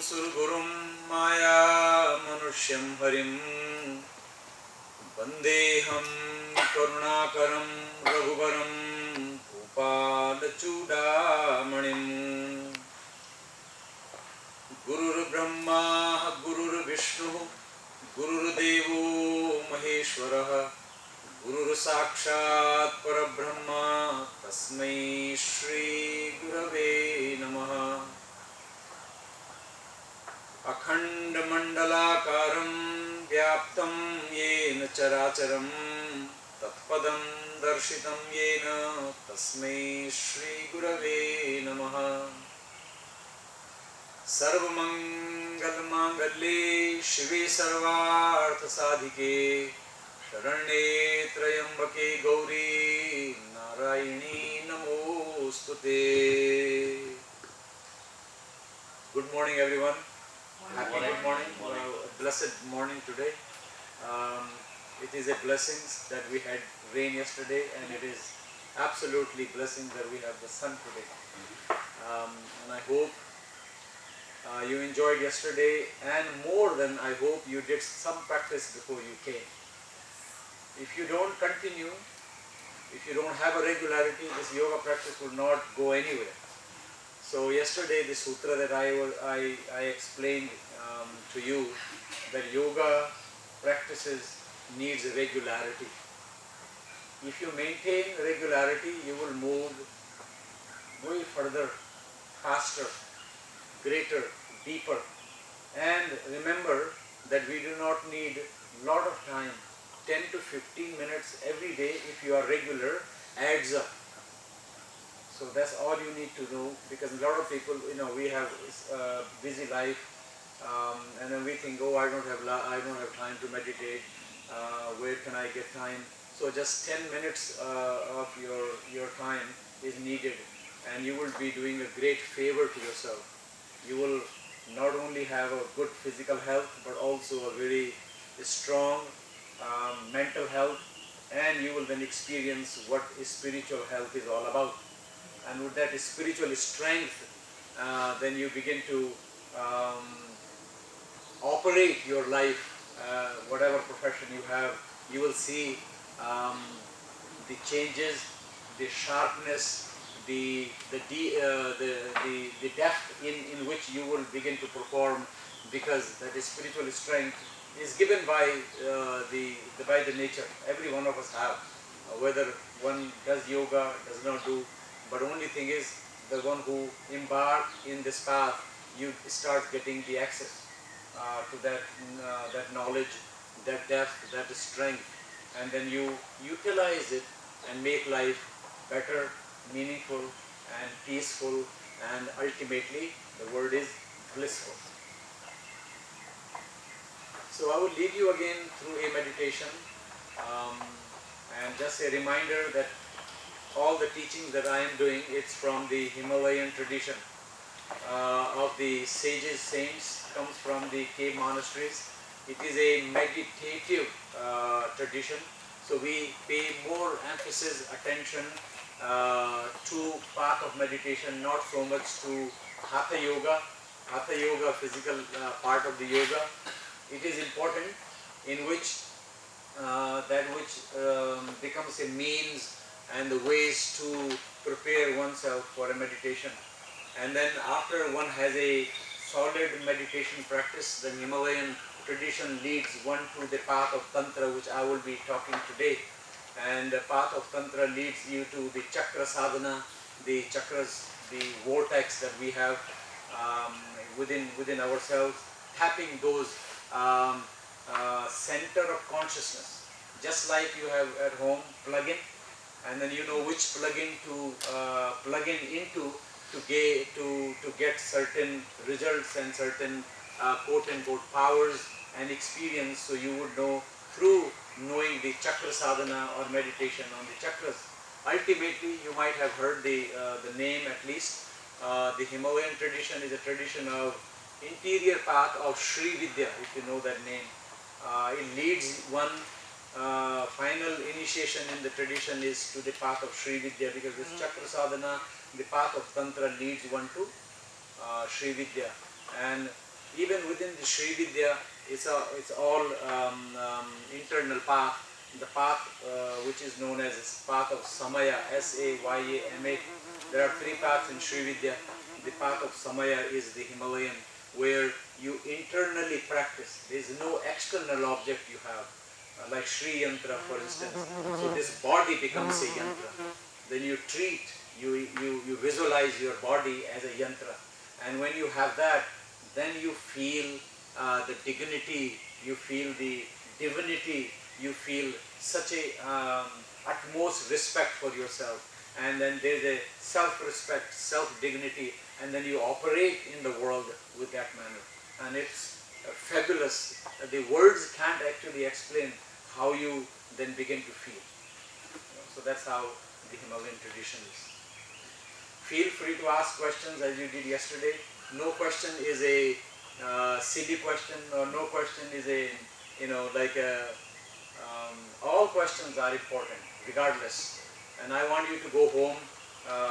सुरगुरुं माया मनुष्यं हरिं वन्देऽहं करुणाकरं रघुवरं भूपालचूडामणिम् गुरुर्ब्रह्मा गुरुर्विष्णुः गुरुर्देवो महेश्वरः गुरुर्साक्षात् परब्रह्म तस्मै श्री गुरवे नमः। अखण्डमण्डलाकारं व्याप्तं येन चराचरं तत्पदं दर्शितं येन तस्मै श्री गुरवे नमः। सर्वमङ्गलमाङ्गल्ये शिवे सर्वार्थसाधिके शरण्ये त्र्यम्बके गौरी नारायणी नमोस्तुते। Good morning everyone. Happy good morning. Blessed morning today. It is a blessing that we had rain yesterday, and it is absolutely blessing that we have the sun today. And I hope you enjoyed yesterday, and more than I hope you did some practice before you came. If you don't continue, if you don't have a regularity, this yoga practice will not go anywhere. So yesterday the sutra that I explained to you, that yoga practices needs regularity. If you maintain regularity, you will move way further, faster, greater, deeper. And remember that we do not need a lot of time. 10 to 15 minutes every day, if you are regular, adds up. So that's all you need to know, because a lot of people, we have busy life, and then we think, oh, I don't have time to meditate. Where can I get time? So just 10 minutes of your time is needed, and you will be doing a great favor to yourself. You will not only have a good physical health, but also a very strong mental health, and you will then experience what spiritual health is all about. And with that spiritual strength, then you begin to operate your life, whatever profession you have. You will see the changes, the sharpness, the depth in which you will begin to perform, because that spiritual strength is given by the nature. Every one of us have, whether one does yoga, does not do. But only thing is, the one who embark in this path, you start getting the access to that knowledge, that depth, that strength, and then you utilize it and make life better, meaningful, and peaceful, and ultimately the word is blissful. So I will lead you again through a meditation, and just a reminder that all the teachings that I am doing, it's from the Himalayan tradition of the sages, saints, comes from the cave monasteries. It is a meditative tradition, so we pay more emphasis, attention to path of meditation, not so much to hatha yoga, physical part of the yoga. It is important, in which becomes a means and the ways to prepare oneself for a meditation. And then after one has a solid meditation practice, the Himalayan tradition leads one to the path of Tantra, which I will be talking today. And the path of Tantra leads you to the chakra sadhana, the chakras, the vortex that we have within ourselves, tapping those center of consciousness. Just like you have at home plug-in, and then you know which plug-in to plug in into to get certain results and certain quote-unquote powers and experience. So you would know through knowing the chakra sadhana or meditation on the chakras. Ultimately, you might have heard the name at least. The Himalayan tradition is a tradition of interior path of Sri Vidya, if you know that name. It leads one. Final initiation in the tradition is to the path of Sri Vidya, because this chakra sadhana, the path of Tantra, leads one to Sri Vidya. And Even within the Sri Vidya, it's all internal path. The path which is known as path of Samaya, Sayama. There are three paths in Sri Vidya. The path of Samaya is the Himalayan, where you internally practice. There is no external object you have, like Sri Yantra, for instance. So this body becomes a yantra. Then you treat, you visualize your body as a yantra. And when you have that, then you feel the dignity, you feel the divinity, you feel such a utmost respect for yourself. And then there is a self-respect, self-dignity, and then you operate in the world with that manner. And it's fabulous. The words can't actually explain how you then begin to feel. So that's how the Himalayan tradition is. Feel free to ask questions as you did yesterday. No question is a silly question, or no question is a, like a, all questions are important regardless. And I want you to go home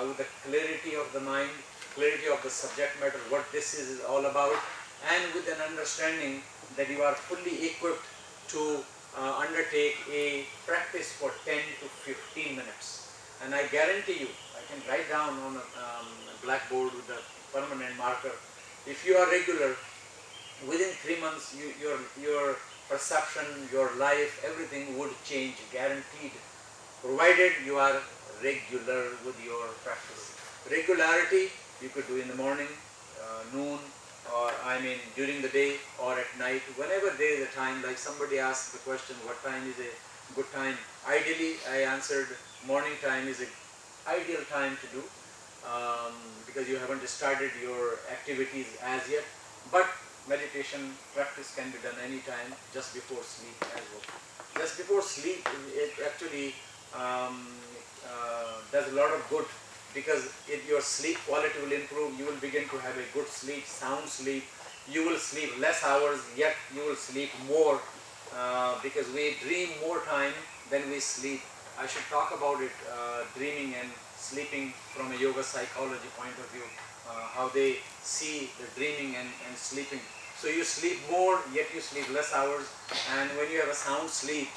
with the clarity of the mind, clarity of the subject matter, what this is all about, and with an understanding that you are fully equipped to undertake a practice for 10 to 15 minutes. And I guarantee you, I can write down on a blackboard with a permanent marker, if you are regular, within 3 months your perception, your life, everything would change, guaranteed, provided you are regular with your practice. Regularity you could do in the morning, noon, or during the day or at night, whenever there is a time. Like somebody asked the question, what time is a good time? Ideally, I answered morning time is an ideal time to do, because you haven't started your activities as yet. But meditation practice can be done anytime, just before sleep as well. Just before sleep, it actually does a lot of good, because if your sleep quality will improve, you will begin to have a good sleep, sound sleep. You will sleep less hours, yet you will sleep more, because we dream more time than we sleep. I should talk about it, dreaming and sleeping from a yoga psychology point of view, how they see the dreaming and sleeping. So you sleep more, yet you sleep less hours, and when you have a sound sleep,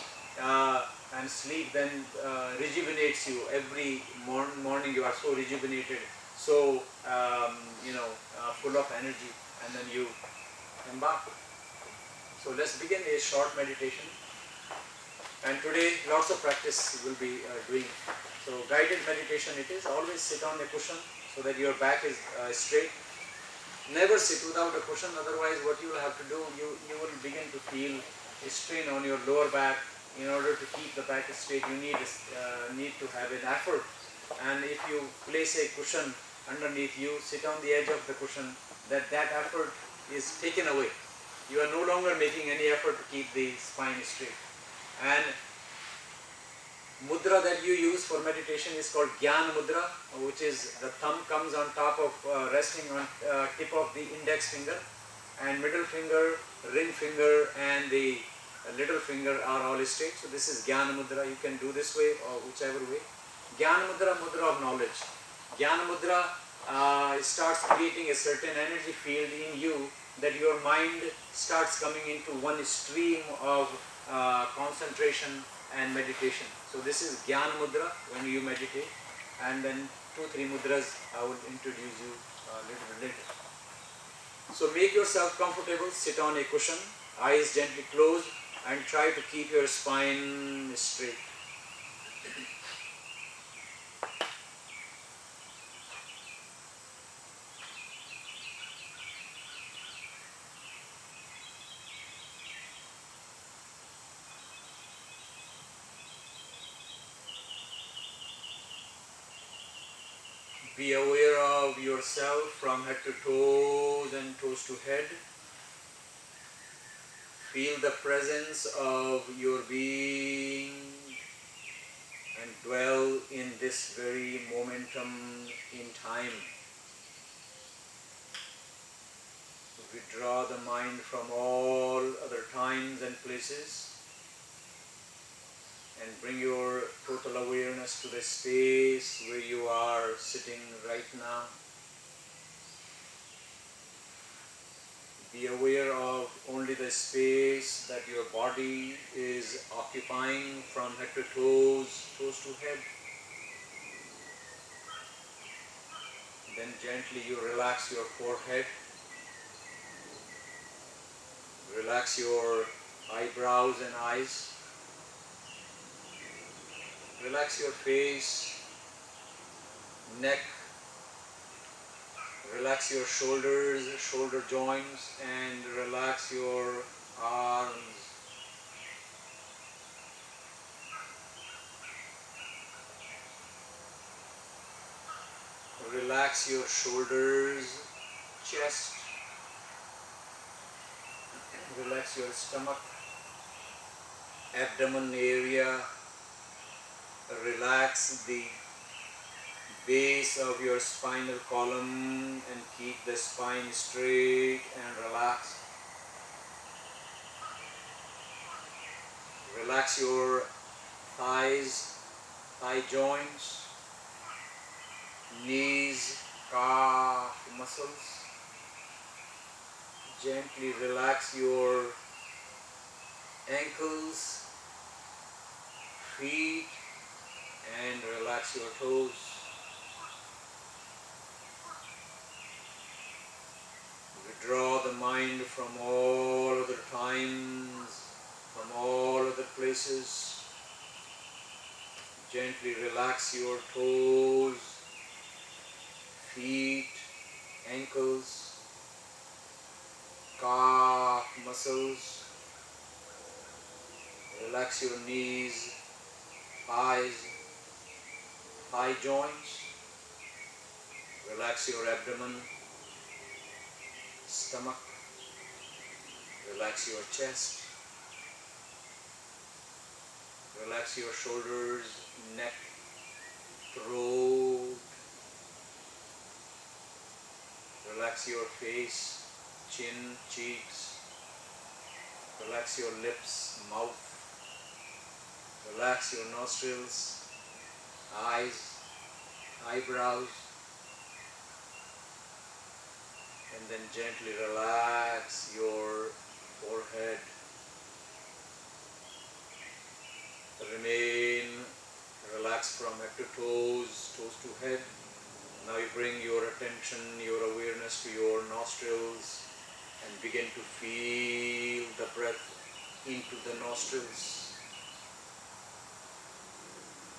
and sleep then rejuvenates you. Every morning you are so rejuvenated, so full of energy, and then you embark. So let's begin a short meditation. And today lots of practice will be doing. So guided meditation it is. Always sit on a cushion so that your back is straight. Never sit without a cushion, otherwise what you will have to do, you will begin to feel a strain on your lower back. In order to keep the back straight, you need to have an effort. And if you place a cushion underneath you, sit on the edge of the cushion, that effort is taken away. You are no longer making any effort to keep the spine straight. And mudra that you use for meditation is called Jnana Mudra, which is the thumb comes on top of, resting on tip of the index finger, and middle finger, ring finger, and the little finger are all straight. So this is Jnana Mudra. You can do this way or whichever way. Jnana Mudra, mudra of knowledge. Jnana Mudra starts creating a certain energy field in you, that your mind starts coming into one stream of concentration and meditation. So this is Jnana Mudra when you meditate, and then 2-3 mudras I will introduce you a little bit later. So make yourself comfortable, sit on a cushion, eyes gently closed, and try to keep your spine straight. Be aware of yourself from head to toes and toes to head. Feel the presence of your being and dwell in this very momentum in time. Withdraw the mind from all other times and places and bring your total awareness to the space where you are sitting right now. Be aware of only the space that your body is occupying from head to toes, toes to head. Then gently you relax your forehead, relax your eyebrows and eyes, relax your face, neck, relax your shoulders, shoulder joints, and relax your arms. Relax your shoulders, chest, relax your stomach, abdomen area, relax the base of your spinal column and keep the spine straight and relaxed. Relax your thighs, thigh joints, knees, calf muscles. Gently relax your ankles, feet, and relax your toes. Withdraw the mind from all other times, from all other places. Gently relax your toes, feet, ankles, calf muscles. Relax your knees, thighs, thigh joints. Relax your abdomen, stomach. Relax your chest. Relax your shoulders, neck, throat. Relax your face, chin, cheeks. Relax your lips, mouth. Relax your nostrils, eyes, eyebrows. And then gently relax your forehead. Remain relaxed from head to toes, toes to head. Now you bring your attention, your awareness to your nostrils and begin to feel the breath into the nostrils.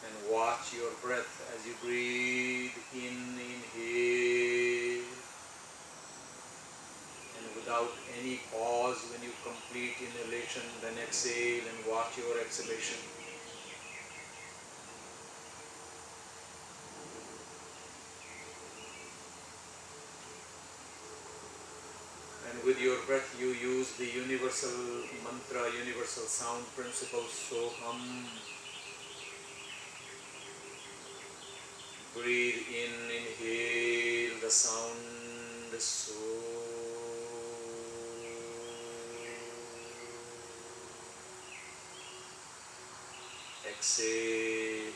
And watch your breath as you breathe in, inhale. And without any pause, when you complete inhalation, then exhale and watch your exhalation. And with your breath, you use the universal mantra, universal sound principle, Soham. Breathe in, inhale the sound, So. Exhale,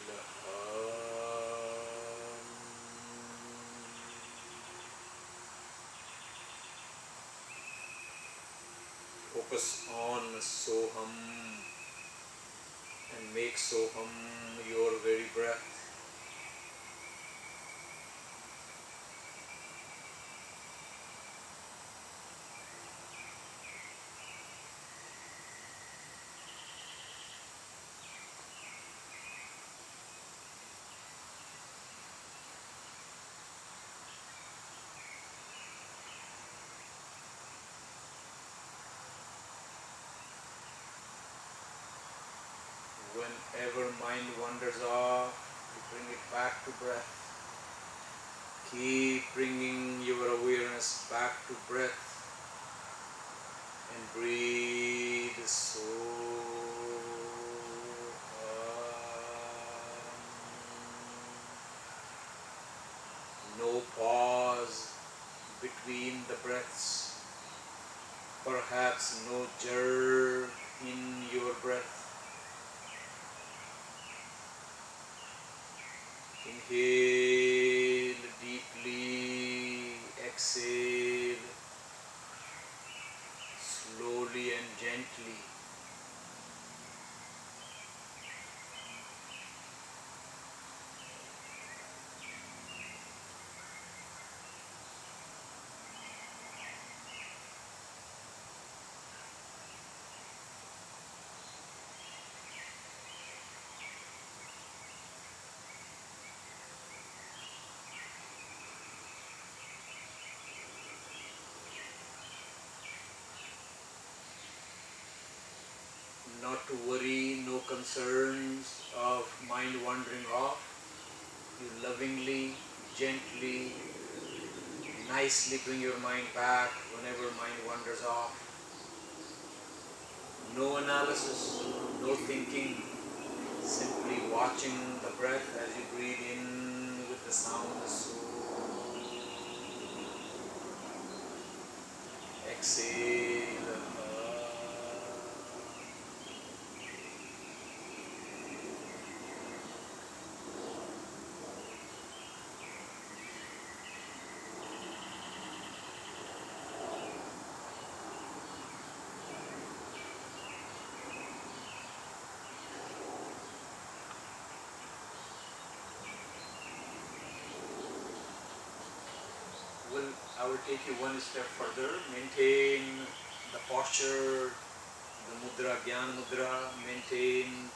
Focus on Soham and make Soham your very breath. Whenever mind wanders off, you bring it back to breath. Keep bringing your awareness back to breath and breathe so. No pause between the breaths, perhaps no jerk in your breath. Inhale deeply, exhale. and gently. Not to worry, no concerns of mind wandering off. You lovingly, gently, nicely bring your mind back whenever mind wanders off. No analysis, no thinking, simply watching the breath as you breathe in with the sound of the soul. Exhale. Well, I will take you one step further. Maintain the posture, the mudra, Gyan mudra. Maintain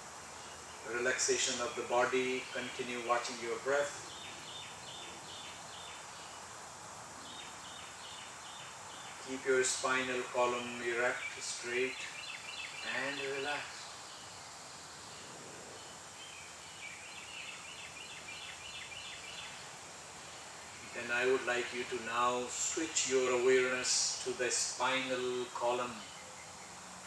relaxation of the body. Continue watching your breath. Keep your spinal column erect, straight, and relaxed. Then I would like you to now switch your awareness to the spinal column.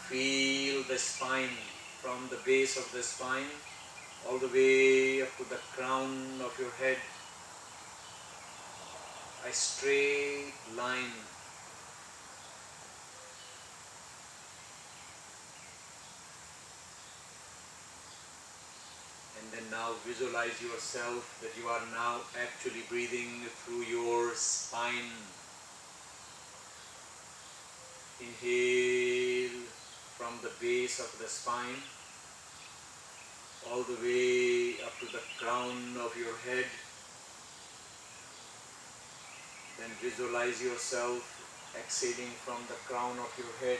Feel the spine from the base of the spine all the way up to the crown of your head. A straight line. And then now visualize yourself that you are now actually breathing through your spine. Inhale from the base of the spine all the way up to the crown of your head. Then visualize yourself exhaling from the crown of your head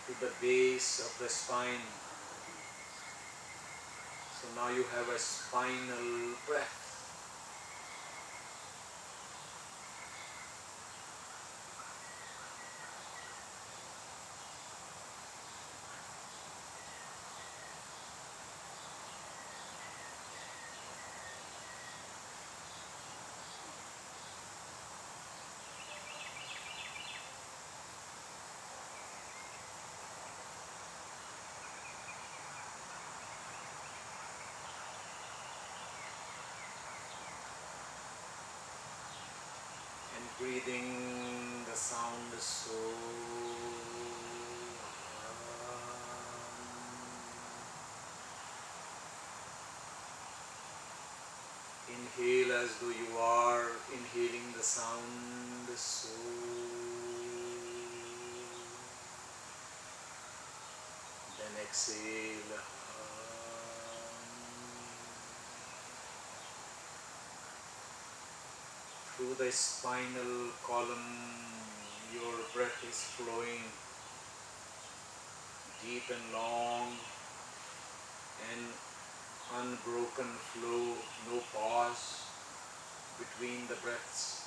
to the base of the spine. So now you have a spinal breath. And breathing the sound so. Inhale as though you are inhaling the sound so. Then exhale. Through the spinal column, your breath is flowing deep and long, and unbroken flow, no pause between the breaths.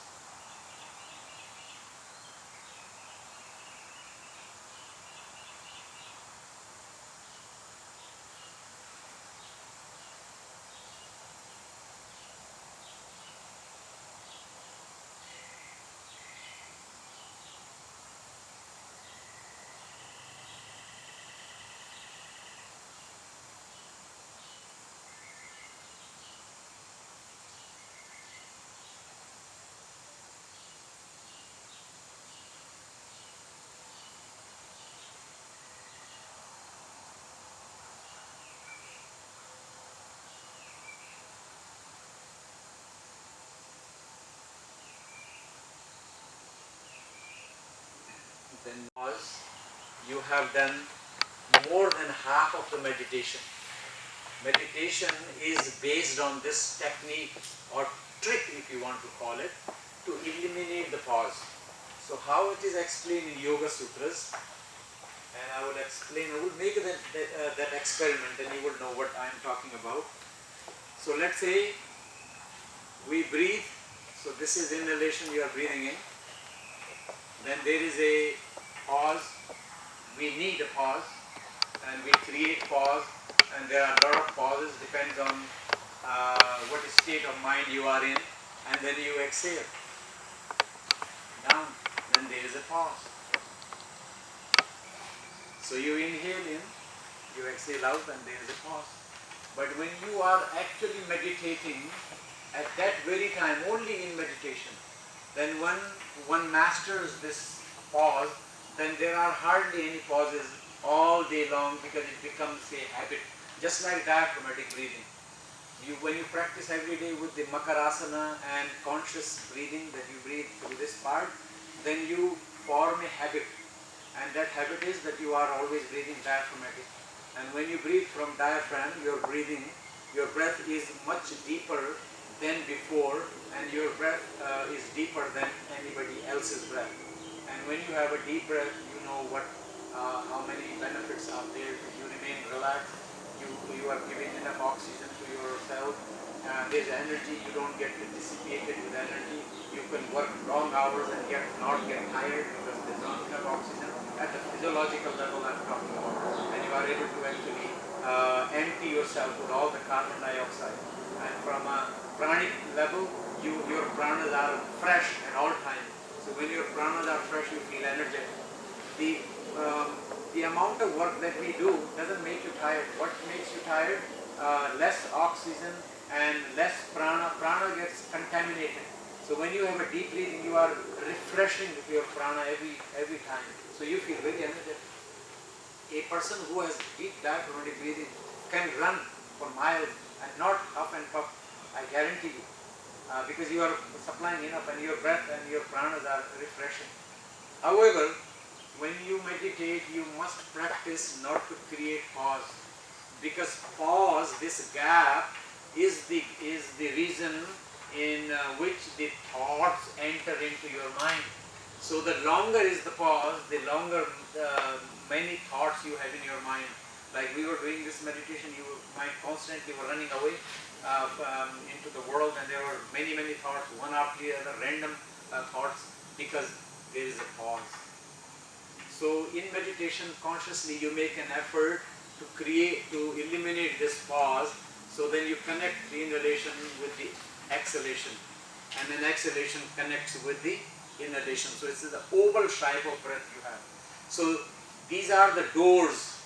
Then pause you have done more than half of the meditation. Meditation is based on this technique or trick, if you want to call it, to eliminate the pause. So how it is explained in Yoga Sutras, and I will explain, I will make that experiment and you will know what I am talking about. So let's say we breathe, so this is inhalation, you are breathing in, then there is a pause, we need a pause, and we create pause, and there are a lot of pauses, depends on what state of mind you are in, and then you exhale down, then there is a pause. So you inhale in, you exhale out, and there is a pause. But when you are actually meditating, at that very time, only in meditation, then when one masters this pause, then there are hardly any pauses all day long, because it becomes a habit, just like diaphragmatic breathing. When you practice every day with the Makarasana and conscious breathing, that you breathe through this part, then you form a habit, and that habit is that you are always breathing diaphragmatic. And when you breathe from diaphragm, your breath is much deeper than before, and your breath is deeper than anybody else's breath. And when you have a deep breath, you know how many benefits are there. You remain relaxed, you are giving enough oxygen to yourself, there's energy, you don't get dissipated with energy, you can work long hours and yet not get tired because there's not enough oxygen. At the physiological level I'm talking about, and you are able to actually empty yourself with all the carbon dioxide. And from a pranic level, your pranas are fresh at all times. So when your pranas are fresh, you feel energetic. The amount of work that we do doesn't make you tired. What makes you tired? Less oxygen and less prana. Prana gets contaminated. So when you have a deep breathing, you are refreshing your prana every time. So you feel very energetic. A person who has deep diaphragmatic breathing can run for miles and not huff and puff, I guarantee you. Because you are supplying enough, and your breath and your pranas are refreshing. However, when you meditate, you must practice not to create pause, because pause, this gap, is the reason in which the thoughts enter into your mind. So the longer is the pause, the longer many thoughts you have in your mind. Like we were doing this meditation, your mind constantly were running away into the world, and there were many thoughts, one after the other, random thoughts, because there is a pause. So in meditation, consciously you make an effort to eliminate this pause. So then you connect the inhalation with the exhalation, and then exhalation connects with the inhalation. So it's the oval shape of breath you have. So these are the doors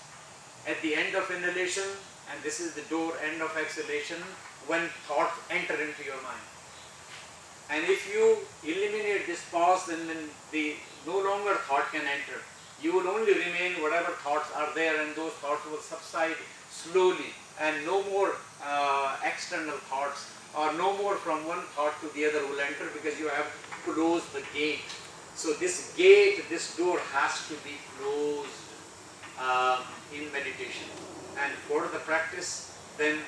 at the end of inhalation, and this is the door end of exhalation when thoughts enter into your mind. And if you eliminate this pause, then no longer thought can enter. You will only remain whatever thoughts are there, and those thoughts will subside slowly, and no more external thoughts, or no more from one thought to the other will enter, because you have closed the gate. So this gate, this door has to be closed in meditation. And for the practice, then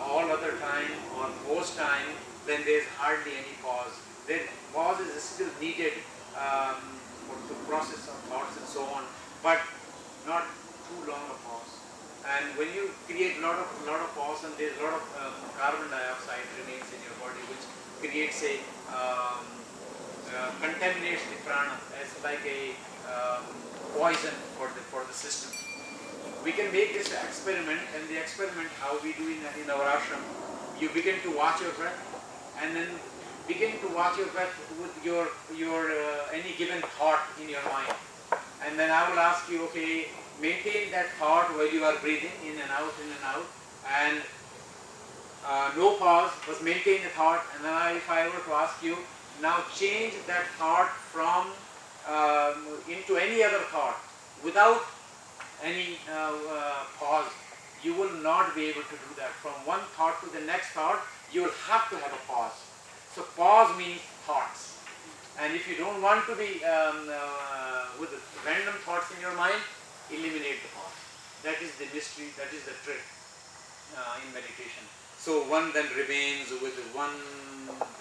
all other time or most time, then there is hardly any pause. Then pause is still needed to process our thoughts and so on, but not too long a pause. And when you create lot of pause, and there is a lot of carbon dioxide remains in your body, which creates a contaminates the prana as like a poison for the system. We can make this experiment, and the experiment how we do in our ashram, you begin to watch your breath, and then begin to watch your breath with your any given thought in your mind. And then I will ask you, okay, maintain that thought while you are breathing in and out, and no pause, but maintain the thought. And then if I were to ask you, now change that thought from into any other thought without any pause, you will not be able to do that. From one thought to the next thought, you will have to have a pause. So pause means thoughts. And if you don't want to be with random thoughts in your mind, eliminate the pause. That is the mystery, that is the trick in meditation. So one then remains with one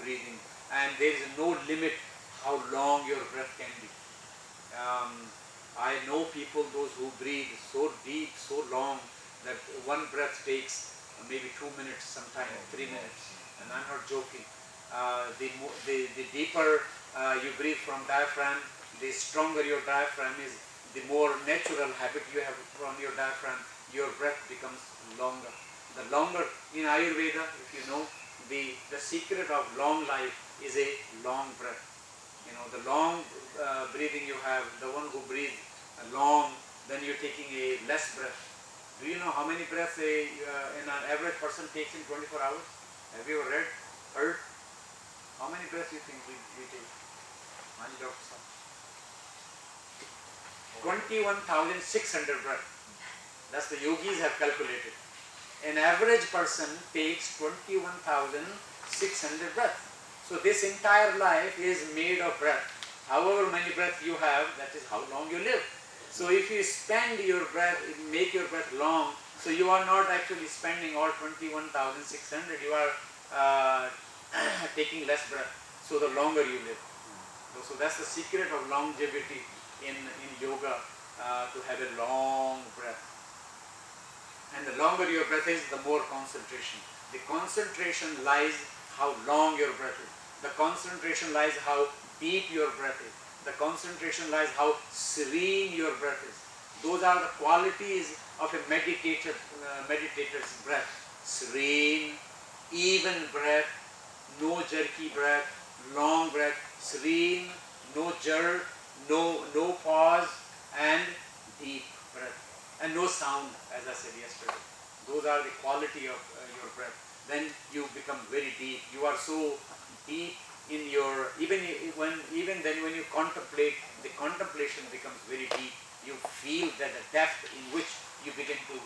breathing, and there is no limit how long your breath can be. I know people, those who breathe so deep, so long, that one breath takes maybe 2 minutes, sometimes 3 minutes, and I'm not joking. The deeper you breathe from diaphragm, the stronger your diaphragm is, the more natural habit you have from your diaphragm, your breath becomes longer. The longer, in Ayurveda, if you know, the secret of long life is a long breath. You know, the long breathing you have, the one who breathes long, then you're taking a less breath. Do you know how many breaths an average person takes in 24 hours? Have you ever heard? How many breaths do you think we take? Mani Dr. Sahab. 21,600 breaths. That's the yogis have calculated. An average person takes 21,600 breaths. So this entire life is made of breath. However many breaths you have, that is how long you live. So if you spend your breath, make your breath long, so you are not actually spending all 21,600, you are taking less breath. So the longer you live. So that's the secret of longevity in yoga, to have a long breath. And the longer your breath is, the more concentration. The concentration lies how long your breath is. The concentration lies how deep your breath is. The concentration lies how serene your breath is. Those are the qualities of a meditator's breath. Serene, even breath, no jerky breath, long breath, serene, no jerk, no pause, and deep breath. And no sound, as I said yesterday. Those are the quality of your breath. Then you become very deep. You are so deep in your, even then when you contemplate, the contemplation becomes very deep. You feel that the depth in which you begin to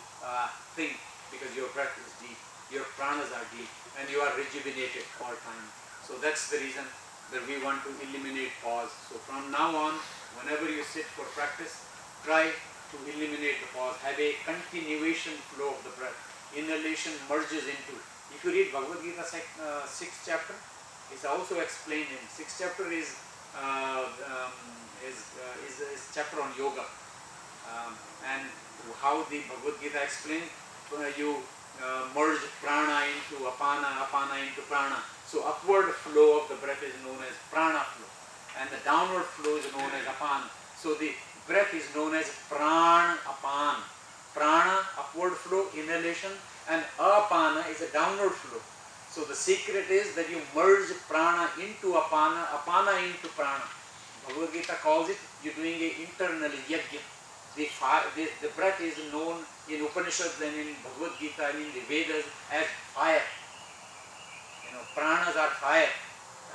think, because your breath is deep, your pranas are deep, and you are rejuvenated all time. So that's the reason that we want to eliminate pause. So from now on, whenever you sit for practice, try to eliminate the pause. Have a continuation flow of the breath. Inhalation merges into. If you read Bhagavad Gita 6th chapter, it's also explained in 6th chapter is chapter on yoga, and how the Bhagavad Gita explains, you merge prana into apana, apana into prana. So upward flow of the breath is known as prana flow, and the downward flow is known as apana. So the breath is known as prana apana. Prana, upward flow, inhalation, and apana is a downward flow. So the secret is that you merge prana into apana, apana into prana. Bhagavad Gita calls it, you're doing an internal yajna. The breath is known in Upanishads and in Bhagavad Gita and in the Vedas as fire. You know, pranas are fire.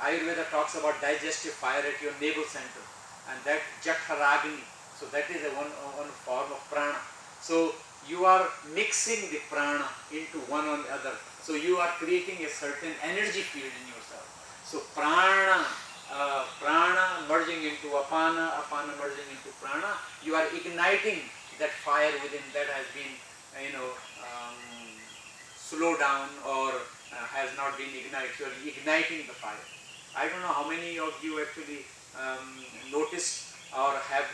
Ayurveda talks about digestive fire at your navel center, and that Jatharagni. So that is one form of prana. So you are mixing the prana into one or the other. So you are creating a certain energy field in yourself. So prana merging into apana, apana merging into prana, you are igniting that fire within that has been, slowed down or has not been ignited. You are igniting the fire. I don't know how many of you actually noticed or have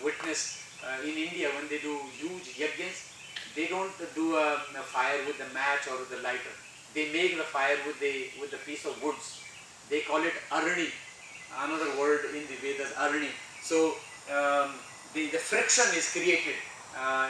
witnessed in India when they do huge yajnas, they don't do a fire with a match or with a lighter. They make the fire with the piece of woods. They call it arani, another word in the Vedas, arani. So the friction is created.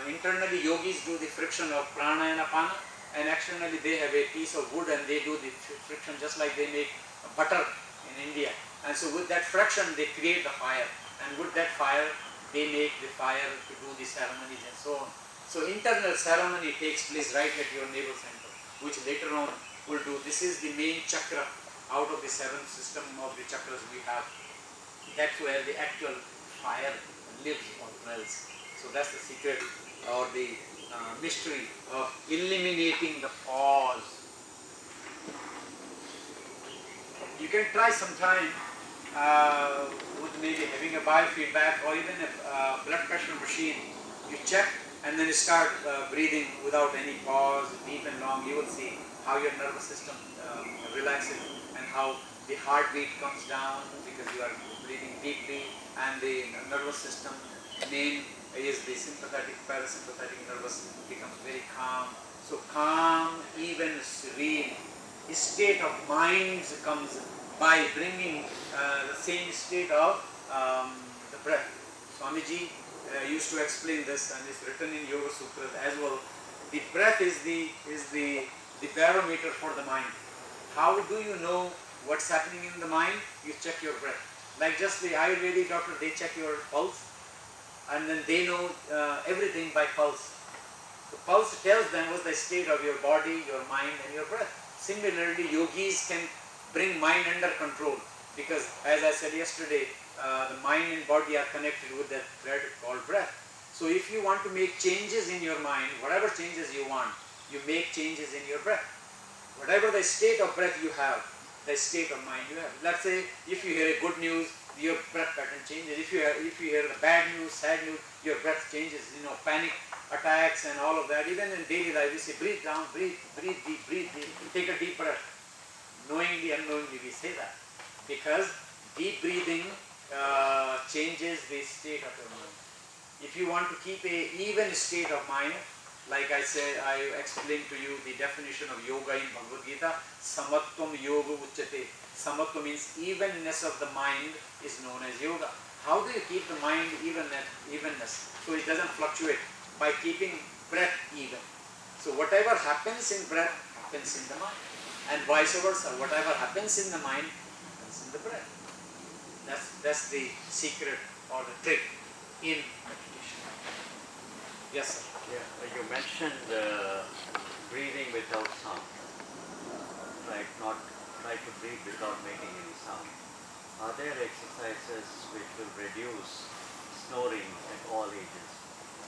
Internally yogis do the friction of prana and apana, and externally they have a piece of wood and they do the friction just like they make butter in India. And so with that friction they create the fire, and with that fire they make the fire to do the ceremonies and so on. So internal ceremony takes place right at your navel center, which later on will do. This is the main chakra out of the 7th system of the chakras we have. That's where the actual fire lives or dwells. So that's the secret or the mystery of eliminating the pause. You can try sometime with maybe having a biofeedback or even a blood pressure machine, you check and then you start breathing without any pause, deep and long. You will see how your nervous system relaxes and how the heartbeat comes down because you are breathing deeply, and the nervous system main is the sympathetic, parasympathetic nervous becomes very calm. So calm, even serene state of mind comes by bringing the same state of the breath. Swamiji used to explain this, and it's written in Yoga Sutras as well. The breath is the barometer for the mind. How do you know what's happening in the mind? You check your breath. Like just the Ayurvedic doctor, they check your pulse, and then they know everything by pulse. The pulse tells them what's the state of your body, your mind, and your breath. Similarly, yogis can bring mind under control because, as I said yesterday, the mind and body are connected with that thread called breath. So if you want to make changes in your mind, whatever changes you want, you make changes in your breath. Whatever the state of breath you have, the state of mind you have. Let's say if you hear a good news, your breath pattern changes. If you hear the bad news, sad news, your breath changes. Panic attacks and all of that. Even in daily life, we say breathe down, breathe deep, breathe deep. Take a deep breath. Knowingly, unknowingly, we say that because deep breathing changes the state of your mind. If you want to keep a even state of mind, like I said, I explained to you the definition of yoga in Bhagavad Gita. Samatvam yoga uchyate. Samatva means evenness of the mind is known as yoga. How do you keep the mind evenness? So it doesn't fluctuate by keeping breath even. So whatever happens in breath happens in the mind, and vice versa. Whatever happens in the mind happens in the breath. That's the secret or the trick in meditation. Yes, sir. Yeah, you mentioned breathing without sound. Right, not try to breathe without making any sound. Are there exercises which will reduce snoring at all ages?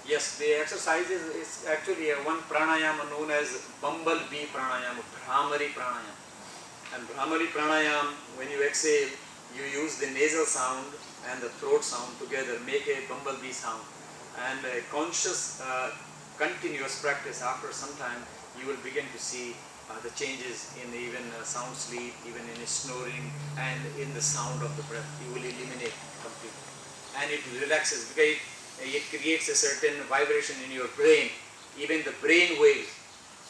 Yes, the exercise is actually one pranayama known as bumblebee pranayama, Bhramari pranayama. And Bhramari pranayama, when you exhale, you use the nasal sound and the throat sound together, make a bumblebee sound. And a conscious, continuous practice, after some time, you will begin to see the changes in even sound sleep, even in snoring, and in the sound of the breath. You will eliminate completely. And it relaxes because it creates a certain vibration in your brain, even the brain waves.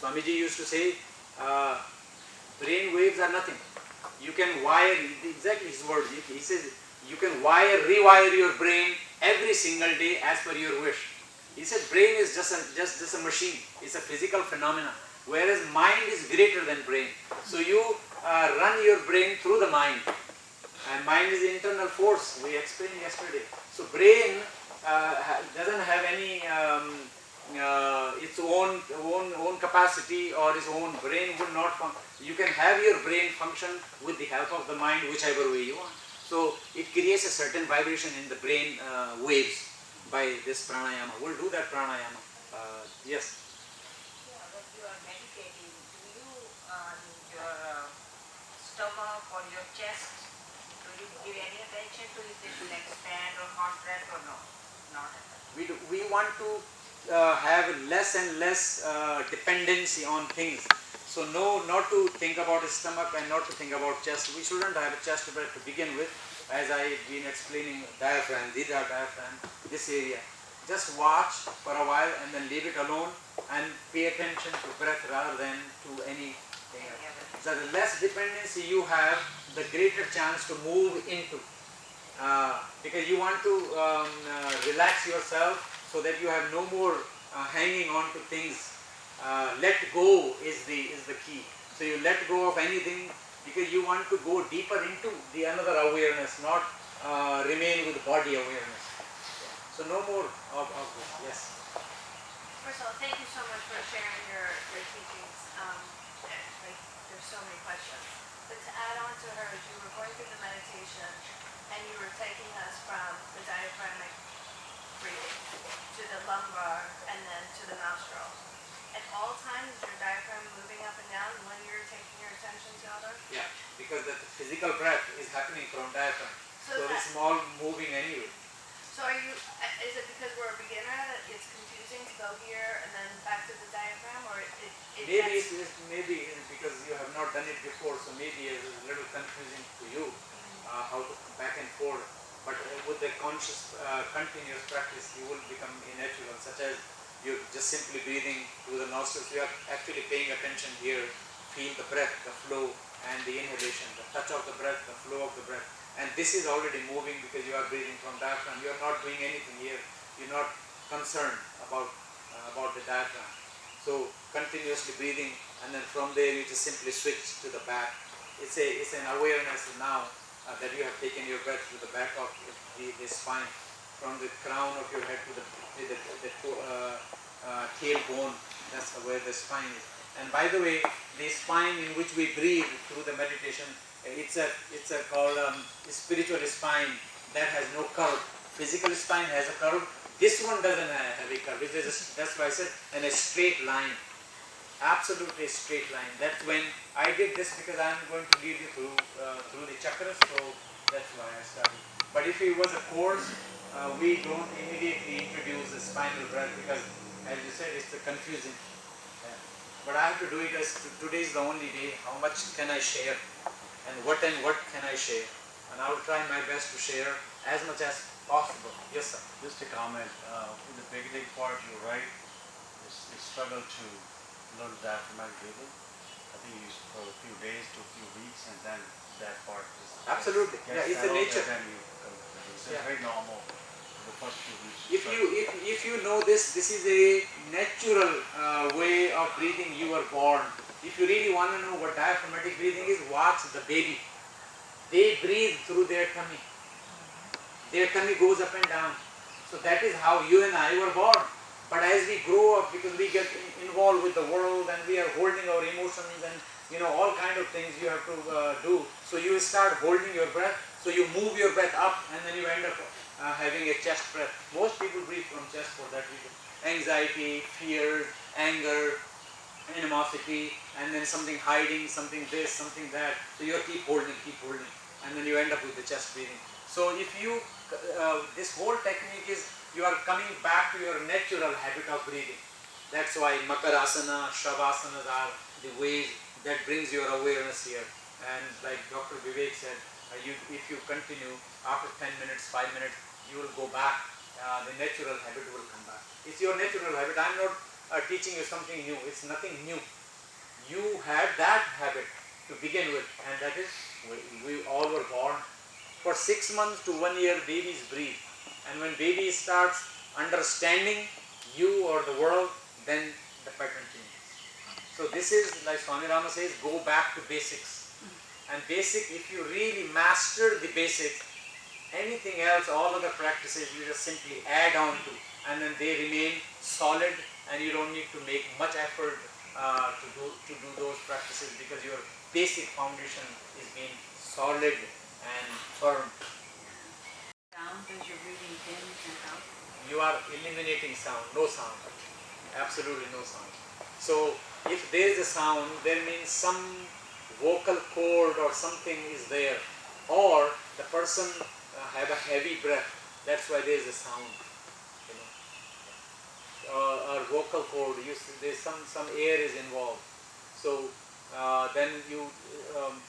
Swamiji used to say, brain waves are nothing. You can wire, exactly his words, he says, you can rewire your brain every single day as per your wish. He said brain is just a machine, it's a physical phenomenon, whereas mind is greater than brain. So you run your brain through the mind, and mind is the internal force we explained yesterday. So brain doesn't have any its own capacity or its own brain would not function. You can have your brain function with the help of the mind whichever way you want. So it creates a certain vibration in the brain waves by this pranayama. We'll do that pranayama. Yes. Yeah, when you are meditating, do you on your stomach or your chest, do you give any attention to if it will expand or contract or no? Not at all. We want to have less and less dependency on things. So not to think about stomach and not to think about chest. We shouldn't have a chest breath to begin with. As I've been explaining, diaphragm, these are diaphragm, this area. Just watch for a while and then leave it alone and pay attention to breath rather than to anything else. So the less dependency you have, the greater chance to move into. Because you want to relax yourself so that you have no more hanging on to things. Let go is the key. So you let go of anything because you want to go deeper into the another awareness, not remain with body awareness. So no more of this. Yes. First of all, thank you so much for sharing your teachings. There's so many questions. But to add on to hers, you were going through the meditation and you were taking us from the diaphragmatic breathing to the lumbar and then to the nostril. At all times, is your diaphragm moving up and down when you're taking your attention to others? Yeah, because the physical breath is happening from diaphragm. So So is it's that, all moving anyway. so are you, is it because we're a beginner that it's confusing to go here and then back to the diaphragm, or it Maybe gets? maybe because you have not done it before, so maybe it's a little confusing to you how to back and forth. But with the conscious, continuous practice, you will become natural. Such as you just simply breathing through the nostrils. You are actually paying attention here. Feel the breath, the flow, and the inhalation, the touch of the breath, the flow of the breath. And this is already moving because you are breathing from diaphragm. You are not doing anything here. You're not concerned about the diaphragm. So continuously breathing, and then from there you just simply switch to the back. It's an awareness now that you have taken your breath to the back of the spine, from the crown of your head to the tailbone. That's where the spine is. And by the way, the spine in which we breathe through the meditation, it's a called spiritual spine that has no curve. Physical spine has a curve. This one doesn't have a curve. That's why I said in a straight line, absolutely straight line. That's when I did this because I'm going to lead you through the chakras. So that's why I started. But if it was a course, we don't immediately introduce the spinal breath because, as you said, it's confusing. Yeah. But I have to do it as today is the only day. How much can I share, and what can I share? And I will try my best to share as much as possible. Yes, sir. Just a comment. In the beginning part, you're right. You struggle to learn diaphragmatic breathing. I think you used for a few days to a few weeks, and then that part is Absolutely. Yeah, it's the settled, nature. and then you come to the It's Yeah. very normal. The first few weeks. If you know this is a natural way of breathing. You were born. If you really want to know what diaphragmatic breathing is, watch the baby. They breathe through their tummy. Their tummy goes up and down. So that is how you and I were born. But as we grow up, because we get involved with the world and we are holding our emotions and all kind of things you have to do. So you start holding your breath. So you move your breath up and then you end up having a chest breath. Most people breathe from chest for that reason. Anxiety, fear, anger, animosity, and then something hiding, something this, something that. So you keep holding, and then you end up with the chest breathing. So if you, this whole technique is you are coming back to your natural habit of breathing. That's why Makarasana, Shavasana are the ways that brings your awareness here. And like Dr. Vivek said, if you continue after 10 minutes, 5 minutes, you will go back. The natural habit will come back. It's your natural habit. I'm not teaching you something new. It's nothing new. You had that habit to begin with, and that is we all were born. For 6 months to 1 year, babies breathe, and when baby starts understanding you or the world, then the pattern changes. So this is like Swami Rama says, go back to basics. And basic, if you really master the basics, anything else, all other practices, you just simply add on to, and then they remain solid, and you don't need to make much effort to do those practices because your basic foundation is being solid and firm. Sound as you're breathing in and out? You are eliminating sound, no sound, absolutely no sound. So if there is a sound, there means some vocal cord or something is there, or the person have a heavy breath. That's why there is a sound. Or vocal cord, there's some air is involved. So then you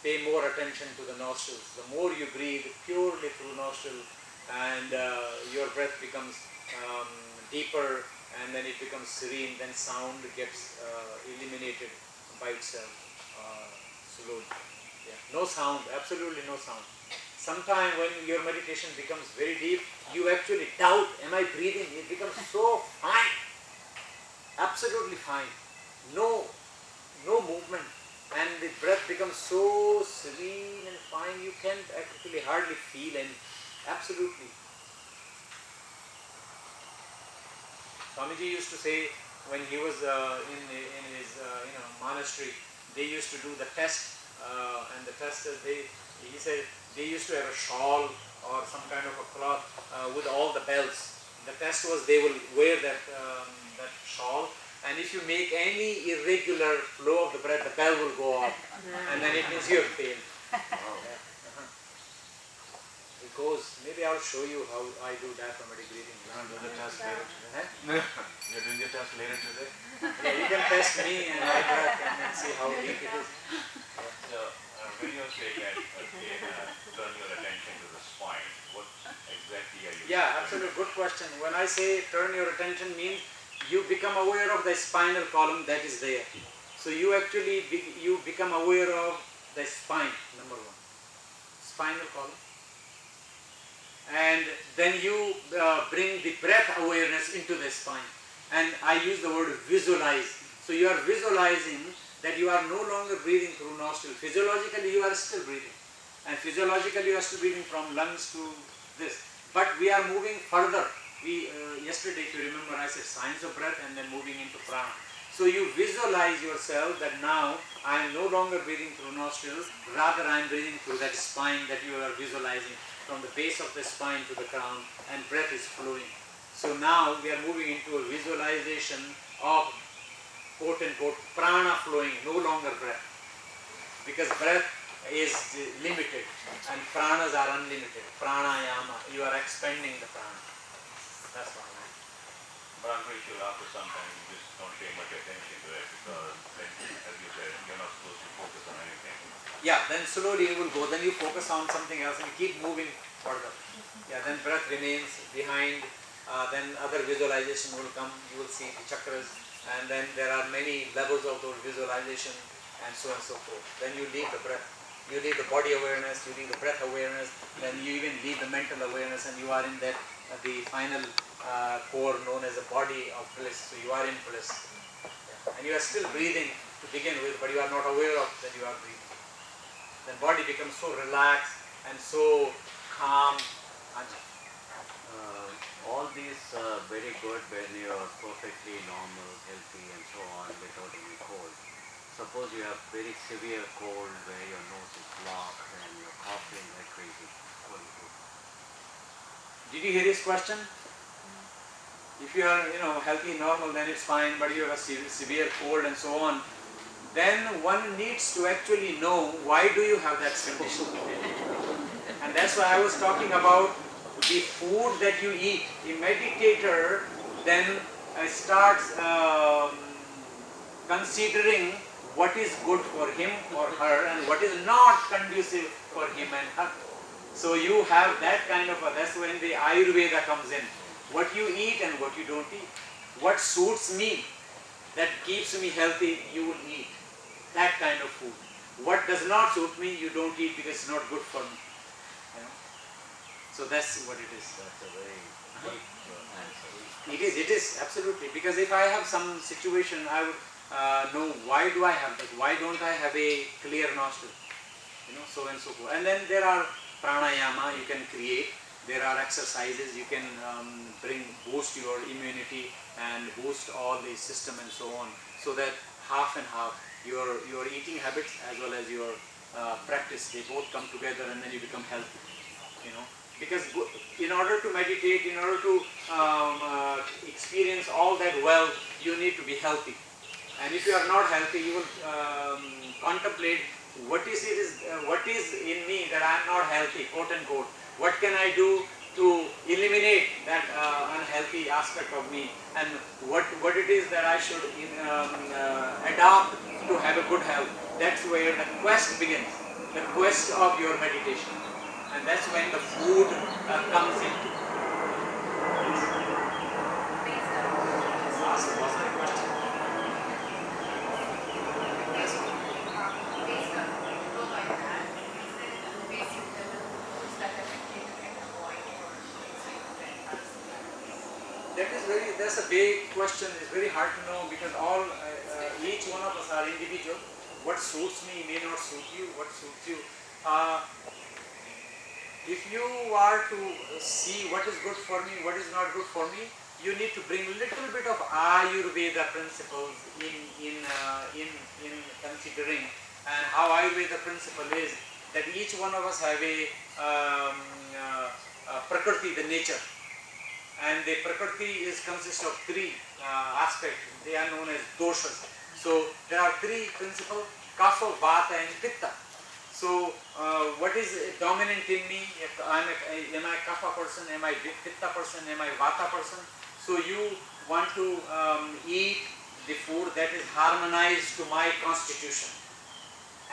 pay more attention to the nostrils. The more you breathe purely through nostrils, and your breath becomes deeper, and then it becomes serene, then sound gets eliminated by itself slowly. Yeah. No sound, absolutely no sound. Sometimes when your meditation becomes very deep, you actually doubt, am I breathing? It becomes so fine, absolutely fine. No movement, and the breath becomes so serene and fine, you can't actually hardly feel any. Absolutely. Swamiji used to say when he was in his monastery, they used to do the test, and the test he said they used to have a shawl or some kind of a cloth with all the bells. The test was they will wear that shawl, and if you make any irregular flow of the breath, the bell will go off, and then it means you have failed. goes. Maybe I'll show you how I do diaphragmatic breathing. You're going to do the test later today? Huh? You're doing the test later today? Yeah, you can test me and my breath and then see how deep it is. So, when you say that, turn your attention to the spine, what exactly are you Yeah, absolutely. Good question. When I say turn your attention means you become aware of the spinal column that is there. So you actually you become aware of the spine, number one. Spinal column. And then you bring the breath awareness into the spine. And I use the word visualize. So you are visualizing that you are no longer breathing through nostril. Physiologically you are still breathing. And physiologically you are still breathing from lungs to this. But we are moving further. Yesterday, if you remember, I said science of breath and then moving into prana. So you visualize yourself that now I am no longer breathing through nostrils, rather I am breathing through that spine that you are visualizing, from the base of the spine to the crown, and breath is flowing. So now we are moving into a visualization of quote unquote prana flowing, no longer breath. Because breath is limited and pranas are unlimited. Pranayama, you are expanding the prana. That's what I mean. But I'm pretty sure after some time you just don't pay much attention to it because, then, as you said, you're not supposed to focus on anything. Yeah, then slowly you will go, then you focus on something else and you keep moving further. Yeah, then breath remains behind, then other visualization will come, you will see the chakras, and then there are many levels of those visualization and so forth. Then you leave the breath, you leave the body awareness, you leave the breath awareness, then you even leave the mental awareness and you are in that, the final core known as the body of bliss, so you are in bliss. Yeah. And you are still breathing to begin with, but you are not aware of that you are breathing. Then body becomes so relaxed and so calm. All these very good when you are perfectly normal, healthy and so on without any cold. Suppose you have very severe cold where your nose is blocked and you're coughing like crazy. What do you do? Did you hear his question? If you are, healthy, normal, then it's fine, but you have a severe cold and so on, then one needs to actually know why do you have that condition. And that's why I was talking about the food that you eat. The meditator then starts considering what is good for him or her and what is not conducive for him and her. So you have that kind of that's when the Ayurveda comes in. What you eat and what you don't eat. What suits me, that keeps me healthy, you will eat. That kind of food. What does not suit me, you don't eat because it's not good for me. So that's what it is. That's a very deep answer. It is, absolutely. Because if I have some situation, I would know why do I have that? Why don't I have a clear nostril? So and so forth. And then there are pranayama you can create. There are exercises you can boost your immunity and boost all the system and so on. So that half and half, your eating habits as well as your practice, they both come together and then you become healthy. Because in order to meditate, in order to experience all that well, you need to be healthy. And if you are not healthy, you will contemplate what is in me that I am not healthy, quote unquote. What can I do to eliminate that unhealthy aspect of me, and what it is that I should adopt to have a good health. That's where the quest begins, the quest of your meditation. And that's when the food comes in. That's a big question. It's very hard to know because each one of us are individual. What suits me may not suit you. What suits you. If you are to see what is good for me, what is not good for me, you need to bring little bit of Ayurveda principles in considering. And how Ayurveda principle is that each one of us have a Prakriti, the nature. And the Prakriti consists of three aspects. They are known as doshas. So there are three principles: Kapha, Vata and Pitta. So what is dominant in me? Am I kapha person? Am I pitta person? Am I vata person? So you want to eat the food that is harmonized to my constitution.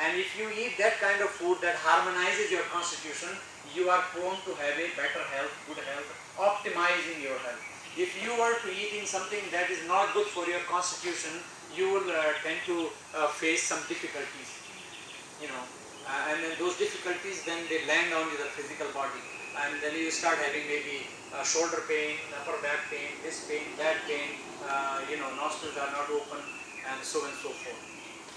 And if you eat that kind of food that harmonizes your constitution, you are prone to have a better health, good health, optimizing your health. If you are to eating something that is not good for your constitution, you will tend to face some difficulties, you know, and then those difficulties then they land on the physical body, and then you start having maybe shoulder pain, upper back pain, this pain, that pain, nostrils are not open, and so forth.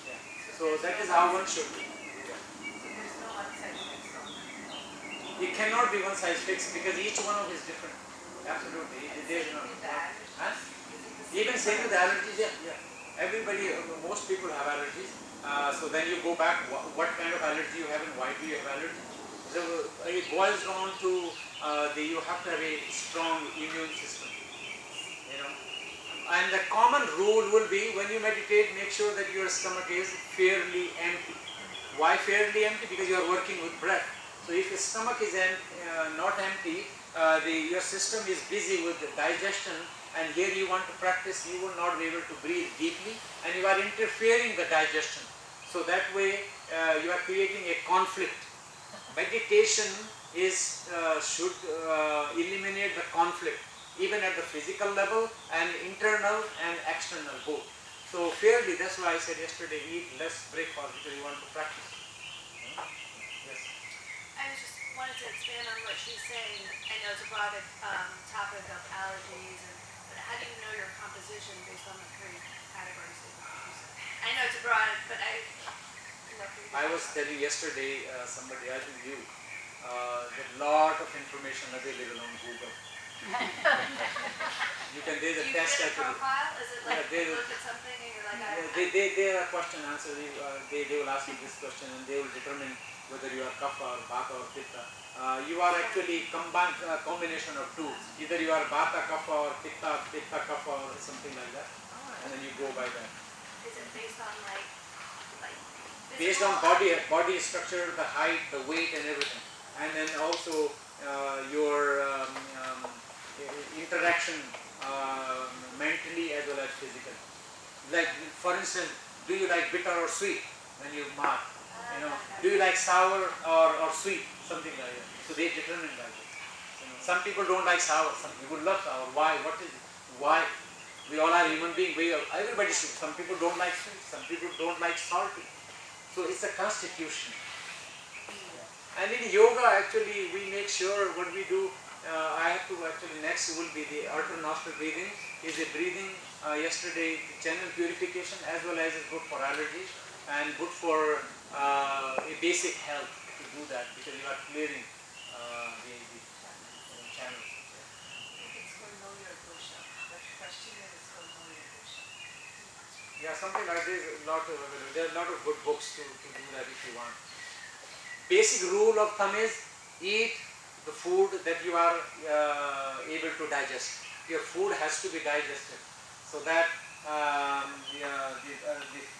Yeah. So that is how one should be. Yeah. There's no one size fits all. It cannot be one size fits because each one of is different. Absolutely. There is no. Huh? Even same with allergies, yeah. Everybody, most people have allergies. So then you go back, what kind of allergy you have and why do you have allergy? So it boils down to you have to have a strong immune system. And the common rule will be when you meditate, make sure that your stomach is fairly empty. Why fairly empty? Because you are working with breath. So if your stomach is not empty, your system is busy with the digestion, and here you want to practice, you will not be able to breathe deeply, and you are interfering the digestion. So that way you are creating a conflict. Meditation should eliminate the conflict, even at the physical level and internal and external both. So fairly, that's why I said yesterday, eat less breakfast because you want to practice. Yes. I just wanted to expand on what she's saying. I know it's a broad topic of allergies, but how do you know your composition based on the three categories that you said? I know it's broad, but I was telling yesterday somebody, I think you, that lot of information available on Google. You can, there's a do you test fit a actually. profile? Is it like Yeah, you look at something and you're like, They are question answer. They will ask you this question and they will determine whether you are kapha or vata or pitta. You are actually combination of two. Either you are vata kapha or pitta kapha or something like that. And then you go by that. is it based on like Based on body structure, the height, the weight, and everything, and then also your interaction mentally as well as physically. Like for instance, do you like bitter or sweet when you mark? Do you like sour or sweet? Something like that. So they determine like that. Some people don't like sour. Some people love sour. Why? What is it? Why? We all are human beings. Everybody should. Some people don't like sweet. Some people don't like salty. So it's a constitution. And in yoga, actually, we make sure what we do. I have to actually next will be the alternate nostril breathing. Is a breathing yesterday channel purification as well as is good for allergies and good for a basic health to do that because you are clearing the channels. It's called know your dosha. The question is called know your dosha. Yeah, something like this. There are a lot of good books to do that if you want. Basic rule of thumb is eat the food that you are able to digest. Your food has to be digested so that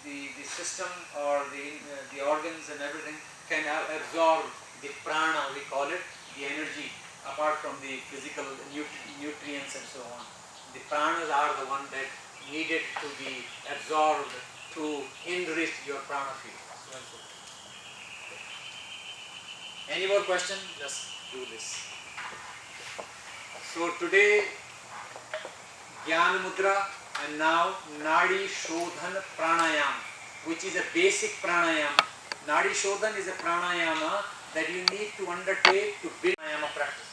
the system or the organs and everything can absorb the prana, we call it, the energy apart from the physical nutrients and so on. The pranas are the one that needed to be absorbed to enrich your prana field. Any more question? Just do this. So today, Jnana Mudra and now Nadi Shodhan Pranayama, which is a basic pranayama. Nadi Shodhan is a pranayama that you need to undertake to build pranayama practice.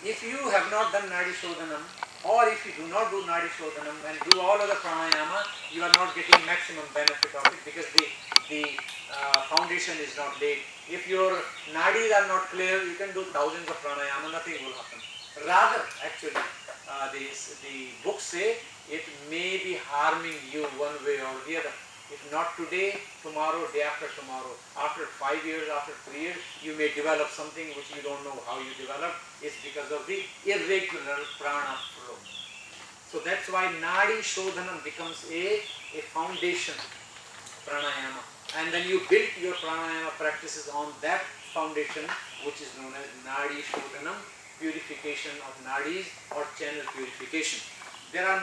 If you have not done Nadi Shodhanam, or if you do not do Nadi Shodhanam and do all other pranayama, you are not getting maximum benefit of it because the foundation is not laid. If your nadis are not clear, you can do thousands of pranayama, nothing will happen. Rather, actually, the books say it may be harming you one way or the other. If not today, tomorrow, day after tomorrow, after 5 years, after 3 years, you may develop something which you don't know how you develop. It's because of the irregular prana flow. So that's why Nadi Shodhanam becomes a foundation pranayama. and then you build your pranayama practices on that foundation, which is known as Nadi Shodhanam, purification of nadis or channel purification. There are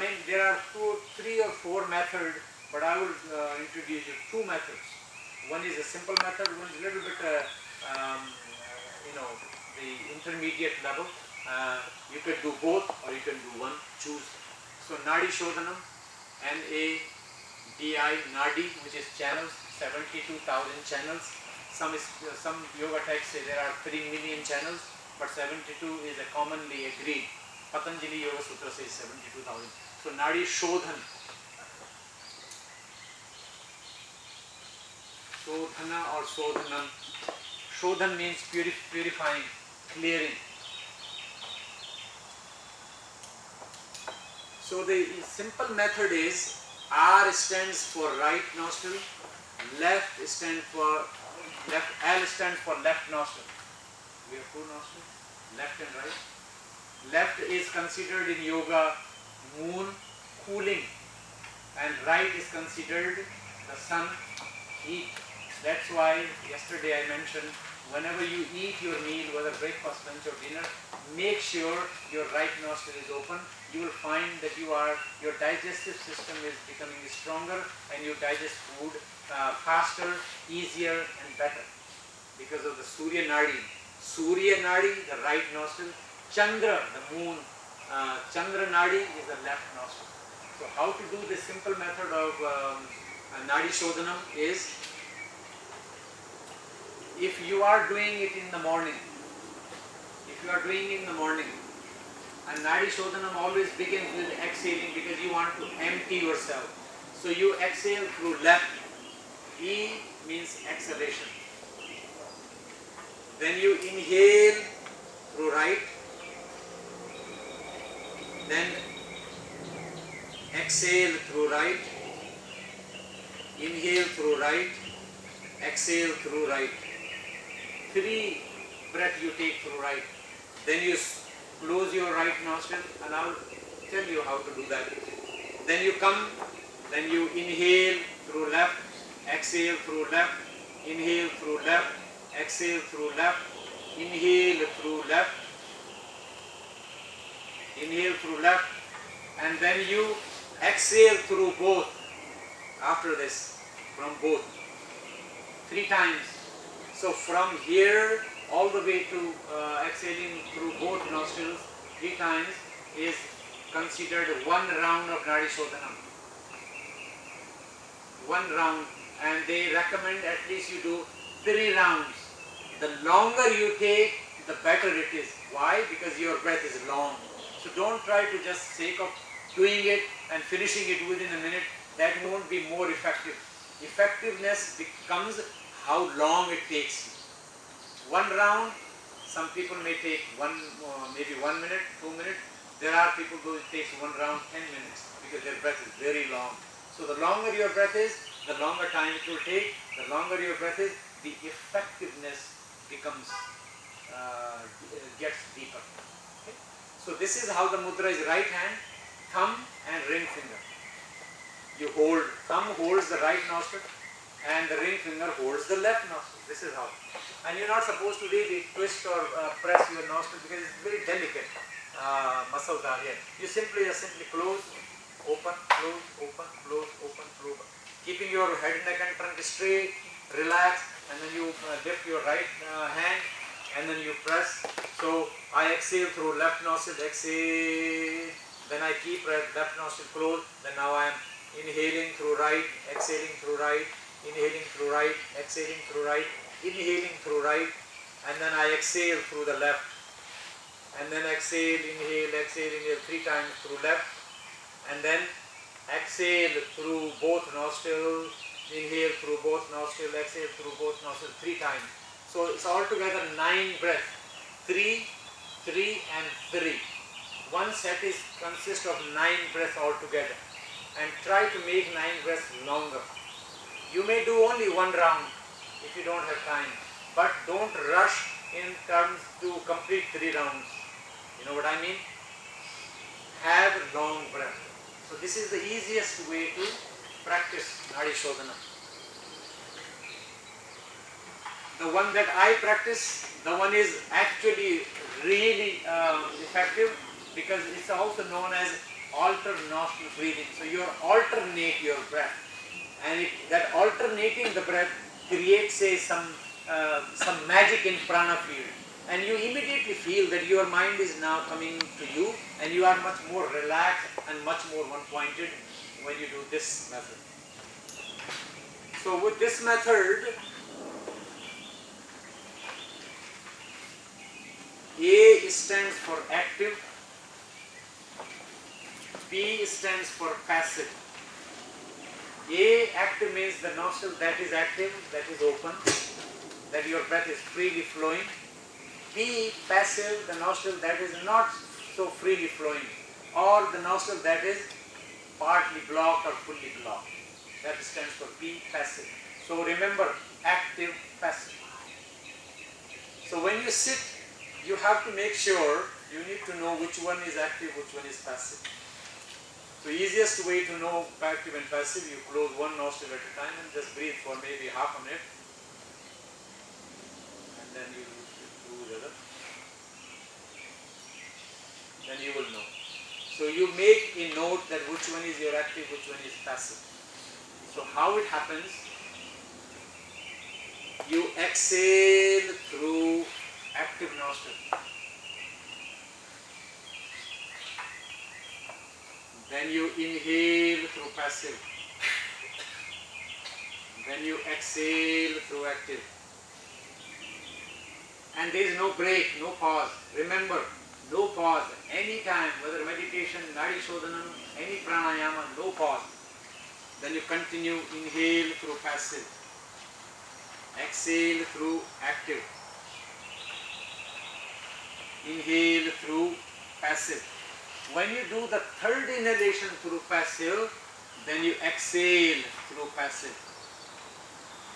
2, 3 or 4 methods, but I will introduce you 2 methods. One is a simple method, one is a little bit, the intermediate level. You can do both or you can do one, choose. So Nadi Shodhanam, N-A-D-I, Nadi, which is channels, 72,000 channels. Some yoga texts say there are 3 million channels, but 72 is a commonly agreed. Patanjali Yoga Sutra says 72,000. So Nadi Shodhan. Shodhana or Shodhanam. Shodhan means purifying, clearing. So the simple method is R stands for right nostril, left stands for left, L stands for left nostril. We have 2 nostrils, left and right. Left is considered in yoga moon, cooling, and right is considered the sun, heat. That's why yesterday I mentioned whenever you eat your meal, whether breakfast, lunch or dinner, make sure your right nostril is open. You will find that your digestive system is becoming stronger and you digest food faster, easier and better because of the Surya Nadi. Surya Nadi, the right nostril. Chandra, the moon, Chandra Nadi is the left nostril. So how to do this simple method of Nadi Shodhanam is, if you are doing it in the morning, and Nadi Shodhanam always begins with exhaling because you want to empty yourself. So you exhale through left, E means exhalation. Then you inhale through right, then exhale through right, inhale through right, exhale through right. 3 breaths you take through right. Then you close your right nostril, and I'll tell you how to do that. Then you come, then you inhale through left, exhale through left, inhale through left, exhale through left, inhale through left, inhale through left, and then you exhale through both. After this, from both, 3 times. So from here all the way to exhaling through both nostrils 3 times is considered 1 round of Nadi Shodhanam. 1 round, and they recommend at least you do 3 rounds. The longer you take, the better it is. Why? Because your breath is long. So don't try to just sake of doing it and finishing it within a minute. That won't be more effective. Effectiveness becomes how long it takes you. 1 round, some people may take maybe 1 minute, 2 minutes. There are people who it takes 1 round 10 minutes because their breath is very long. So the longer your breath is, the longer time it will take. The longer your breath is, the effectiveness becomes gets deeper. Okay? So this is how the mudra is: right hand, thumb and ring finger. You hold, thumb holds the right nostril and the ring finger holds the left nostril. This is how. And you're not supposed to really twist or press your nostril because it's very delicate muscles are here. You simply close, open, close, open, close, open, close. Keeping your head, neck and trunk straight, relax, and then you lift your right hand and then you press. So I exhale through left nostril, exhale, then I keep left nostril closed, then now I am inhaling through right, exhaling through right, inhaling through right, exhaling through right, inhaling through right, and then I exhale through the left, and then exhale, inhale, 3 times through left, and then exhale through both nostrils, inhale through both nostrils, exhale through both nostrils 3 times. So it's altogether 9 breaths, 3, 3 and 3. One set consists of 9 breaths altogether, and try to make 9 breaths longer. You may do only 1 round if you don't have time, but don't rush in terms to complete 3 rounds. You know what I mean? Have long breath. So this is the easiest way to practice Nadi Shodhana. The one that I practice, the one is actually really effective, because it's also known as alternate nostril breathing. So you alternate your breath, and that alternating the breath creates some magic in prana field, and you immediately feel that your mind is now coming to you, and you are much more relaxed and much more one-pointed when you do this method. So with this method, A stands for active, P stands for passive. A active means the nostril that is active, that is open, that your breath is freely flowing. B passive, the nostril that is not so freely flowing, or the nostril that is partly blocked or fully blocked. That stands for B passive. So remember, active, passive. So when you sit, you have to make sure, you need to know which one is active, which one is passive. So easiest way to know active and passive, you close one nostril at a time and just breathe for maybe half a minute, and then you do the other. Then you will know. So you make a note that which one is your active, which one is passive. So how it happens? You exhale through active nostril. Then you inhale through passive. Then you exhale through active. And there is no break, no pause. Remember, no pause. Any time, whether meditation, nadi shodhanam, any pranayama, no pause. Then you continue, inhale through passive. Exhale through active. Inhale through passive. When you do the third inhalation through passive, then you exhale through passive.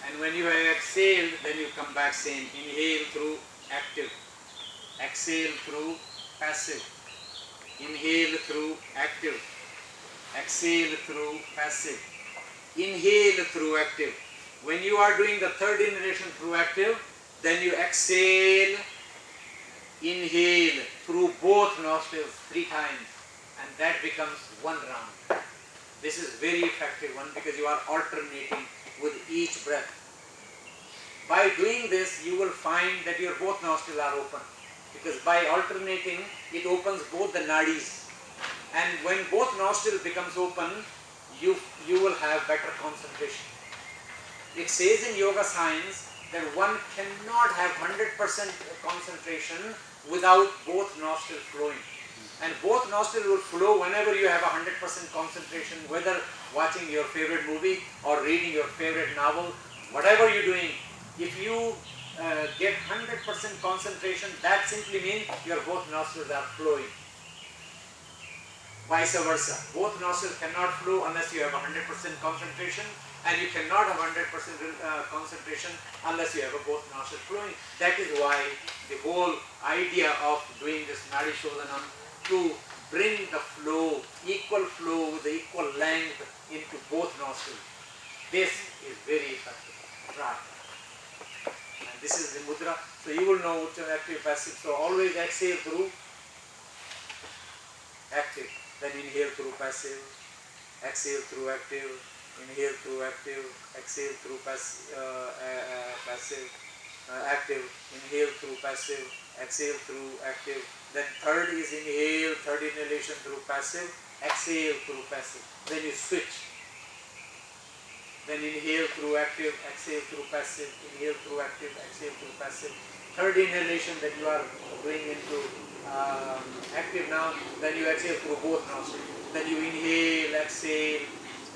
And when you have exhaled, then you come back same. Inhale through active. Exhale through passive. Inhale through active. Exhale through passive. Inhale through active. When you are doing the third inhalation through active, then you exhale, inhale through both nostrils 3 times, and that becomes 1 round. This is very effective one, because you are alternating with each breath. By doing this, you will find that your both nostrils are open, because by alternating, it opens both the nadis, and when both nostrils becomes open, you will have better concentration. It says in yoga science that one cannot have 100% concentration without both nostrils flowing. And both nostrils will flow whenever you have 100% concentration, whether watching your favorite movie or reading your favorite novel, whatever you're doing. If you get 100% concentration, that simply means your both nostrils are flowing. Vice versa. Both nostrils cannot flow unless you have 100% concentration, and you cannot have 100% concentration unless you have both nostrils flowing. That is why the whole idea of doing this nadi shodhanam, to bring the flow, equal flow with the equal length into both nostrils. This is very effective. Try. And this is the mudra. So you will know which is active, passive. So always exhale through active. Then inhale through passive. Exhale through active. Inhale through active. Exhale through passive. Active. Inhale through passive. Exhale through active. Then third is inhale, third inhalation through passive. Exhale through passive. Then you switch. Then inhale through active, exhale through passive, inhale through active, exhale through passive. Third inhalation that you are doing into active now, then you exhale through both nostrils. Then you inhale, exhale.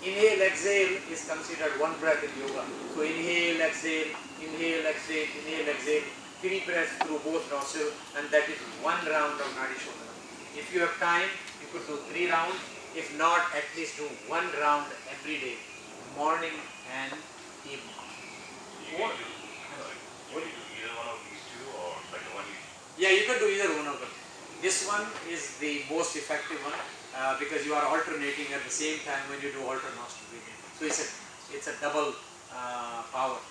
Inhale, exhale is considered one breath in yoga. So inhale, exhale, inhale, exhale, inhale, exhale. 3 breaths through both nostrils, and that is 1 round of nadi shodhanam. If you have time, you could do 3 rounds. If not, at least do 1 round every day. Morning and evening. What? What do you do? Either one of these two, or like the one you... Yeah, you can do either one of them. This one is the most effective one, because you are alternating at the same time when you do alternate nostril breathing. So it's a double power.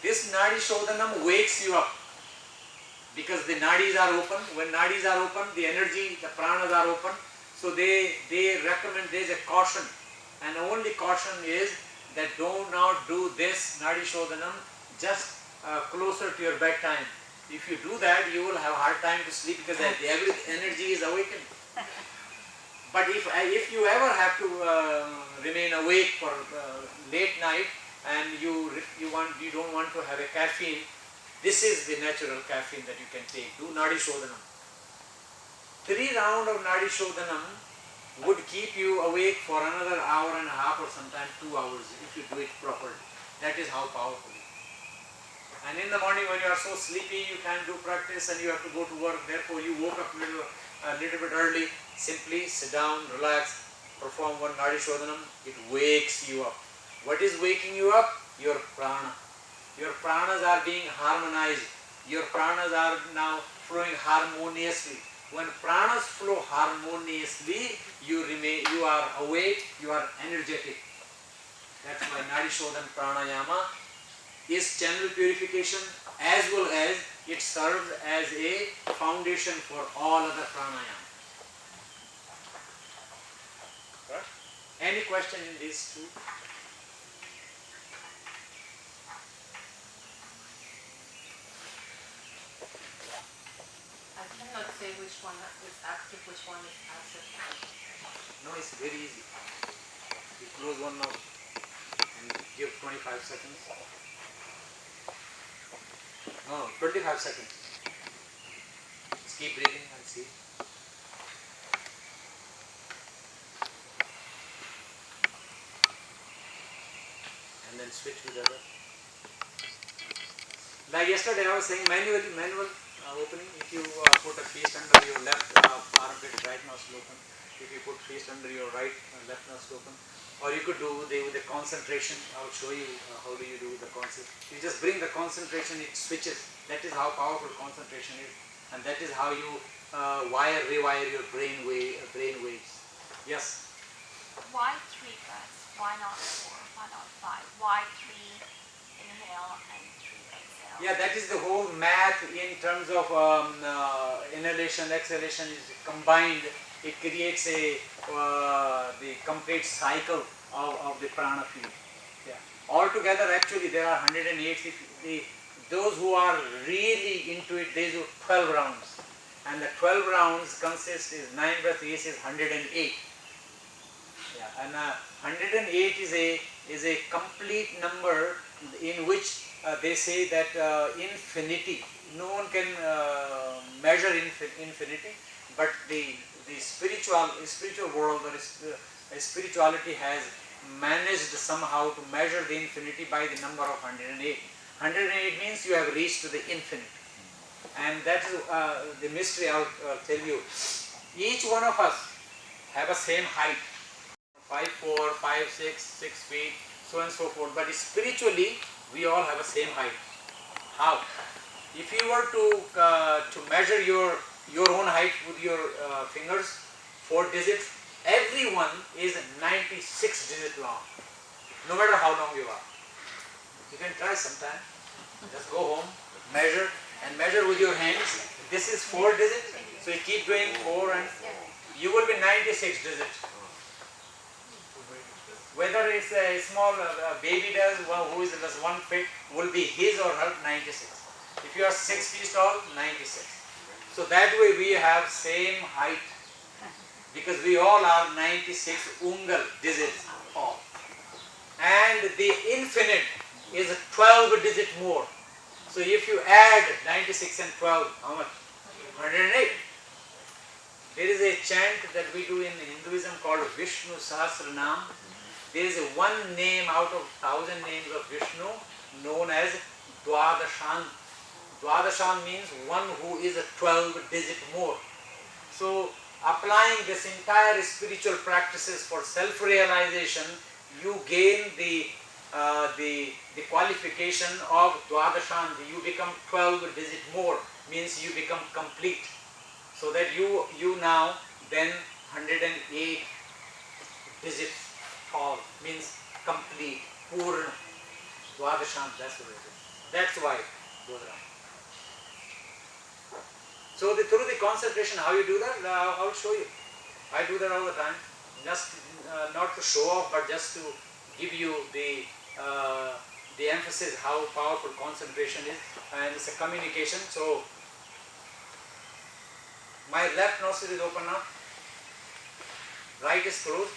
This Nadi Shodhanam wakes you up because the nadis are open. When nadis are open, the energy, the pranas are open. So they recommend, there is a caution, and the only caution is that do not do this Nadi Shodhanam just closer to your bedtime. If you do that, you will have a hard time to sleep because every energy is awakened. But if you ever have to remain awake for late night and you don't want to have a caffeine, this is the natural caffeine that you can take. Do Nadi Shodhanam. 3 rounds of Nadi Shodhanam would keep you awake for another hour and a half or sometimes 2 hours if you do it properly. That is how powerful it is. And in the morning when you are so sleepy, you can't do practice and you have to go to work, therefore you woke up a little bit early, simply sit down, relax, perform one Nadi Shodhanam, it wakes you up. What is waking you up? Your prana. Your pranas are being harmonized. Your pranas are now flowing harmoniously. When pranas flow harmoniously, you are awake, you are energetic. That's why Nadi Shodhan Pranayama is channel purification as well as it serves as a foundation for all other pranayama. Right? Any question in these two? I cannot say which one is active, which one is passive. No, it's very easy. You close one now and give 25 seconds. No, 25 seconds. Just keep breathing and see. And then switch with the other. Like yesterday I was saying manual opening. If you put a fist under your left armpit, right nostril open. If you put fist under your right left nostril open. Or you could do with the concentration. I will show you how do you do the concentration. You just bring the concentration, it switches. That is how powerful concentration is. And that is how you rewire your brain waves. Yes? Why 3 breaths? Why not 4? Why not 5? Why 3 inhale and 3 exhale? Yeah, that is the whole math in terms of inhalation, exhalation is combined. It creates the complete cycle of the prana field. Yeah. Altogether, actually, there are 108. Those who are really into it, they do 12 rounds. And the 12 rounds consist is 9 breath each is 108. Yeah, and 108 is a complete number in which they say that infinity, no one can measure infinity, but the spiritual world or spirituality has managed somehow to measure the infinity by the number of 108. 108 means you have reached to the infinite, and that is the mystery I will tell you. Each one of us have a same height. 5'4", 5'6", 6 feet, so and so forth. But spiritually, we all have the same height. How? If you were to measure your own height with your fingers, 4 digits, everyone is 96 digits long. No matter how long you are. You can try sometime. Just go home, measure, and measure with your hands. This is 4 digits, so you keep doing 4 and you will be 96 digits. Whether it's a small baby does, who is just 1 feet, will be his or her 96. If you are 6 feet tall, 96. So that way we have same height, because we all are 96 ungal digits tall. And the infinite is 12 digit more. So if you add 96 and 12, how much? 108. There is a chant that we do in Hinduism called Vishnu Sahasranam. There is a one name out of 1,000 names of Vishnu known as Dwadashan. Dwadashan means one who is a 12 digit more. So applying this entire spiritual practices for self-realization, you gain the qualification of Dwadashan. You become 12 digit more, means you become complete. So that you now then 108 digits tall, means complete, Purna. Dwadashan, that's what it is. That's why it goes around. So through the concentration, how you do that, I'll show you. I do that all the time, just not to show off, but just to give you the emphasis how powerful concentration is, and it's a communication. So my left nostril is open now, right is closed.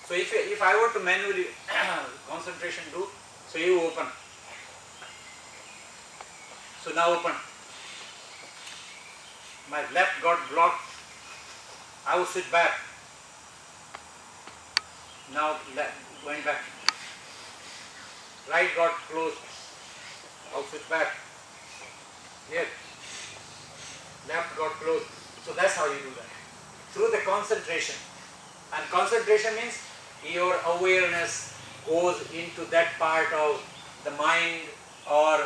So if I were to manually concentration do, so you open. So now open. My left got blocked. I will sit back. Now going back. Right got closed. I will sit back. Here. Left got closed. So that's how you do that. Through the concentration. And concentration means your awareness goes into that part of the mind, or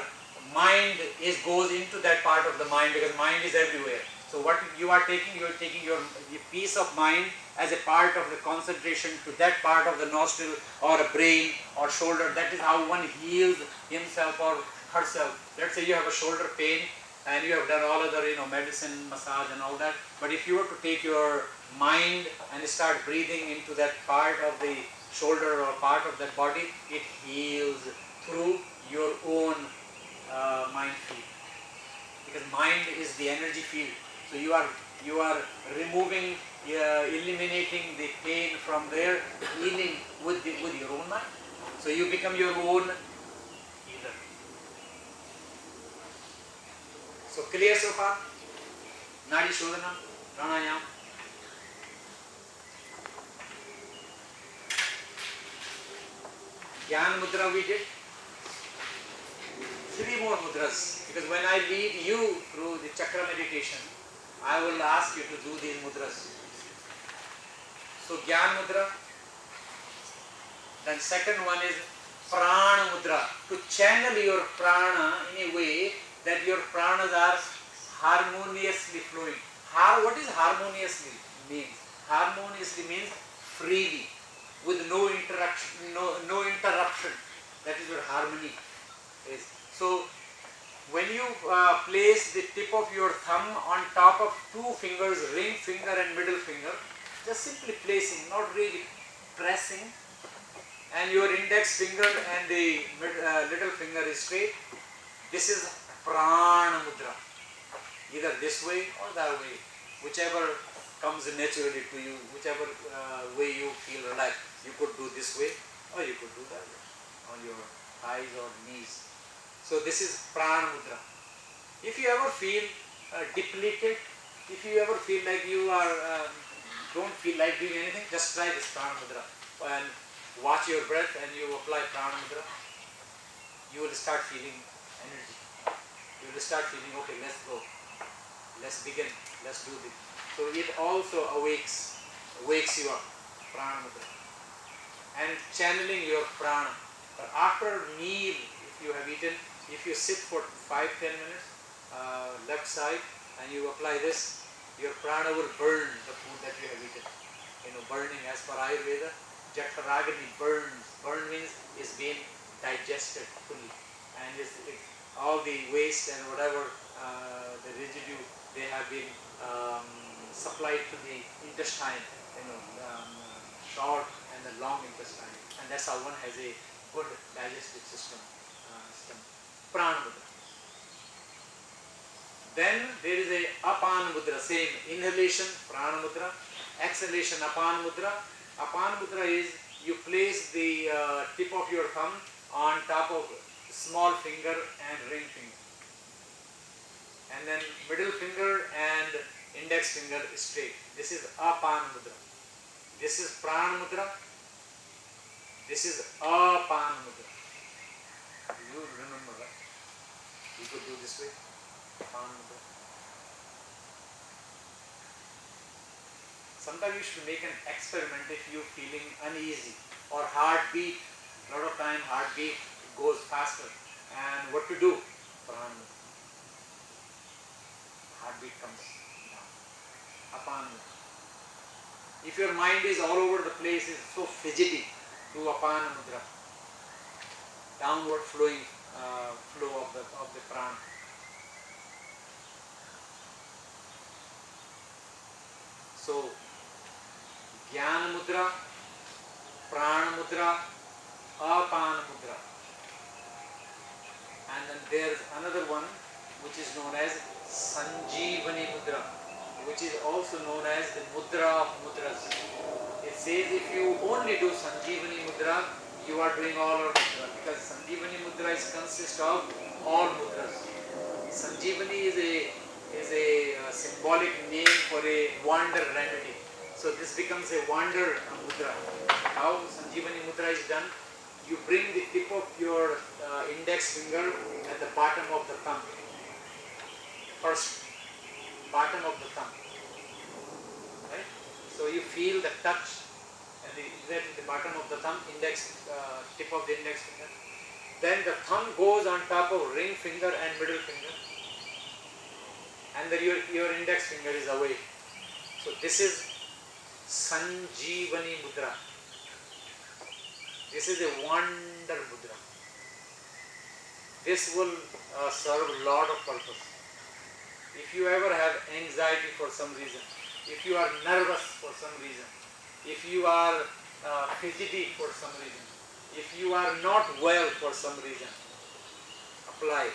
mind goes into that part of the mind, because mind is everywhere. So what you are taking your piece of mind as a part of the concentration to that part of the nostril or a brain or shoulder. That is how one heals himself or herself. Let's say you have a shoulder pain and you have done all other medicine, massage and all that. But if you were to take your mind and start breathing into that part of the shoulder or part of that body, it heals through your own mind field. Because mind is the energy field. So you are removing, eliminating the pain from there, healing with your own mind. So you become your own healer. So clear so far? Nadi Shodhana, Pranayam. Gyan Mudra we did. 3 more mudras, because when I lead you through the chakra meditation, I will ask you to do these mudras. So Gyan Mudra. Then second one is Prana Mudra, to channel your prana in a way that your pranas are harmoniously flowing. What is harmoniously means? Harmoniously means freely, with no interruption. No interruption. That is what harmony is. So when you place the tip of your thumb on top of 2 fingers, ring finger and middle finger, just simply placing, not really pressing, and your index finger and the little finger is straight, this is Prana Mudra. Either this way or that way, whichever comes naturally to you, whichever way you feel relaxed. You could do this way or you could do that way, on your thighs or knees. So this is Prana Mudra. If you ever feel depleted, if you ever feel like you are don't feel like doing anything, just try this Prana Mudra and watch your breath, and you apply Prana Mudra. You will start feeling energy. You will start feeling, okay, let's go, let's begin, let's do this. So it also wakes you up, Prana Mudra, and channeling your prana. But after meal, if you have eaten, if you sit for 5-10 minutes, left side, and you apply this, your prana will burn the food that you have eaten. Burning as per Ayurveda, Jataragni burns. Burn means is being digested fully, and all the waste and whatever the residue, they have been supplied to the intestine, short and the long intestine, and that's how one has a good digestive system. Prana Mudra. Then there is a Apana Mudra, same inhalation, Prana Mudra, exhalation, Apana Mudra. Apana Mudra is you place the tip of your thumb on top of small finger and ring finger, and then middle finger and index finger straight. This is Apana Mudra. This is Prana Mudra. This is Apana Mudra. You remember that? You could do this way. Apana Mudra. Sometimes you should make an experiment if you are feeling uneasy or heartbeat. A lot of time heartbeat goes faster. And what to do? Prana Mudra. Heartbeat comes down. Apana Mudra. If your mind is all over the place, is so fidgety, do Apana Mudra. downward flowing flow of the prana. So Jnana Mudra, Prana Mudra, Apana Mudra. And then there's another one which is known as Sanjeevani Mudra, which is also known as the Mudra of Mudras. It says if you only do Sanjeevani Mudra, you are doing all our mudra, because Sanjeevani Mudra is consist of all mudras. Sanjeevani is a symbolic name for a wonder remedy. So this becomes a wonder mudra. How Sanjeevani Mudra is done? You bring the tip of your index finger at the bottom of the thumb. First, bottom of the thumb. Right? So you feel the touch at the bottom of the thumb, index, tip of the index finger. Then the thumb goes on top of ring finger and middle finger. And then your index finger is away. So this is Sanjeevani Mudra. This is a wonder mudra. This will serve a lot of purpose. If you ever have anxiety for some reason, if you are nervous for some reason, if you are fidgety for some reason, if you are not well for some reason, apply.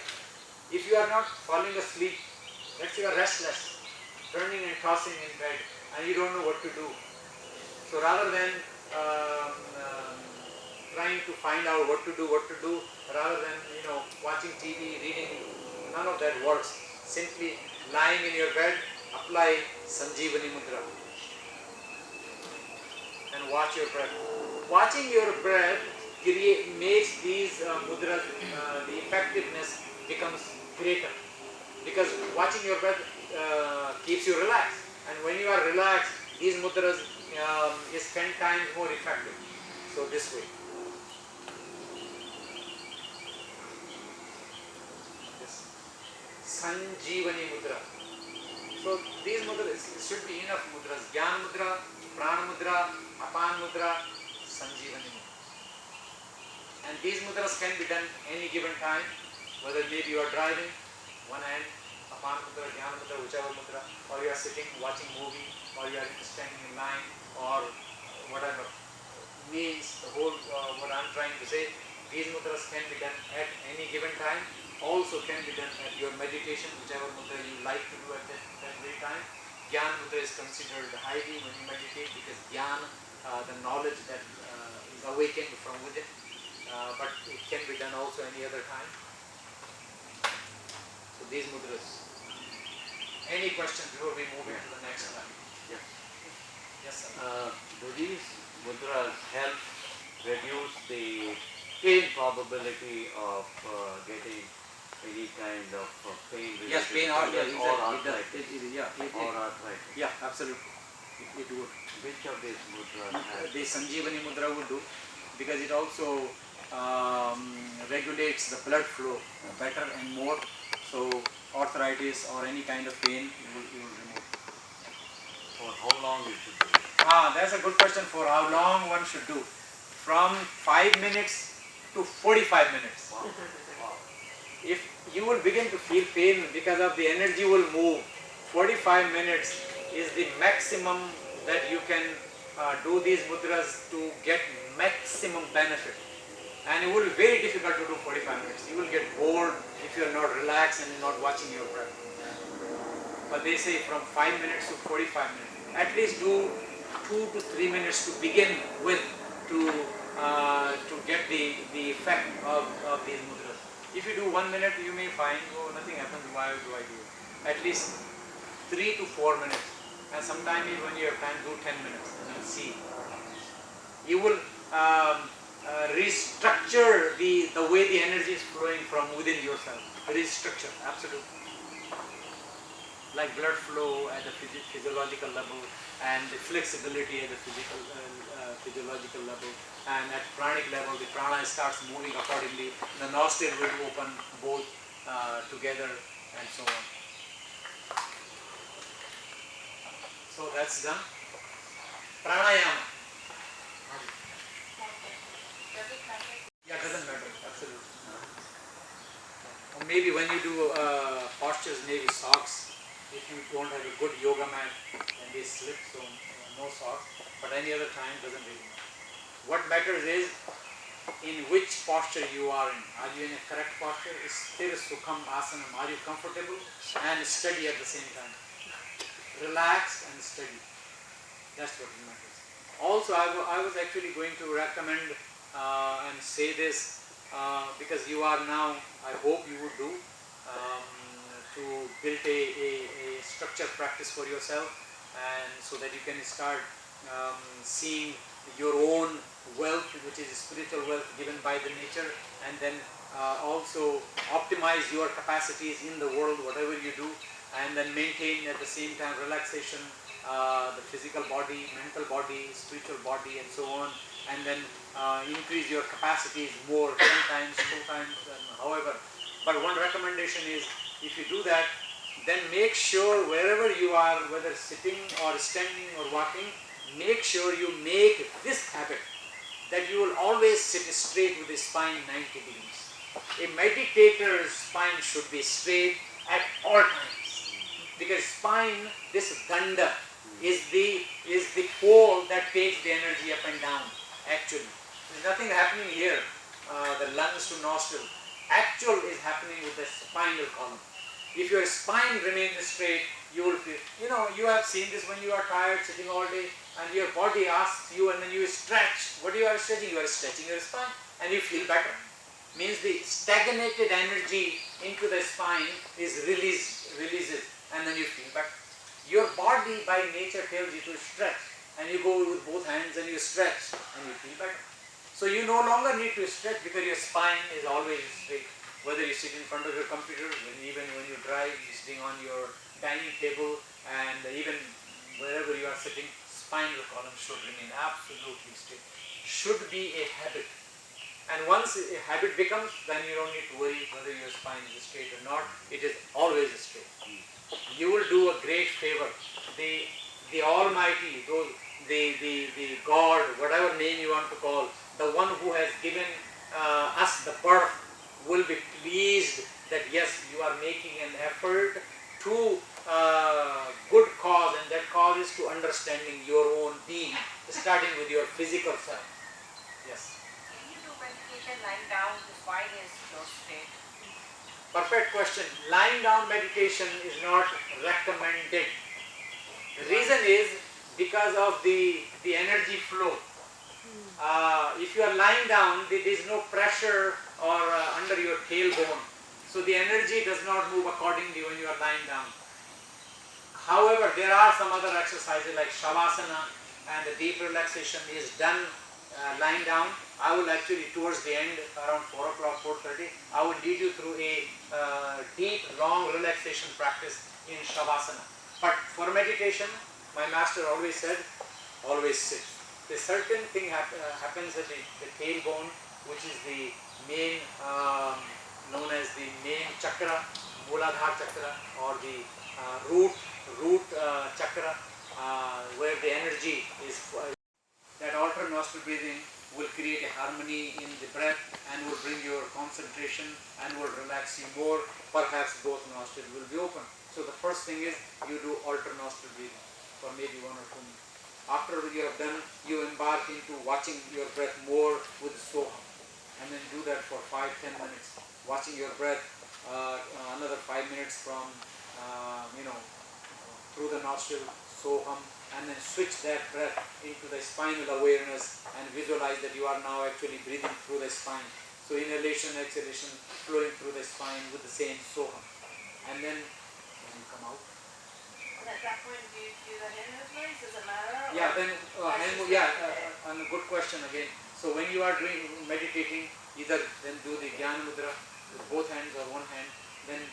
If you are not falling asleep, let's say you are restless, turning and tossing in bed, and you don't know what to do. So rather than trying to find out what to do, rather than watching TV, reading, none of that works. Simply lying in your bed, apply Sanjeevani Mudra and watch your breath. Watching your breath makes these mudras, the effectiveness becomes greater, because watching your breath keeps you relaxed, and when you are relaxed, these mudras is 10 times more effective. So this way. Sanjeevani Mudra. So these mudras should be enough mudras. Jnana Mudra, Prana Mudra, Apana Mudra, Sanjeevani Mudra. And these mudras can be done any given time, whether maybe you are driving, one hand, Apana Mudra, Jnana Mudra, whichever mudra, or you are sitting watching movie, or you are standing in line, or whatever. Means the whole, what I am trying to say, these mudras can be done at any given time, also can be done at your meditation, whichever mudra you like to do at that very time. Jnana Mudra is considered highly when you meditate, because Jnana, the knowledge that is awakened from within, but it can be done also any other time. So these mudras. Any questions before we move into the next slide? Yes. Yes, sir. Do these mudras help reduce the pain probability of getting any kind of pain? Yes, pain or arthritis? Or arthritis. Yeah, absolutely. It would. Which of these mudras have? The Sanjeevani Mudra would do, because it also regulates the blood flow better and more. So arthritis or any kind of pain you will remove. For how long you should do it? That's a good question. For how long one should do? From 5 minutes to 45 minutes. Wow. Wow. If you will begin to feel pain because of the energy will move, 45 minutes is the maximum that you can do these mudras to get maximum benefit. And it will be very difficult to do 45 minutes. You will get bored if you are not relaxed and not watching your breath. But they say from 5 minutes to 45 minutes. At least do 2 to 3 minutes to begin with to get the effect of these mudras. If you do 1 minute, you may find, oh, nothing happens, why do I do it? At least 3 to 4 minutes. And sometimes when you have time, do 10 minutes and see. You will restructure the way the energy is flowing from within yourself. Restructure, absolutely. Like blood flow at the physiological level, and the flexibility at the physiological level, and at pranic level, the prana starts moving accordingly. The nostril will open both together, and so on. So that's done. Pranayama. Does it matter? Yeah, doesn't matter. Absolutely. maybe when you do postures, maybe socks. If you don't have a good yoga mat, then they slip, so no socks. But any other time doesn't really matter. What matters is in which posture you are in. Are you in a correct posture? Is Sthira Sukham Asanam? Are you comfortable and steady at the same time? Relaxed and steady. That's what matters. Also, I was actually going to recommend and say this because you are now, I hope you would do, to build a structured practice for yourself, and so that you can start seeing your own wealth, which is spiritual wealth given by the nature, and then also optimize your capacities in the world, whatever you do, and then maintain at the same time relaxation, the physical body, mental body, spiritual body, and so on, and then increase your capacities more, 10 times, 2 times, however. But one recommendation is, if you do that, then make sure wherever you are, whether sitting or standing or walking, make sure you make this habit that you will always sit straight with the spine 90 degrees. A meditator's spine should be straight at all times, because spine, this danda, is the pole that takes the energy up and down. Actually, there's nothing happening here, the lungs to nostril. Actual is happening with the spinal column. If your spine remains straight, you will feel, you have seen this when you are tired sitting all day and your body asks you, and then you stretch. What you are stretching? You are stretching your spine and you feel better. Means the stagnated energy into the spine is releases, and then you feel better. Your body by nature tells you to stretch, and you go with both hands and you stretch and you feel better. So you no longer need to stretch because your spine is always straight. Whether you sit in front of your computer, even when you drive, you're sitting on your dining table, and even wherever you are sitting, spinal column should remain absolutely straight. Should be a habit. And once a habit becomes, then you don't need to worry whether your spine is straight or not. It is always straight. You will do a great favor. The Almighty, the God, whatever name you want to call, the one who has given us the birth, will be pleased that yes, you are making an effort to good cause, and that cause is to understanding your own being, starting with your physical self. Yes. Can you do meditation lying down? The spine is so straight. Perfect question. Lying down meditation is not recommended. The reason is because of the energy flow. If you are lying down, there is no pressure or under your tailbone. So the energy does not move accordingly when you are lying down. However, there are some other exercises like Shavasana, and the deep relaxation is done lying down. I will actually towards the end, around 4 o'clock, 4:30, I will lead you through a deep, long relaxation practice in Shavasana. But for meditation, my master always said, always sit. A certain thing happens at the tailbone, which is the main, known as the main chakra, Mooladhara chakra, or the root chakra, where the energy is. That alternate nostril breathing will create a harmony in the breath and will bring your concentration and will relax you more. Perhaps both nostrils will be open. So the first thing is you do alternate nostril breathing for maybe 1 or 2 minutes. After you have done, you embark into watching your breath more with Soham, and then do that for 5-10 minutes. Watching your breath another 5 minutes from through the nostril, Soham, and then switch that breath into the spinal awareness and visualize that you are now actually breathing through the spine. So inhalation, exhalation flowing through the spine with the same Soham, and then when you come out. At that point, do you do the hand movements? Does it matter? Yeah, then and a good question again. So when you are doing meditating, either then do the Jnana Mudra with both hands or one hand, then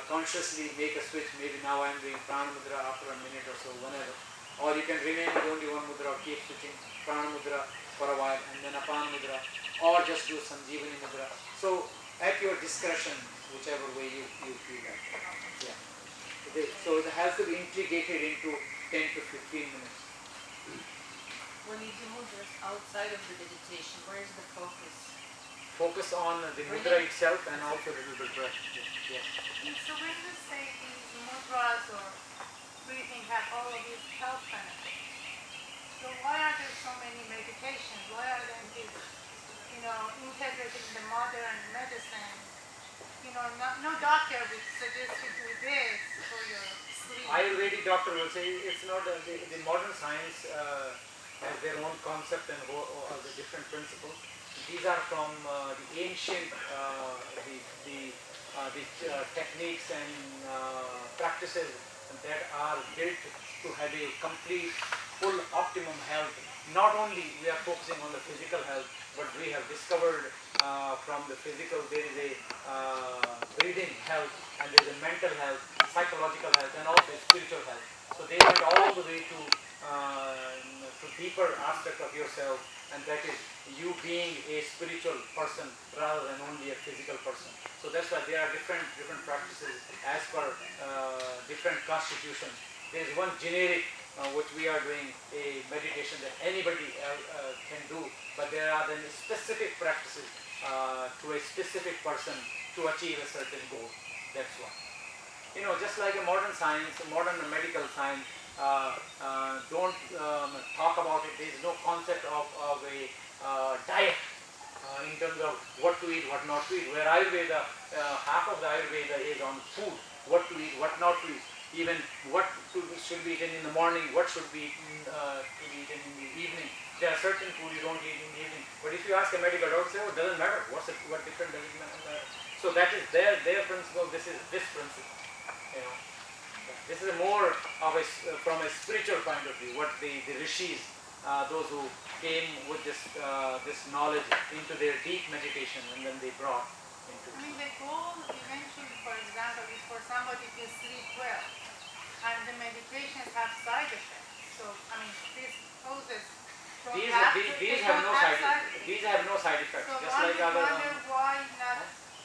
consciously make a switch. Maybe now I am doing Prana Mudra after a minute or so, whenever. Or you can remain with only one mudra or keep switching Prana Mudra for a while and then Apana Mudra, or just do Sanjeevani Mudra. So at your discretion, whichever way you feel that. Yeah. So it has to be integrated into 10 to 15 minutes. When you do mudras outside of the meditation, where is the focus? focus on the mudra itself and also a little bit breath. Yes. So when you say these mudras or breathing have all of these health benefits, so why are there so many meditations? Why are there these, integrated in the modern medicine? No doctor would suggest you do this for your sleep. Ayurvedic doctor will say it's not the modern science has their own concept and the different principles. These are from the ancient techniques and practices that are built to have a complete, full, optimum health. Not only we are focusing on the physical health, but we have discovered from the physical there is a breathing health, and there is a mental health, psychological health, and also spiritual health. So they went all the way to deeper aspect of yourself, and that is you being a spiritual person rather than only a physical person. So that's why there are different practices as per different constitutions. There is one generic which we are doing, a meditation that anybody can do, but there are then specific practices to a specific person to achieve a certain goal. That's why. Just like a modern science, modern medical science, don't talk about it. There is no concept of a diet in terms of what to eat, what not to eat. Where Ayurveda, half of the Ayurveda is on food, what to eat, what not to eat. Even what should be eaten in the morning, what should be eaten in the evening. There are certain food you don't eat in the evening. But if you ask a medical doctor, say, oh, it doesn't matter. What different does it matter? So that is their principle. This is this principle. This is more of from a spiritual point of view. What the rishis, those who came with this knowledge into their deep meditation, and then they brought into. The goal eventually, for example, is for somebody to sleep well, and the meditations have side effects. So, this poses. These have no side effects. These have no side effects. So just like other.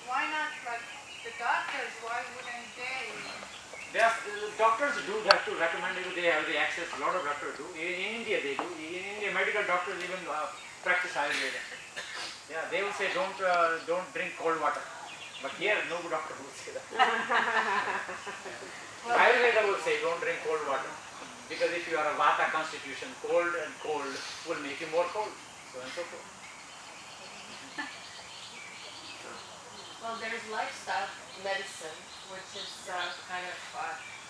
Why not like the doctors? Why wouldn't they? Doctors do have to recommend you. They have the access. A lot of doctors do. In India, they do. In India, medical doctors even practice Ayurveda. Yeah, they will say don't drink cold water. But here, no doctor will say that. Ayurveda will say don't drink cold water, because if you are a Vata constitution, cold will make you more cold. So and so forth. Well, there's lifestyle medicine, which is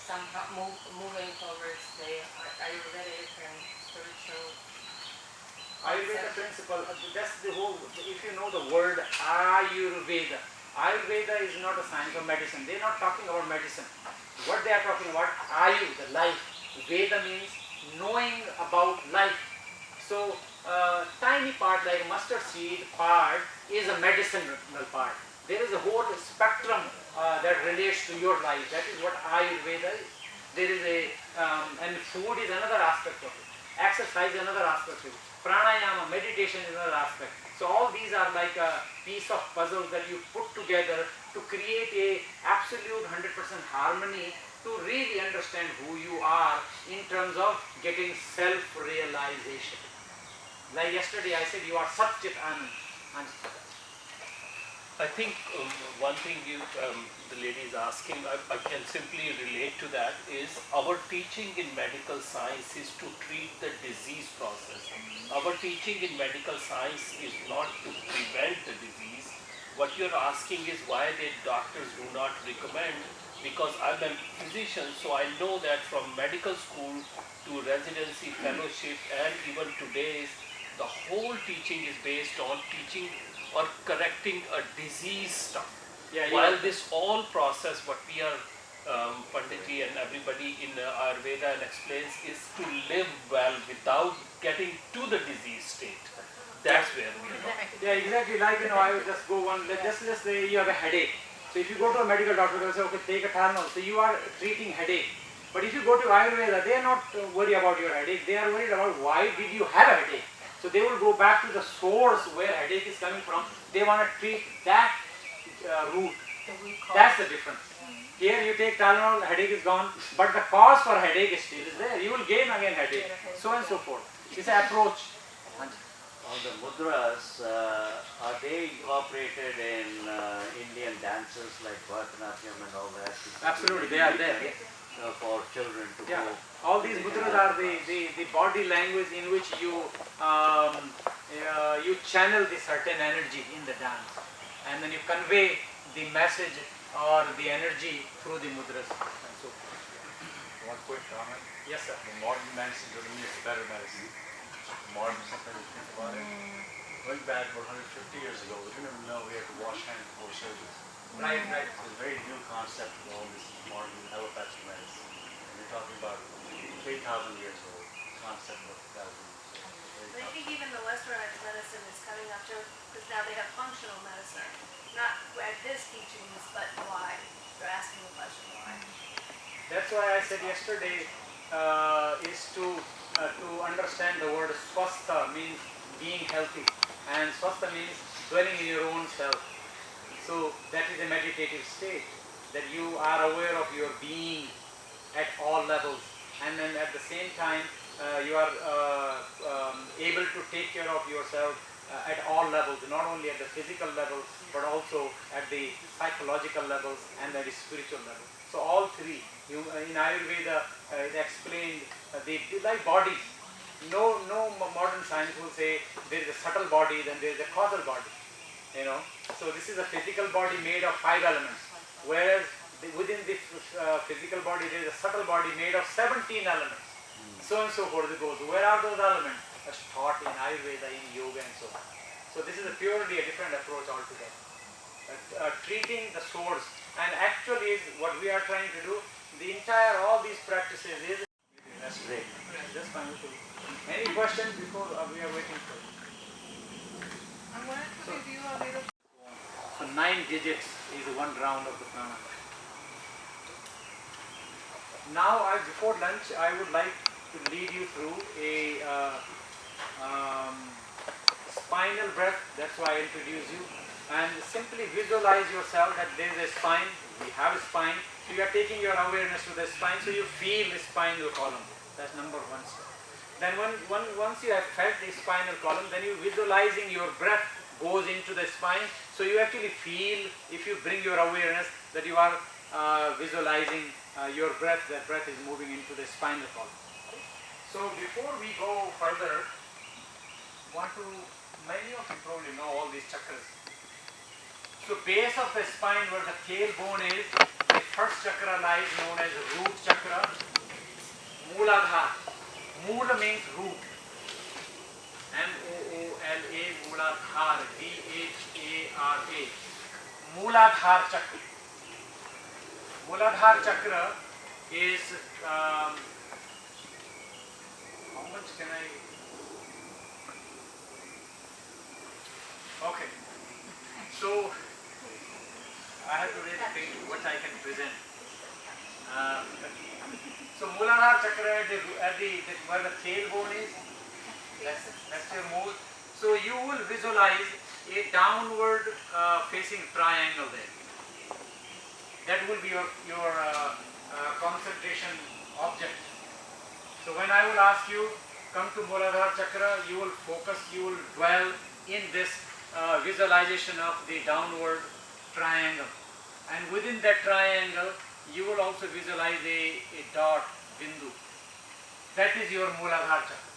somehow moving towards the Ayurvedic and spiritual. Ayurveda principle, that's the whole, if you know the word Ayurveda, Ayurveda is not a science of medicine. They are not talking about medicine. What they are talking about, Ayu, the life. Veda means knowing about life. So, tiny part like mustard seed part is a medicinal part. There is a whole spectrum that relates to your life. That is what Ayurveda is. There is and food is another aspect of it. Exercise is another aspect of it. Pranayama, meditation is another aspect. So all these are like a piece of puzzle that you put together to create a absolute 100% harmony to really understand who you are in terms of getting self-realization. Like yesterday I said, you are Satchit Anand. I think one thing the lady is asking, I can simply relate to that, is our teaching in medical science is to treat the disease process. Our teaching in medical science is not to prevent the disease. What you're asking is why the doctors do not recommend, because I'm a physician, so I know that from medical school to residency, fellowship, and even today's, the whole teaching is based on teaching or correcting a disease stuff. While this all process, what we are, Panditji and everybody in Ayurveda explains, is to live well without getting to the disease state. That's where we are. Yeah, exactly. Like, I will just go one, let's say you have a headache. So if you go to a medical doctor, they'll say, okay, take a Tylenol. So you are treating headache. But if you go to Ayurveda, they are not worried about your headache. They are worried about why did you have a headache. So they will go back to the source where headache is coming from. They want to treat that root. That's the difference. Here you take Tylenol, headache is gone, but the cause for headache is still there. You will gain again headache, so and so forth. It's an approach. all the mudras, are they incorporated in Indian dances like Bharatanatyam and all that? Absolutely, they are there. For children to Yeah, go. all these mudras are the body language in which you you channel the certain energy in the dance, and then you convey the message or the energy through the mudras and so forth. One quick comment. Yes, sir. The modern medicine doesn't mean it's better medicine. Modern, sometimes you think about it. Going back about 150 years ago, we didn't even know we had to wash hands before surgery. Right, right. It's a very new concept of all this modern allopathic medicine. And we're talking about 3,000 years old concept of medicine. But I think even the westernized medicine is coming up to, because now they have functional medicine, not at this teachings, but why. They're asking the question why. That's why I said yesterday is to understand the word swastha means being healthy, and swastha means dwelling in your own self. So that is a meditative state, that you are aware of your being at all levels, and then at the same time you are able to take care of yourself at all levels, not only at the physical level but also at the psychological levels and at the spiritual level. So all three, in Ayurveda it explained like bodies. No modern science will say there is a subtle body, then there is a causal body. So this is a physical body made of 5 elements, whereas within the physical body there is a subtle body made of 17 elements. So and so forth it goes. Where are those elements? That's taught in Ayurveda, in yoga and so on. So this is purely a different approach altogether. Treating the source, and actually is what we are trying to do. The entire, all these practices is. That's great. Just fine. Any questions before we are waiting for? I wanted to review a little. So 9 digits is one round of the prana. Now, before lunch, I would like to lead you through a spinal breath. That's why I introduce you. And simply visualize yourself that there is a spine. We have a spine. So you are taking your awareness to the spine, so you feel the spinal column. That's number 1 step. Then once you have felt the spinal column, then you visualizing your breath goes into the spine. So you actually feel, if you bring your awareness, that you are visualizing your breath, that breath is moving into the spinal column. So before we go further, many of you probably know all these chakras. So base of the spine where the tailbone is, the first chakra lies known as root chakra, Mooladhara. Moola means root. Moola, Mooladhara, Dhara. Mooladhara chakra. Mooladhara chakra is, how much can I? Okay. So I have to really think what I can present. So Mooladhara chakra at the where the tailbone is, that's your mool. So you will visualize a downward facing triangle there. That will be your concentration object. So when I will ask you, come to Mooladhara chakra, you will focus, you will dwell in this visualization of the downward triangle. And within that triangle, you will also visualize a dot, bindu. That is your Mooladhara chakra.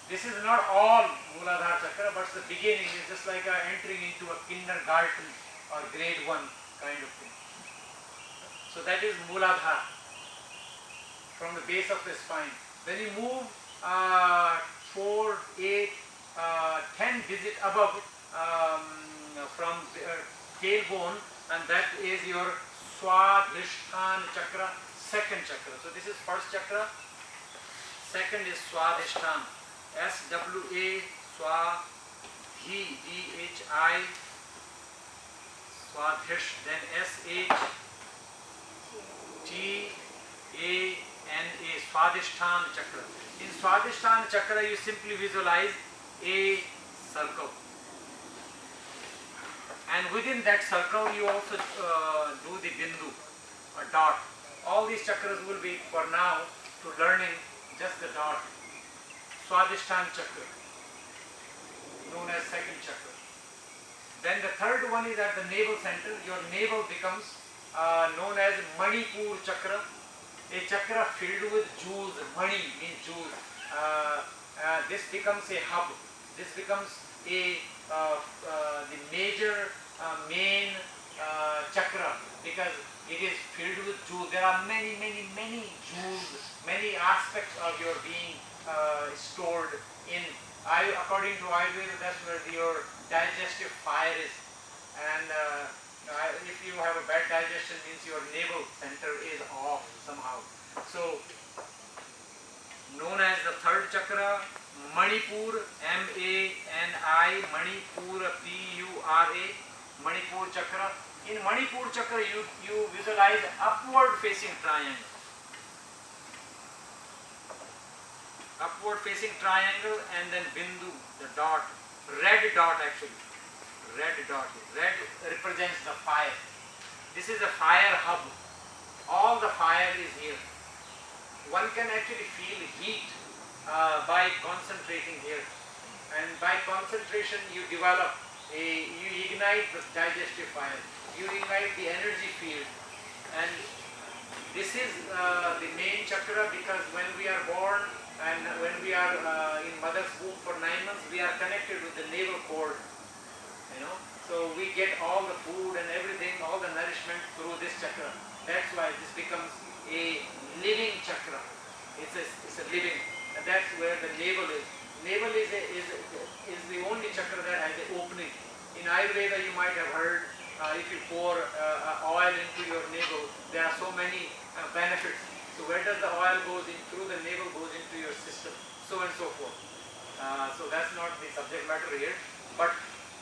This is not all Mooladhara chakra, but the beginning is just like entering into a kindergarten or grade 1 kind of thing. So that is Mooladhara, from the base of the spine. Then you move 4, 8, 10 digits above from tailbone, and that is your Swadhisthana chakra, second chakra. So this is first chakra, second is Swadhisthana, SWA, Swadhi, DHI, Swadhish, then SHTANA, Swadhisthana chakra. In Swadhisthana chakra, you simply visualize a circle. And within that circle, you also do the bindu, a dot. All these chakras will be, for now, to learning just the dot. Swadhisthana chakra. known as second chakra. Then the third one is at the navel center. Your navel becomes known as Manipur chakra, a chakra filled with jewels. Mani means jewels. This becomes a hub. This becomes a the major main chakra because it is filled with jewels. There are many jewels, many aspects of your being stored in. According to Ayurveda, that's where your digestive fire is. And if you have a bad digestion, means your navel center is off somehow. So, known as the third chakra, Manipur, M-A-N-I, Manipur, P-U-R-A, Manipur chakra. In Manipur chakra, you visualize upward facing triangle. Upward facing triangle and then Bindu, the dot, red dot actually. Red dot. Red represents the fire. This is a fire hub. All the fire is here. One can actually feel heat by concentrating here. And by concentration you develop you ignite the digestive fire. You ignite the energy field. And this is the main chakra because when we are born and when we are in mother's womb for 9 months, we are connected with the navel cord. So we get all the food and everything, all the nourishment through this chakra. That's why this becomes a living chakra. It's a living, and that's where the navel is. Navel is the only chakra that has an opening. In Ayurveda, you might have heard if you pour oil into your navel, there are so many benefits. So where does the oil goes in? Through the navel goes into your system, so and so forth. So that's not the subject matter here. But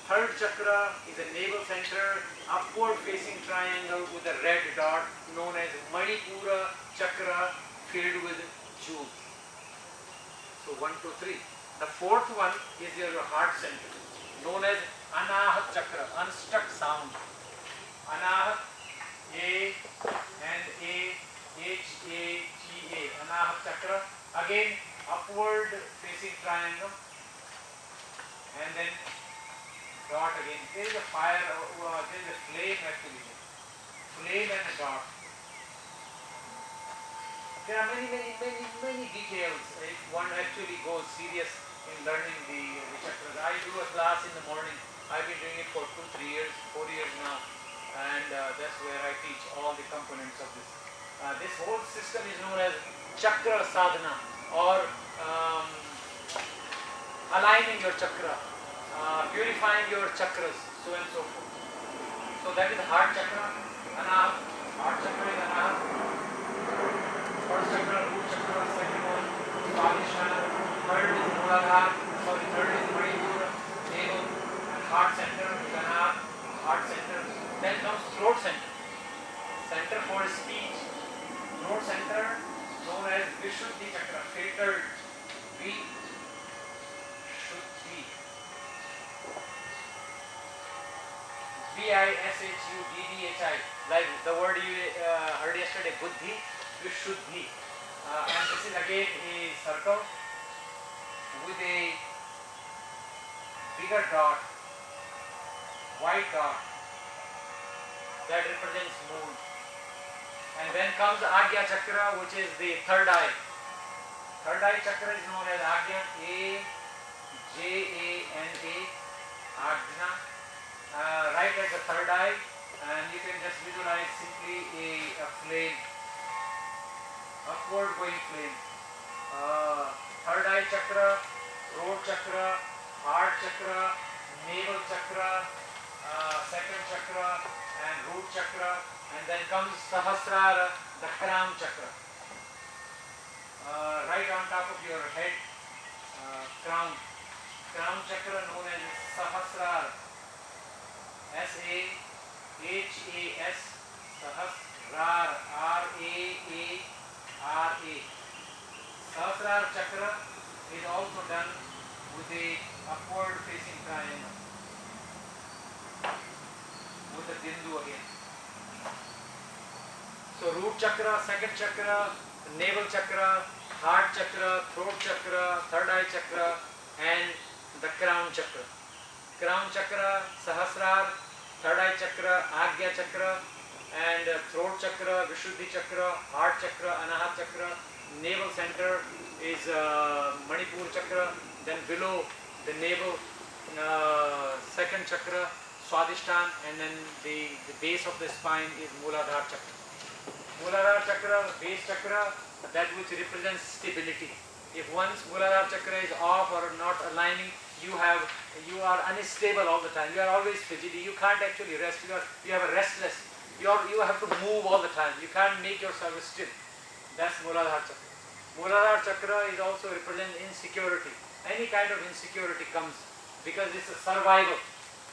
third chakra is a navel center, upward facing triangle with a red dot known as Manipura chakra filled with jewels. So 1, 2, 3. The fourth one is your heart center known as Anahat chakra, unstruck sound. Anahat, A-N-A-H-A-T-A, Anahat chakra. Again, upward facing triangle. And then dot again. There is a fire, there is a flame actually. Flame and a dot. There are many details if one actually goes serious in learning the chakras. I do a class in the morning. I've been doing it for 2, 3 years, 4 years now. And that's where I teach all the components of this. This whole system is known as chakra sadhana or aligning your chakra, purifying your chakras, so and so forth. So that is heart chakra, Anahat. Heart chakra is Anahat. First chakra, root chakra, second one, Swadhisthana. Third is Muladhara. Third is Manipura, navel, and heart center is Anahat, heart center. Then comes throat center, center for speech. Throat center known as Vishuddhi chakra, filtered, Vishuddhi. Vishuddhi, like the word you heard yesterday, Buddhi, Vishuddhi. And this is again a circle with a bigger dot, white dot, that represents moon. And then comes Agya chakra, which is the third eye. Third eye chakra is known as Agya, A-J-A-N-A, Ajna. Right at the third eye, and you can just visualize simply a flame, upward going flame. Third eye chakra, throat chakra, heart chakra, navel chakra, second chakra, and root chakra, and then comes Sahasrara, the crown chakra. Right on top of your head, crown chakra known as Sahasrara, S-A-H-A-S, Sahasrara, R-A-A-R-A. Sahasrara chakra is also done with a upward facing triangle, with a bindu again. So root chakra, second chakra, navel chakra, heart chakra, throat chakra, third eye chakra, and the crown chakra. crown chakra, sahasrar, third eye chakra, agya chakra, and throat chakra, vishuddhi chakra, heart chakra, anahat chakra. Navel center is Manipur chakra. Then below the navel, second chakra, Swadhisthana, and then the base of the spine is Mooladhara chakra. Mooladhara chakra, base chakra, that which represents stability. If once Mooladhara chakra is off or not aligning, you are unstable all the time. You are always fidgety. You can't actually rest. You have a restless. You have to move all the time. You can't make yourself still. That's Mooladhara chakra. Mooladhara chakra is also represent insecurity. Any kind of insecurity comes because it's a survival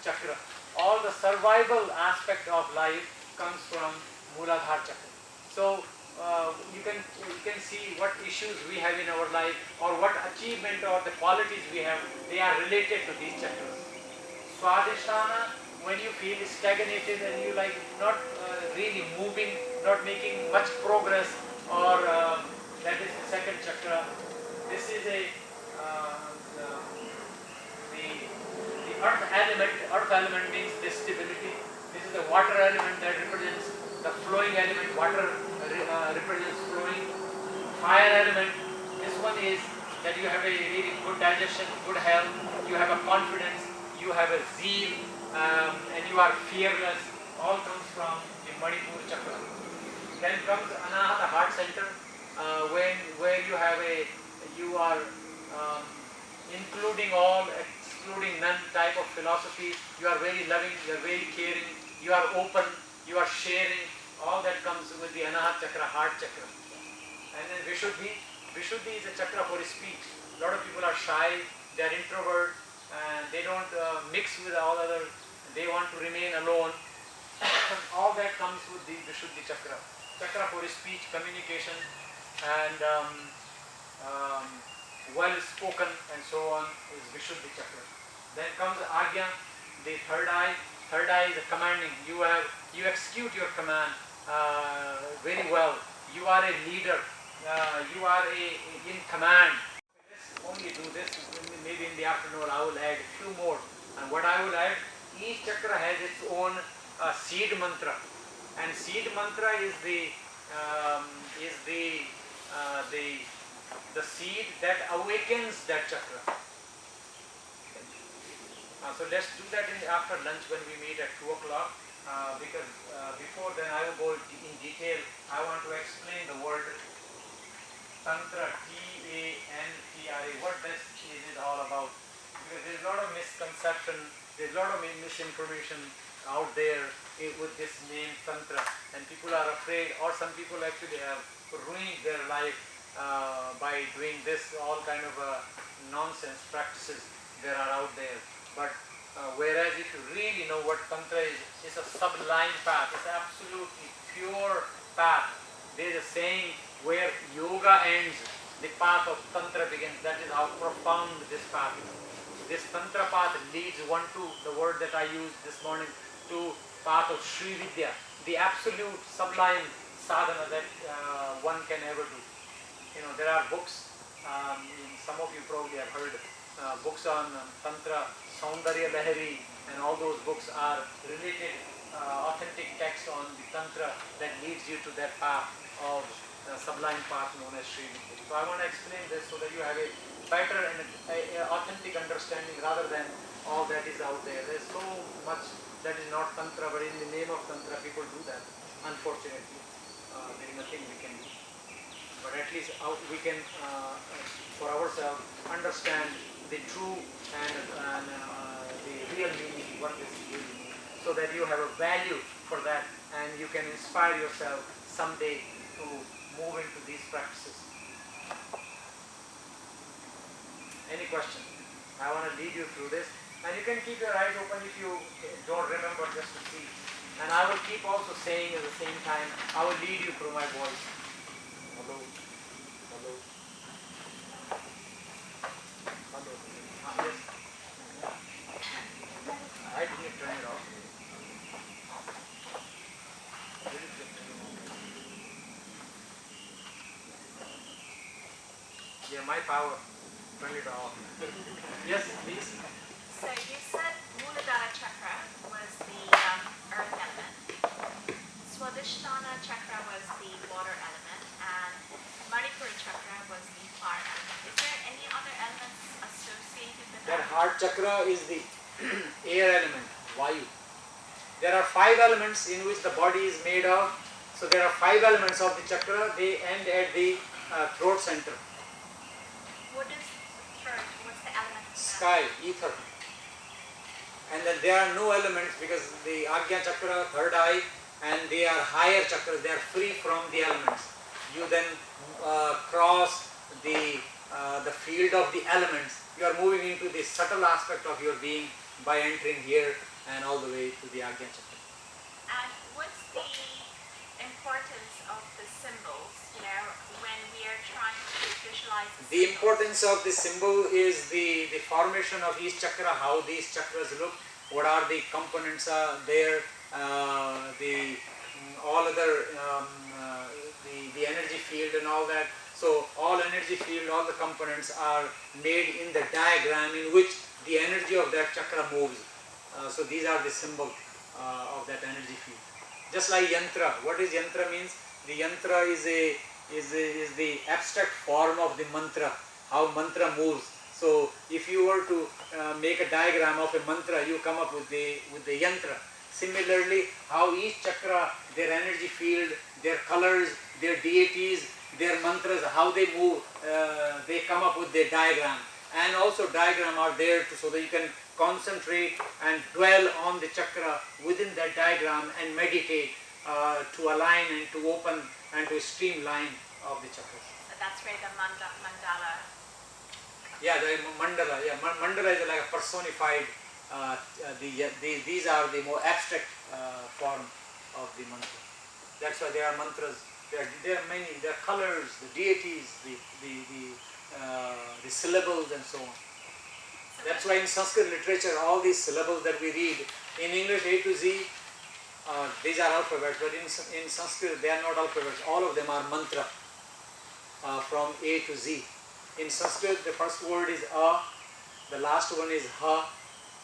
chakra. All the survival aspect of life comes from Mooladhara chakra. So you can see what issues we have in our life or what achievement or the qualities we have, they are related to these chakras. Swadhisthana, when you feel stagnated and you like not really moving, not making much progress, or that is the second chakra. This is the earth element means this stability. This is the water element that represents the flowing element. Water represents flowing. Fire element, this one is that you have a really good digestion, good health, you have a confidence, you have a zeal, and you are fearless. All comes from the Manipur chakra. Then comes Anahata heart center, where you are including all, excluding none type of philosophy. You are very loving, you are very caring, you are open, you are sharing. All that comes with the Anahat chakra, heart chakra. And then Vishuddhi. Vishuddhi is a chakra for speech. A lot of people are shy, they are introvert, and they don't mix with all other. They want to remain alone. All that comes with the Vishuddhi chakra. Chakra for speech, communication, and well spoken, and so on is Vishuddhi chakra. Then comes Agya, the third eye. Third eye is commanding. You execute your command very well. You are a leader. You are in command. Let's only do this. Maybe in the afternoon I will add a few more. And what I will add, each chakra has its own seed mantra, and seed mantra is the seed that awakens that chakra. So let's do that after lunch when we meet at 2 o'clock. Because before then I will go in detail. I want to explain the word Tantra, T-A-N-T-R-A, what this is all about. Because there is a lot of misconception, there is a lot of misinformation out there with this name Tantra, and people are afraid, or some people actually have ruined their life by doing this, all kind of nonsense practices that are out there. But whereas if you really know what Tantra is, it's a sublime path, it's an absolutely pure path. There is a saying, where yoga ends, the path of Tantra begins. That is how profound this path is. This Tantra path leads one to the word that I used this morning, to path of Sri Vidya, the absolute sublime sadhana that one can ever do. There are books, some of you probably have heard books on Tantra, Saundarya Lahari, and all those books are related, authentic text on the Tantra that leads you to that path of sublime path known as Sri Vidya. So I want to explain this so that you have a better and authentic understanding rather than all that is out there. There is so much that is not Tantra, but in the name of Tantra people do that. Unfortunately, there is nothing we can do. But at least we can, for ourselves, understand the true and the real meaning, what this really means, so that you have a value for that and you can inspire yourself someday to move into these practices. Any question? I want to lead you through this, and you can keep your eyes open if you don't remember, just to see. And I will keep also saying at the same time, I will lead you through my voice. Hello. Hello. Hello. Yes. I didn't turn it off. Yeah, my power. Turn it off. Yes, please. So you said Muladhara chakra was the earth element. Swadhisthana chakra was the water element, and Manipura chakra was the fire element. Is there any other elements associated with That that? heart chakra is the air element, Vayu. There are 5 elements in which the body is made of. So there are 5 elements of the chakra. They end at the throat center. What is third? What's the element? of that? Sky, ether. And then there are no elements because the Agya chakra, third eye, and they are higher chakras. They are free from the elements. You then cross the field of the elements. You are moving into the subtle aspect of your being by entering here and all the way to the Agya chakra. And what's the importance of the symbols, when we are trying to visualize the The symbols? importance of the symbol is the formation of each chakra, how these chakras look, what are the components are there, all other the energy field and all that. So all energy field, all the components are made in the diagram in which the energy of that chakra moves. So these are the symbol of that energy field. Just like yantra. What is yantra means? The yantra is the abstract form of the mantra, how mantra moves. So if you were to make a diagram of a mantra, you come up with the yantra. Similarly, how each chakra, their energy field, their colors, their deities, their mantras, how they move, they come up with their diagram. And also diagram are there so that you can concentrate and dwell on the chakra within that diagram and meditate to align and to open and to streamline of the chakras. So that's where the mandala. Yeah, the mandala. Yeah, mandala is like a personified. These are the more abstract form of the mantra. That's why there are mantras. There are many. There are colors, the deities, the syllables, and so on. That's why in Sanskrit literature, all these syllables that we read in English A to Z, these are alphabets, but in Sanskrit they are not alphabets. All of them are mantra from A to Z. In Sanskrit, the first word is A, the last one is Ha.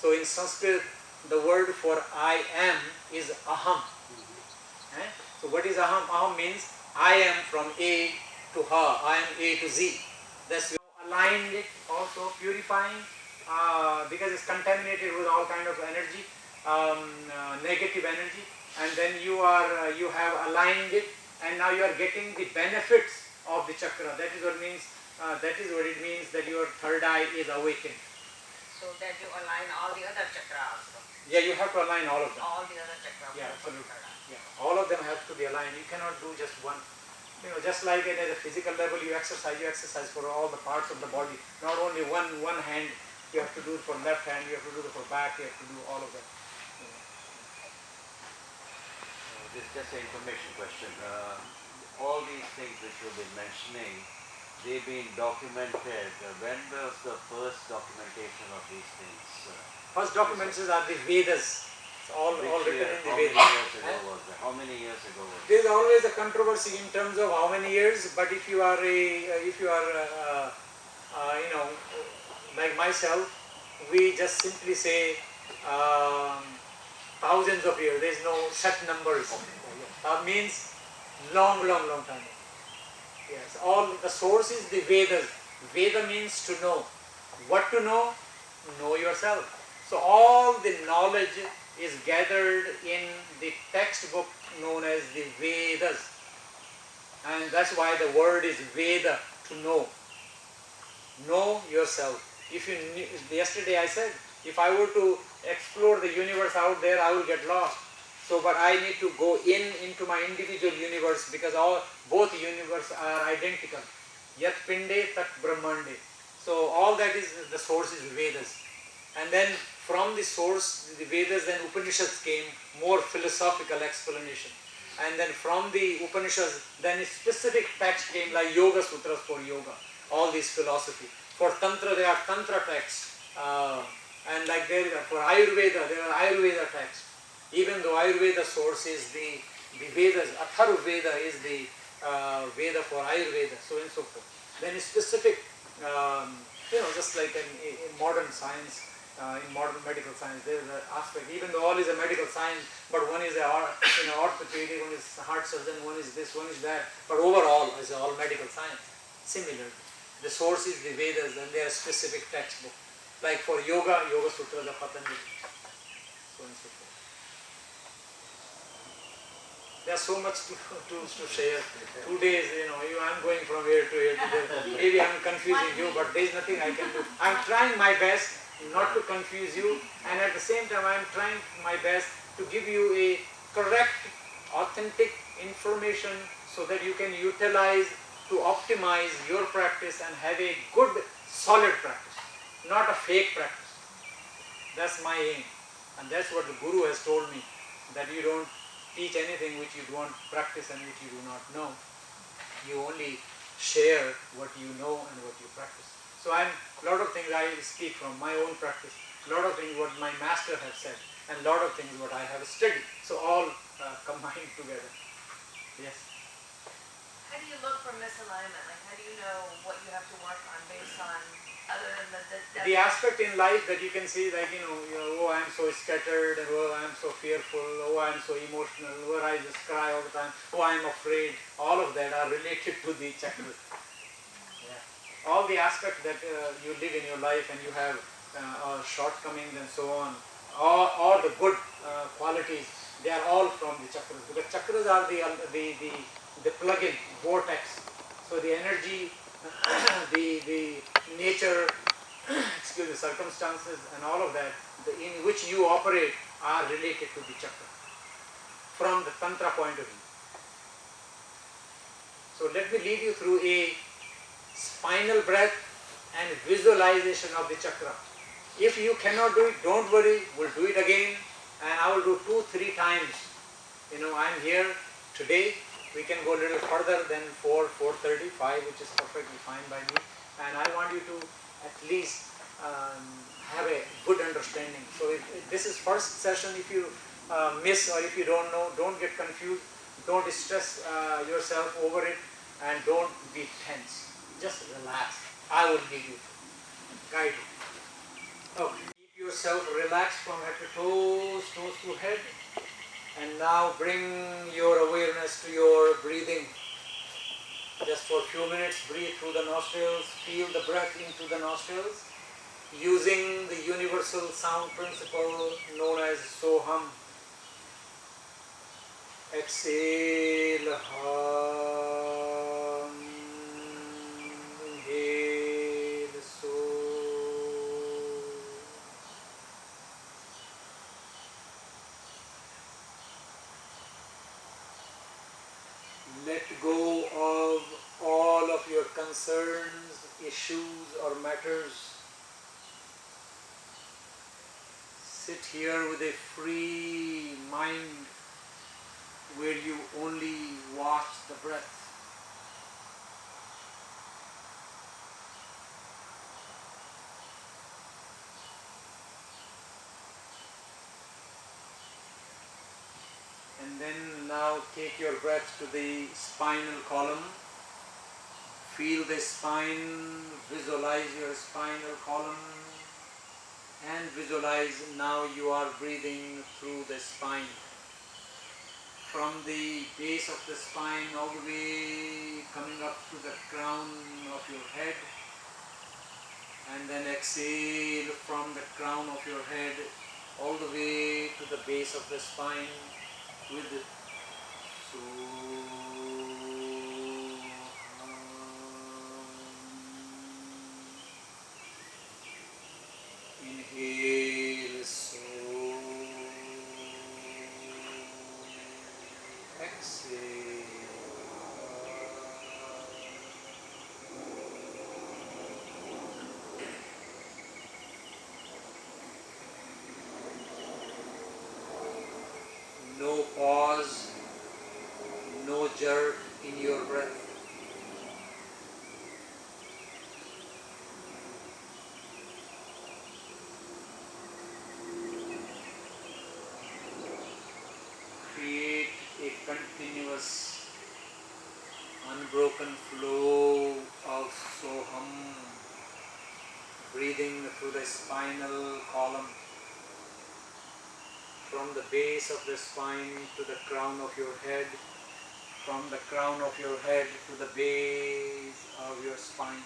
So in Sanskrit, the word for I am is Aham. So what is Aham? Aham means I am from A to Ha. I am A to Z. That's aligned it, also purifying, because it's contaminated with all kind of energy, negative energy, and then you have aligned it, and now you are getting the benefits of the chakra. That is what means. That is what it means that your third eye is awakened. So that you align all the other chakras also. Yeah, you have to align all of them. All the other chakras. Yeah, absolutely. Yeah, all of them have to be aligned. You cannot do just one. Just like at a physical level, you exercise for all the parts of the body. Not only one hand. You have to do it for left hand. You have to do it for back. You have to do all of that. This is just an information question. All these things which you've been mentioning, they've been documented. When was the first documentation of these things? First documents are the Vedas. It's all written in the Vedas. How many years ago was that? There is always a controversy in terms of how many years. But if you are like myself, we just simply say thousands of years. There is no set numbers. Means long time. Yes, all the source is the Vedas. Veda means to know. What to know? Know yourself. So all the knowledge is gathered in the textbook known as the Vedas. And that's why the word is Veda, to know. Know yourself. Yesterday I said, if I were to explore the universe out there, I will get lost. So, but I need to go into my individual universe, because both universes are identical. Yat pinde tat brahmande. So all that is, the source is Vedas. And then from the source, the Vedas and Upanishads came, more philosophical explanation. And then from the Upanishads, then a specific text came like Yoga Sutras for yoga, all these philosophy. For Tantra, there are Tantra texts. And like for Ayurveda, there are Ayurveda texts. Even though Ayurveda source is the Vedas, Atharvaveda is the Veda for Ayurveda, so and so forth. Then a specific, just like in modern science, in modern medical science. There is an aspect, even though all is a medical science, but one is a orthopedic, one is heart surgeon, one is this, one is that, but overall is all medical science. Similar. The source is the Vedas and their specific textbook. Like for yoga, Yoga Sutra, the Patanjali, so and so forth. There's so much to share. 2 days, I'm going from here to here to there. Maybe I'm confusing you, but there's nothing I can do. I'm trying my best not to confuse you, and at the same time I'm trying my best to give you a correct, authentic information so that you can utilize to optimize your practice and have a good, solid practice, not a fake practice. That's my aim, and that's what the Guru has told me, that you don't teach anything which you don't practice and which you do not know. You only share what you know and what you practice. So a lot of things I speak from my own practice, a lot of things what my master has said, and a lot of things what I have studied. So all combined together. Yes. How do you look for misalignment? Like, how do you know what you have to work on based on, other than The aspect in life that you can see, like, oh, I'm so scattered, and oh, I'm so fearful, oh, I'm so emotional, oh, I just cry all the time, oh, I'm afraid. All of that are related to the chakras. Yeah. All the aspects that you live in your life and you have shortcomings and so on, or the good qualities, they are all from the chakras. Because chakras are the plug-in vortex. So the energy, the nature, the circumstances and all of that in which you operate are related to the chakra from the Tantra point of view. So let me lead you through a spinal breath and visualization of the chakra. If you cannot do it, don't worry, we'll do it again, and I will do 2-3 times. I'm here today. We can go a little further than 4:30, 5, which is perfectly fine by me. And I want you to at least have a good understanding. So if this is first session, if you miss or if you don't know, don't get confused. Don't stress yourself over it, and don't be tense. Just relax. I will lead you, guide you. Okay. Keep yourself relaxed from head to toes, toes to head. And now bring your awareness to your breathing. Just for a few minutes, breathe through the nostrils, feel the breath into the nostrils, using the universal sound principle known as Soham. Exhale, Hum. Inhale, So. Let go of all of your concerns, issues or matters. Sit here with a free mind where you only watch the breath. And then now take your breath to the spinal column. Feel the spine, visualize your spinal column, and visualize now you are breathing through the spine. From the base of the spine all the way coming up to the crown of your head, and then exhale from the crown of your head all the way to the base of the spine with So. Inhale, So. Exhale. No pause, no jerk in your breath. Create a continuous, unbroken flow of Soham. breathing through the spinal column, from the base of the spine to the crown of your head, from the crown of your head to the base of your spine.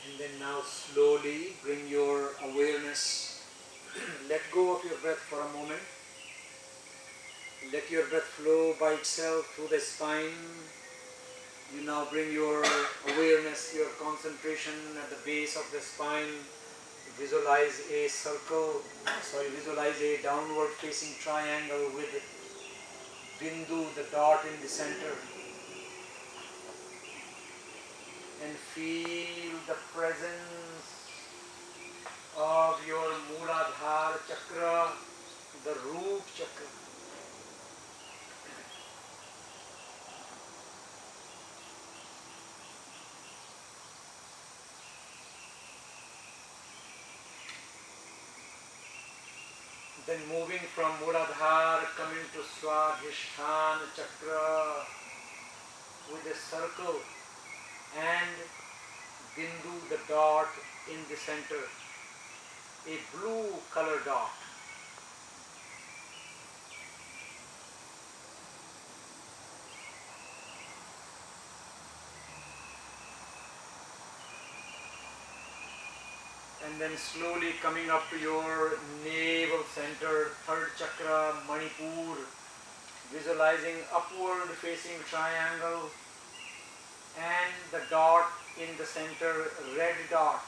And then now slowly bring your awareness, let go of your breath for a moment. Let your breath flow by itself through the spine. You now bring your awareness, your concentration at the base of the spine. Visualize a circle, visualize a downward facing triangle with Bindu, the dot in the center. And feel the presence of your Mooladhara chakra, the root chakra. Then moving from Mooladhara, coming to Swadhisthana chakra with a circle and Bindu, the dot in the center, a blue color dot. And then slowly coming up to your navel center, third chakra, Manipur, visualizing upward facing triangle and the dot in the center, red dot.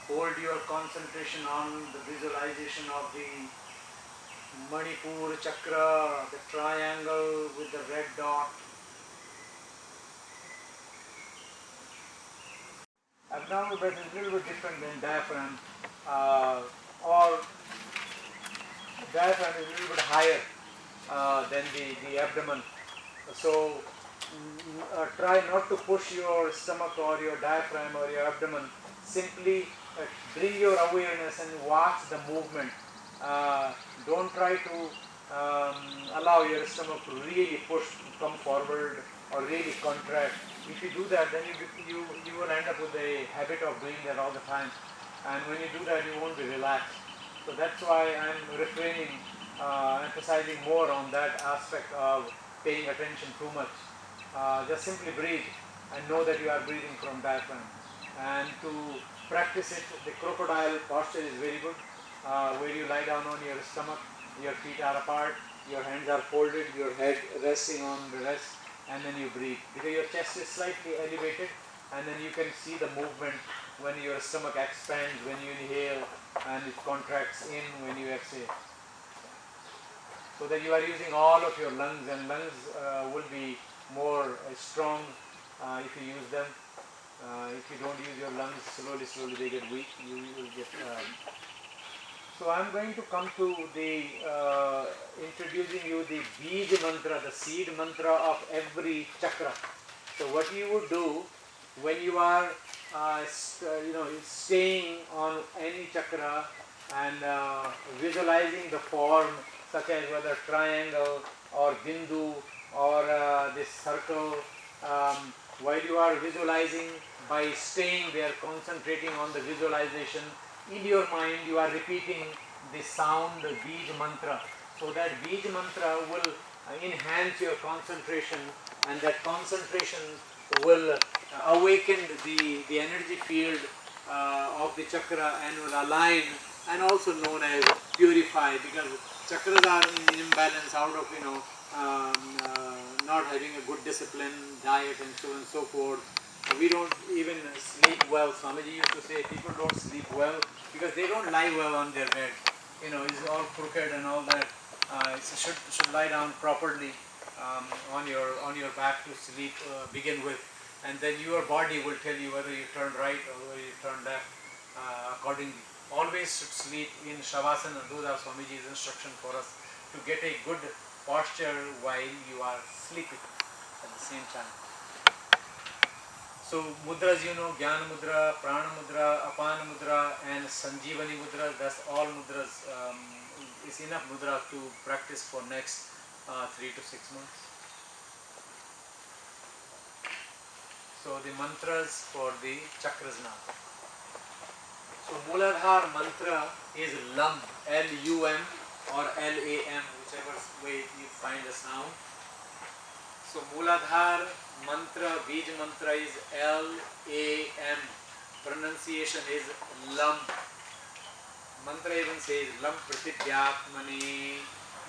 Hold your concentration on the visualization of the Manipur chakra, the triangle with the red dot. Abdominal breath is a little bit different than diaphragm, or diaphragm is a little bit higher than the abdomen. So try not to push your stomach or your diaphragm or your abdomen. Simply bring your awareness and watch the movement. Don't try to allow your stomach to really push, come forward or really contract. If you do that, then you will end up with a habit of doing that all the time. And when you do that, you won't be relaxed. So that's why I'm refraining, emphasizing more on that aspect of paying attention too much. Just simply breathe and know that you are breathing from diaphragm. And to practice it, the crocodile posture is very good, where you lie down on your stomach, your feet are apart, your hands are folded, your head resting on the rest, and then you breathe. Because your chest is slightly elevated, and then you can see the movement when your stomach expands when you inhale and it contracts in when you exhale. So that you are using all of your lungs, and lungs will be more strong if you use them. If you don't use your lungs, slowly they get weak. You will get. So I'm going to come to the introducing you the Bij mantra, the seed mantra of every chakra. So what you would do when you are staying on any chakra and visualizing the form, such as whether triangle or bindu or this circle, while you are visualizing, by staying there, concentrating on the visualization, in your mind you are repeating the sound Bij mantra. So that Bij mantra will enhance your concentration, and that concentration will awaken the energy field of the chakra and will align, and also known as purify, because chakras are in imbalance out of not having a good discipline, diet and so on and so forth. we don't even sleep well. Swamiji used to say people don't sleep well because they don't lie well on their bed. You know, it's all crooked and all that. Should lie down properly on your back to sleep begin with, and then your body will tell you whether you turn right or whether you turn left accordingly. Always should sleep in Shavasana. Those are Swamiji's instruction for us to get a good posture while you are sleeping at the same time. So mudras, you know, Jnana Mudra, Prana Mudra, Apana Mudra and Sanjeevani Mudra, that's all mudras. Is enough mudra to practice for next 3 to 6 months. So the mantras for the chakras now. So Mooladhara mantra is LUM, L-U-M or L-A-M, whichever way you find the sound. So Mooladhara mantra, Bij mantra is L-A-M. Pronunciation is LUM. Mantra even says Lam Pratidhyatmani,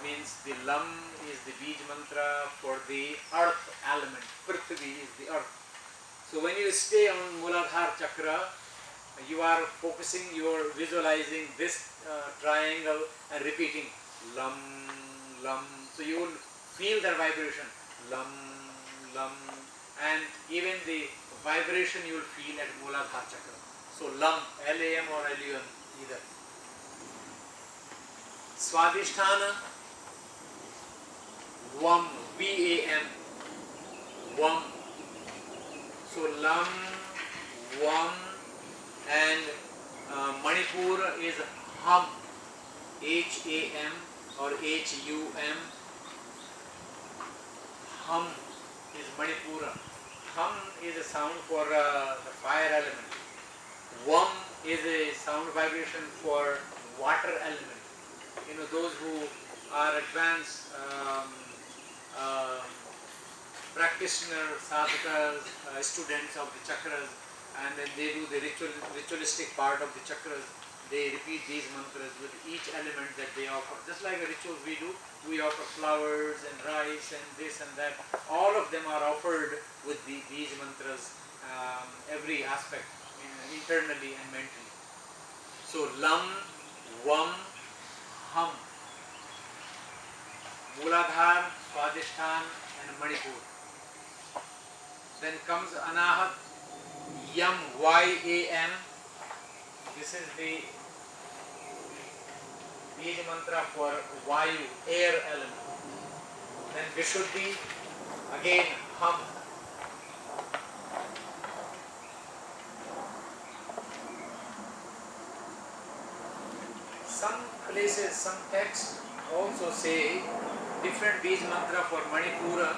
means the Lam is the Bij mantra for the earth element. Prithvi is the earth. So when you stay on Mooladhara chakra, you are focusing, you are visualizing this triangle and repeating Lam, Lam. So you will feel that vibration, Lam, Lam, and even the vibration you will feel at Mooladhara chakra. So Lam, L-A-M or L-U-M, either. Swadhisthana, Vam, V-A-M, Vam. So Lam, Vam, and Manipur is Hum, H-A-M or H-U-M. Hum is Manipura. Hum is a sound for the fire element. Vam is a sound vibration for water element. You know, those who are advanced practitioners, sadhakas, students of the chakras, and then they do the ritualistic part of the chakras. They repeat these mantras with each element that they offer. Just like the rituals we do, we offer flowers and rice and this and that. All of them are offered with these mantras, every aspect, internally and mentally. So Lam, Vam, Hum, Mooladhara, Swadhisthana and Manipur. Then comes Anahat, Yam, Y-A-M. This is the Bij mantra for Vayu, air element. Then Vishuddhi, again Hum. Some places, some texts also say different Bij mantra for Manipura.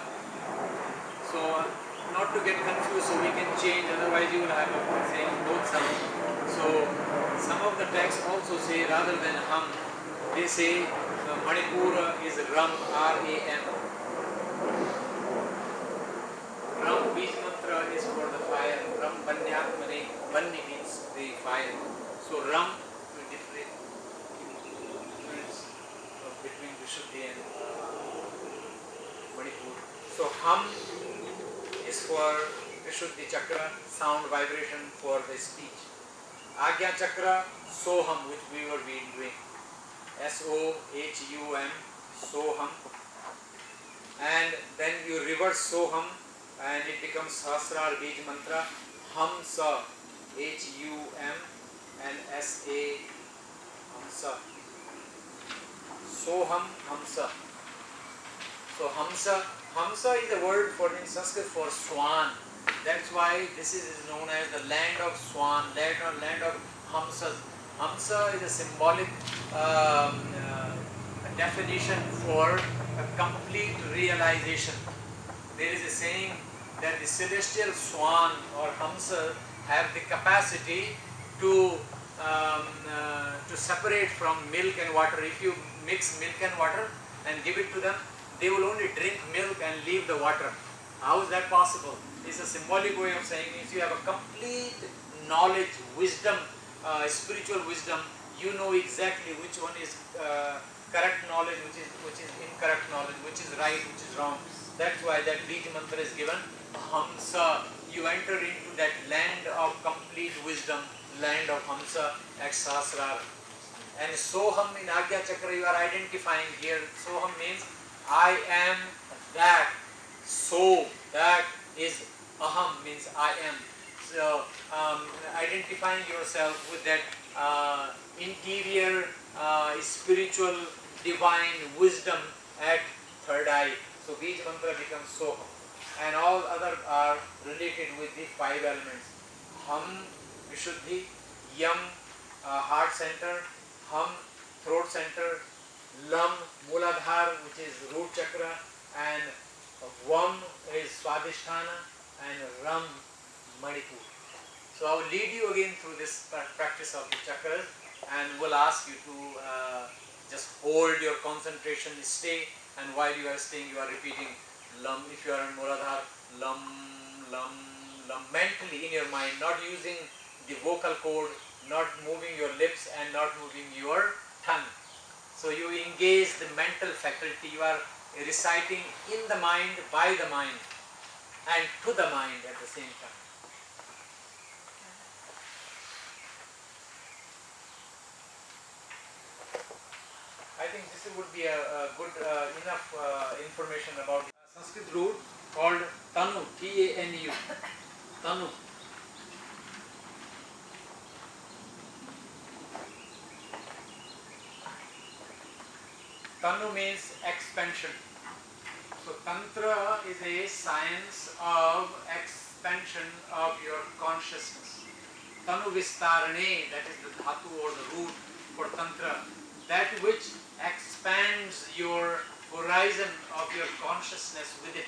So not to get confused, so we can change, otherwise you will have a saying both sounds. So some of the texts also say rather than Hum, they say Manipura is Ram, R-A-M. Ram Bij mantra is for the fire. Ram Banyatmane, Banni means the fire. So Ram will difference between Vishuddhi and Manipur. So Hum is for Vishuddhi chakra, sound vibration for the speech. Agya chakra, Soham, which we were doing. S-O-H-U-M, Soham. And then you reverse Soham and it becomes Sahasrar Bij mantra, Hamsa, H-U-M and S-A, Hamsa. Soham, Hamsa. So Hamsa is a word for in Sanskrit for swan. That's why this is known as the land of swan, land of Hamsas. Hamsa is a symbolic definition for a complete realization. There is a saying that the celestial swan or Hamsa have the capacity to separate from milk and water. If you mix milk and water and give it to them, they will only drink milk and leave the water. How is that possible? It's a symbolic way of saying if you have a complete knowledge, wisdom, spiritual wisdom, you know exactly which one is correct knowledge, which is incorrect knowledge, which is right, which is wrong. That's why that Bij mantra is given. Hamsa, you enter into that land of complete wisdom, land of Hamsa at Sahasrara. And Soham in Agya Chakra you are identifying here. Soham means I am that. So that is Aham means I am. So identifying yourself with that interior spiritual divine wisdom at third eye. So Bij Mantra becomes Soham. And all other are related with the five elements. Ham, Vishuddhi, Yam, heart center, Ham, throat center, Lam, Muladhar, which is root chakra, and Vam is Swadhisthana, and Ram, Manipur. So I will lead you again through this practice of the chakras, and will ask you to just hold your concentration, stay, and while you are staying, you are repeating Lam. If you are in Muladhar, Lam, Lam, Lam, mentally in your mind, not using the vocal cord, not moving your lips and not moving your tongue. So you engage the mental faculty, you are reciting in the mind, by the mind, and to the mind at the same time. I think this would be a good enough information about the Sanskrit root called Tanu, T-A-N-U, Tanu. Tanu means expansion. So Tantra is a science of expansion of your consciousness. Tanu Vistarane, that is the dhatu or the root for Tantra, that which expands your horizon of your consciousness within.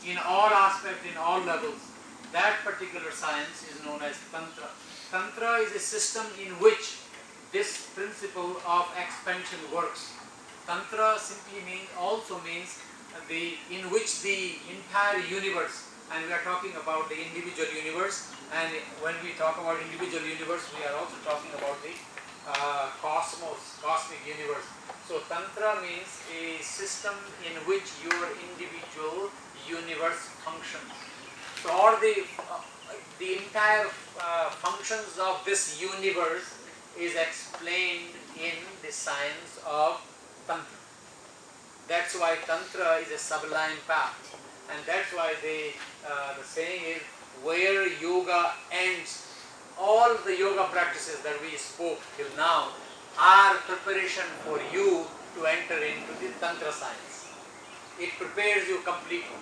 In all aspects, in all levels, that particular science is known as Tantra. Tantra is a system in which this principle of expansion works. Tantra simply also means in which the entire universe, and we are talking about the individual universe, and when we talk about individual universe, we are also talking about the cosmos, cosmic universe. So Tantra means a system in which your individual universe functions. So all the entire functions of this universe is explained in the science of Tantra. That's why Tantra is a sublime path, and that's why the saying is, where yoga ends, all the yoga practices that we spoke till now are preparation for you to enter into the Tantra science. It prepares you completely,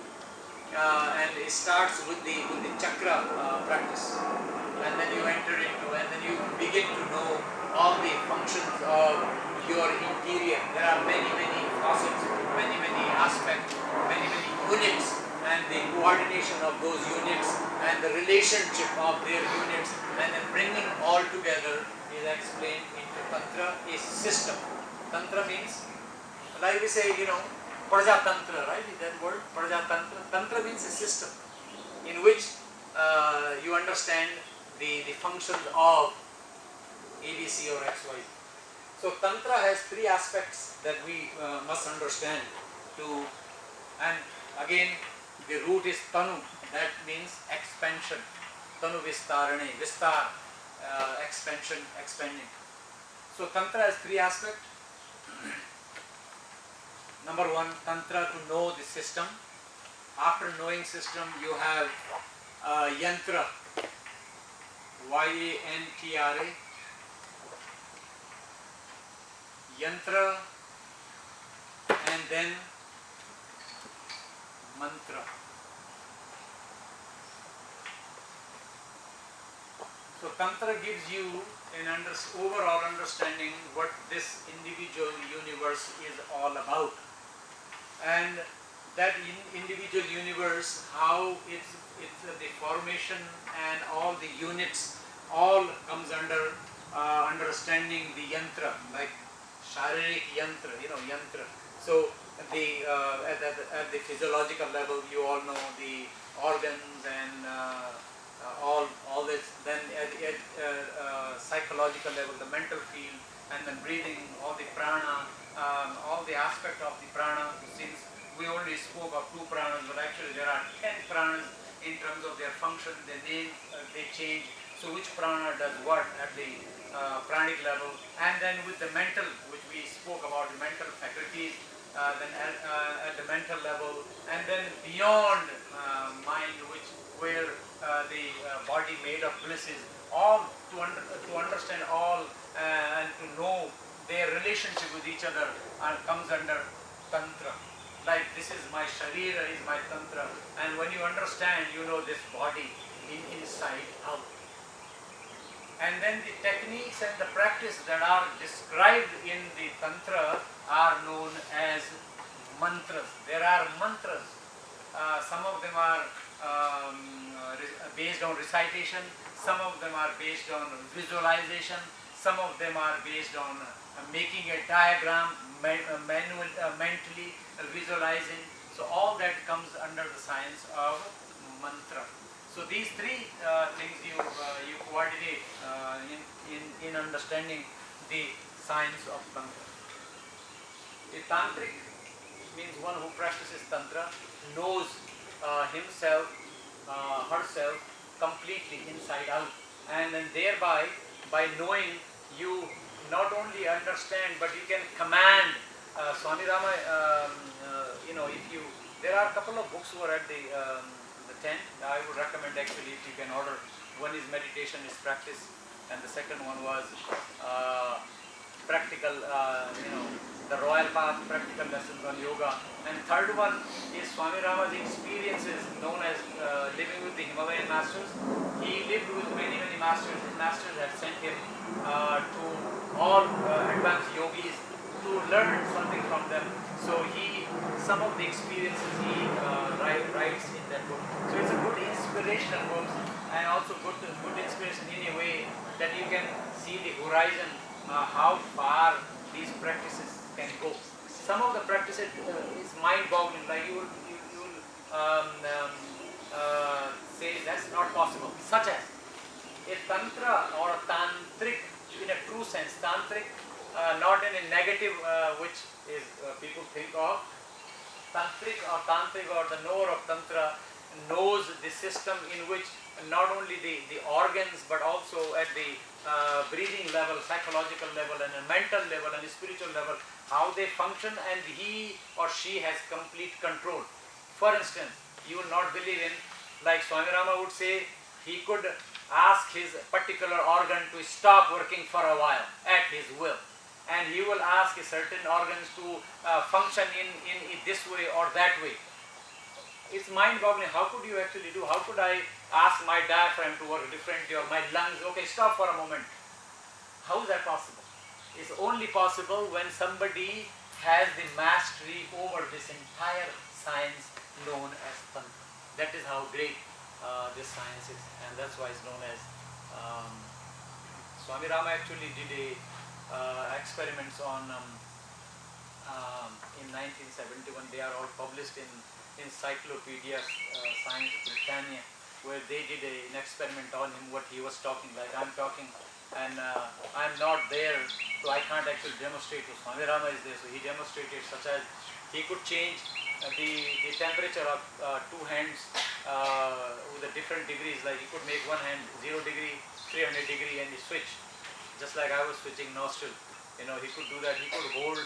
and it starts with the chakra practice, and then you enter into, and then you begin to know all the functions of your interior. There are many facets, many aspects, many units, and the coordination of those units and the relationship of their units, and then bringing all together is explained into Tantra, a system. Tantra means, like we say, Prajatantra, right? Is that word? Prajatantra. Tantra means a system in which you understand the functions of ABC or XY. So Tantra has three aspects that we must understand and again the root is Tanu, that means expansion. Tanu Vistarane, Vistar, expansion, expanding. So Tantra has three aspects. Number one, Tantra, to know the system. After knowing system, you have Yantra, Y-A-N-T-R-A. Yantra, and then Mantra. So Tantra gives you an overall understanding what this individual universe is all about, and that individual universe, how it's the formation and all the units, all comes under understanding the yantra, like Sharirik yantra, yantra. So at the physiological level, you all know the organs and all this. Then at psychological level, the mental field, and then breathing, all the prana, all the aspect of the prana. Since we only spoke of 2 pranas, but actually there are 10 pranas in terms of their function, their name, they change. So which prana does what at the pranic level, and then with the mental, which we spoke about, the mental faculties, then at the mental level, and then beyond mind, which where the body made of bliss is, all to understand all and to know their relationship with each other, comes under Tantra. Like this is my Sharira, is my Tantra, and when you understand, you know this body inside out. And then the techniques and the practice that are described in the Tantra are known as mantras. There are mantras. Some of them are based on recitation, some of them are based on visualization, some of them are based on making a diagram, mentally visualizing. So all that comes under the science of mantra. So these three things you coordinate in understanding the science of Tantra. A tantric means one who practices Tantra knows himself, herself completely inside out, and then thereby, by knowing, you not only understand but you can command. Swami Rama, if you, there are a couple of books who are at the tent. I would recommend actually if you can order. One is Meditation is Practice, and the second one was practical, the Royal Path, practical lessons on yoga. And third one is Swami Rama's experiences, known as living with the Himalayan masters. He lived with many masters. His masters had sent him to all advanced yogis to learn something from them. So some of the experiences he writes in that book. So it's a good inspirational book, and also good inspiration in a way that you can see the horizon, how far these practices can go. Some of the practices is mind-boggling. Like you will say that's not possible. Such as a tantra or a tantric in a true sense. Tantric, not in a negative, which is people think of. Tantric or the knower of Tantra knows the system in which not only the organs but also at the breathing level, psychological level, and a mental level and a spiritual level, how they function, and he or she has complete control. For instance, you will not believe in, like Swami Rama would say, he could ask his particular organ to stop working for a while at his will. And he will ask certain organs to function in this way or that way. It's mind-boggling. How could you actually do? How could I ask my diaphragm to work differently, or my lungs? Okay, stop for a moment. How is that possible? It's only possible when somebody has the mastery over this entire science known as Tantra. That is how great this science is, and that's why it's known as. Swami Rama actually did experiments on in 1971. They are all published in Encyclopedia Science Britannia, where they did an experiment on him, what he was talking. Like I'm talking, and I'm not there, so I can't actually demonstrate. So Swami Rama is there, so he demonstrated, such as he could change the temperature of two hands with the different degrees. Like he could make one hand 0 degree, 300 degree, and he switch. Just like I was switching nostril, he could do that. He could hold,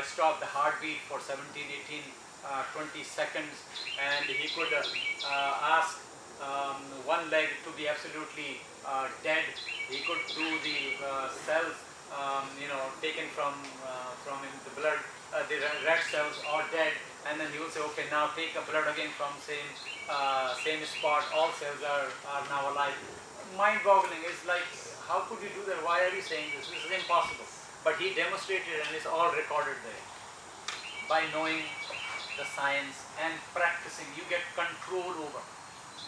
stop the heartbeat for 17, 18, 20 seconds, and he could ask one leg to be absolutely dead. He could do the cells, taken from the blood, the red cells are dead, and then he will say, okay, now take the blood again from same spot. All cells are now alive. Mind-boggling. It's like, how could you do that? Why are you saying this? This is impossible. But he demonstrated, and it's all recorded there. By knowing the science and practicing, you get control over.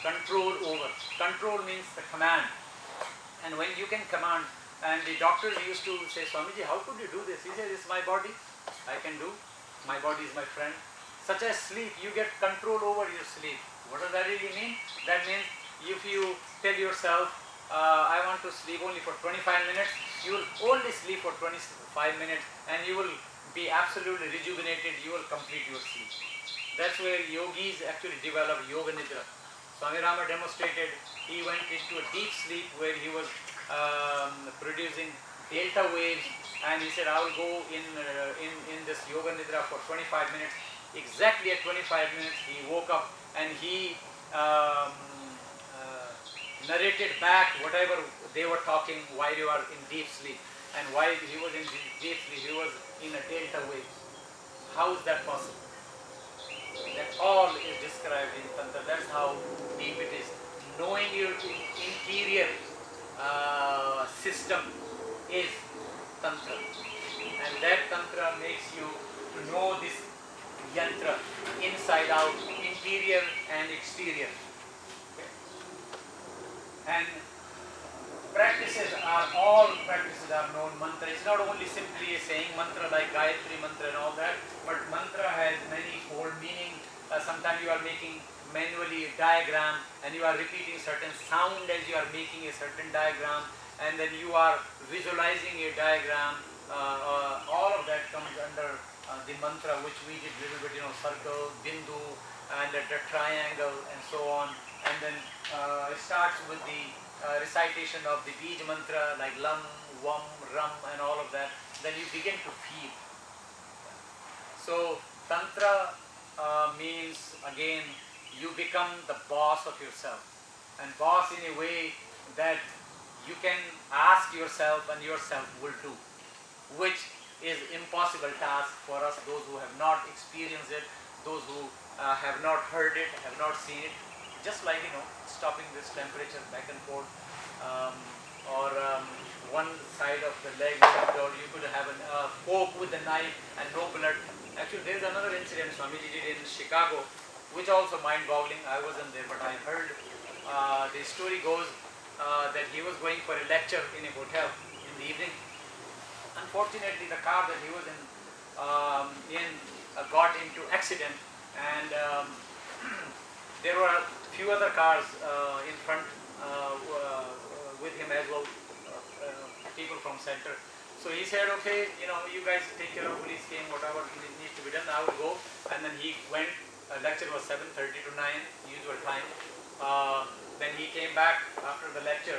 Control over. Control means the command. And when you can command, and the doctors used to say, Swamiji, how could you do this? He said, it's my body. I can do. My body is my friend. Such as sleep, you get control over your sleep. What does that really mean? That means if you tell yourself, I want to sleep only for 25 minutes, you will only sleep for 25 minutes, and you will be absolutely rejuvenated, you will complete your sleep. That's where yogis actually develop yoga nidra. Swami Rama demonstrated, he went into a deep sleep where he was producing delta waves, and he said, I will go in this yoga nidra for 25 minutes. Exactly at 25 minutes he woke up and he narrated back whatever they were talking while you are in deep sleep. And while he was in deep sleep, he was in a delta wave. How is that possible? That all is described in Tantra. That's how deep it is. Knowing your interior system is Tantra. And that Tantra makes you to know this yantra, inside out, interior and exterior. Okay. And all practices are known. Mantra, it's not only simply saying mantra like Gayatri mantra and all that, but mantra has many fold meaning. Sometimes you are making manually a diagram and you are repeating certain sound as you are making a certain diagram, and then you are visualizing a diagram. All of that comes under the mantra, which we did little bit, circle, bindu, and the triangle, and so on. And then it starts with the recitation of the Bij mantra like Lam, Vam, Ram, and all of that. Then you begin to feel. So Tantra means, again, you become the boss of yourself, and boss in a way that you can ask yourself and yourself will do, which is impossible task for us, those who have not experienced it, those who have not heard it, have not seen it. Just like, stopping this temperature back and forth, or one side of the leg, or you could have a poke with a knife and no blood. Actually, there is another incident Swamiji did in Chicago, which also mind-boggling. I wasn't there, but I heard. The story goes that he was going for a lecture in a hotel in the evening. Unfortunately, the car that he was in got into accident, and there were a few other cars in front with him as well, people from center. So he said, okay, you guys take care of, police came, whatever needs to be done, I will go. And then he went. Lecture was 7:30 to 9, usual time. Then he came back after the lecture,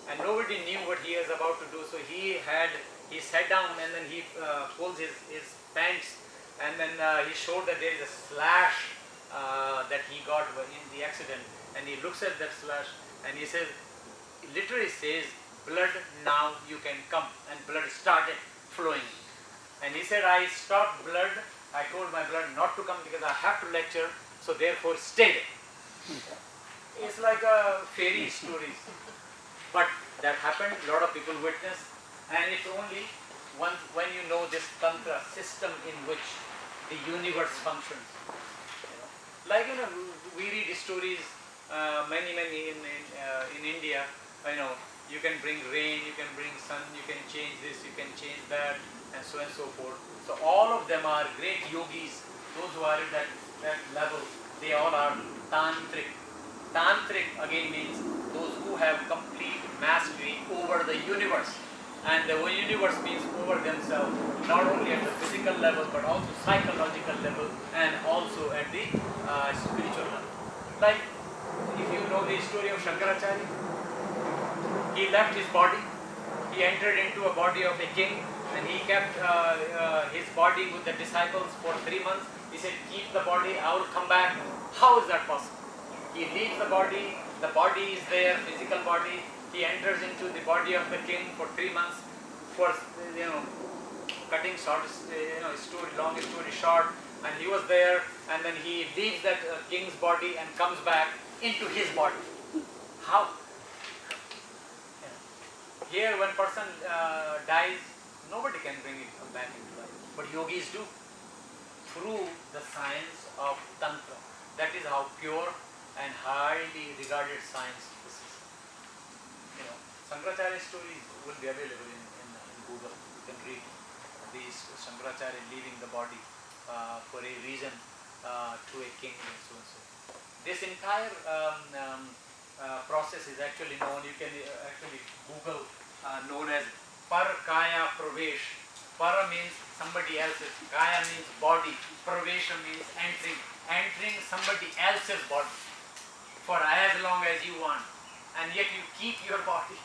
and nobody knew what he was about to do. So he sat down, and then he pulls his pants, and then he showed that there is a slash that he got in the accident, and he looks at that slash, and he says, literally says, blood, now you can come. And blood started flowing. And he said, I stopped blood. I told my blood not to come because I have to lecture, so therefore stay there. It's like a fairy stories. But that happened, a lot of people witnessed, and it's only when you know this Tantra system in which the universe functions. Like, we read stories, many in India, you can bring rain, you can bring sun, you can change this, you can change that, and so forth. So all of them are great yogis. Those who are at that level, they all are tantric. Tantric again means those who have complete mastery over the universe. And the universe means over themselves, not only at the physical level, but also psychological level, and also at the spiritual level. Like, if you know the story of Shankaracharya, he left his body, he entered into a body of a king, and he kept his body with the disciples for 3 months. He said, keep the body, I will come back. How is that possible? He leaves the body is there, physical body. He enters into the body of the king for 3 months. For cutting short, long story short, and he was there, and then he leaves that king's body and comes back into his body. How? Here, when person dies, nobody can bring it back into life, but yogis do, through the science of Tantra. That is how pure and highly regarded science this is. Shankaracharya stories will be available in Google. You can read these Shankaracharya leaving the body for a reason to a king and so and so. This entire process is actually known, you can actually Google, known as Par Kaya Pravesh. Para means somebody else's, Kaya means body, Pravesha means entering somebody else's body. for as long as you want, and yet you keep your body.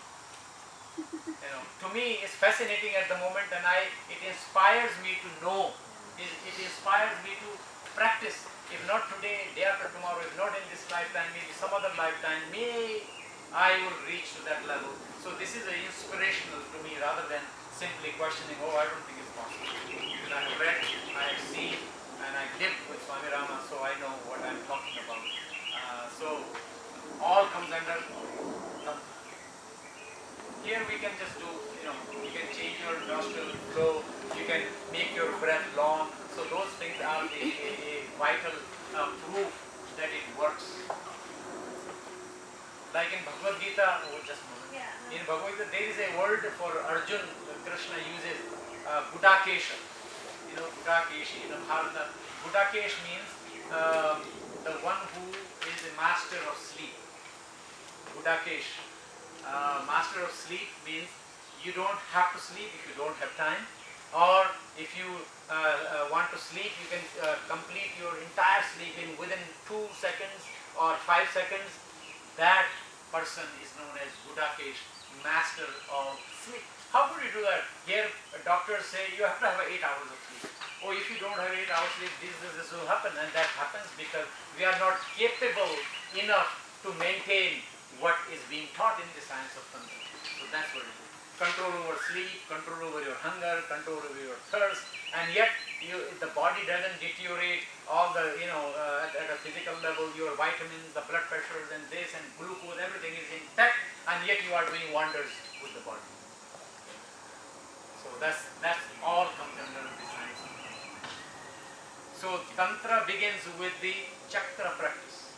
To me it's fascinating at the moment, and it inspires me to know, it inspires me to practice. If not today, day after tomorrow, if not in this lifetime, maybe some other lifetime, may I will reach to that level. So this is inspirational to me rather than simply questioning, oh, I don't think it's possible. Because I have read, I have seen, and I lived with Swami Rama, so I know what I'm talking about. So all comes under Tantra. Here we can just do, you can change your nostril flow, you can make your breath long. So those things are a vital proof that it works. Like in Bhagavad Gita, in Bhagavad Gita there is a word for Arjun, Krishna uses Budakesha. Budakesh in Bharata. Budakesh means the one who is a master of sleep. Budakesh. Master of sleep means you don't have to sleep if you don't have time, or if you want to sleep, you can complete your entire sleep within 2 seconds or 5 seconds. That person is known as Budakesh, master of sleep. How could you do that? Here doctors say you have to have 8 hours of sleep. Oh, if you don't have 8 hours sleep, this will happen, and that happens because we are not capable enough to maintain what is being taught in the science of Tantra. So that's what it is. Control over sleep, control over your hunger, control over your thirst, and yet the body doesn't deteriorate. All the, at a physical level, your vitamins, the blood pressures and this and glucose, everything is intact, and yet you are doing wonders with the body. So that's all comes under the science of Tantra. So Tantra begins with the chakra practice.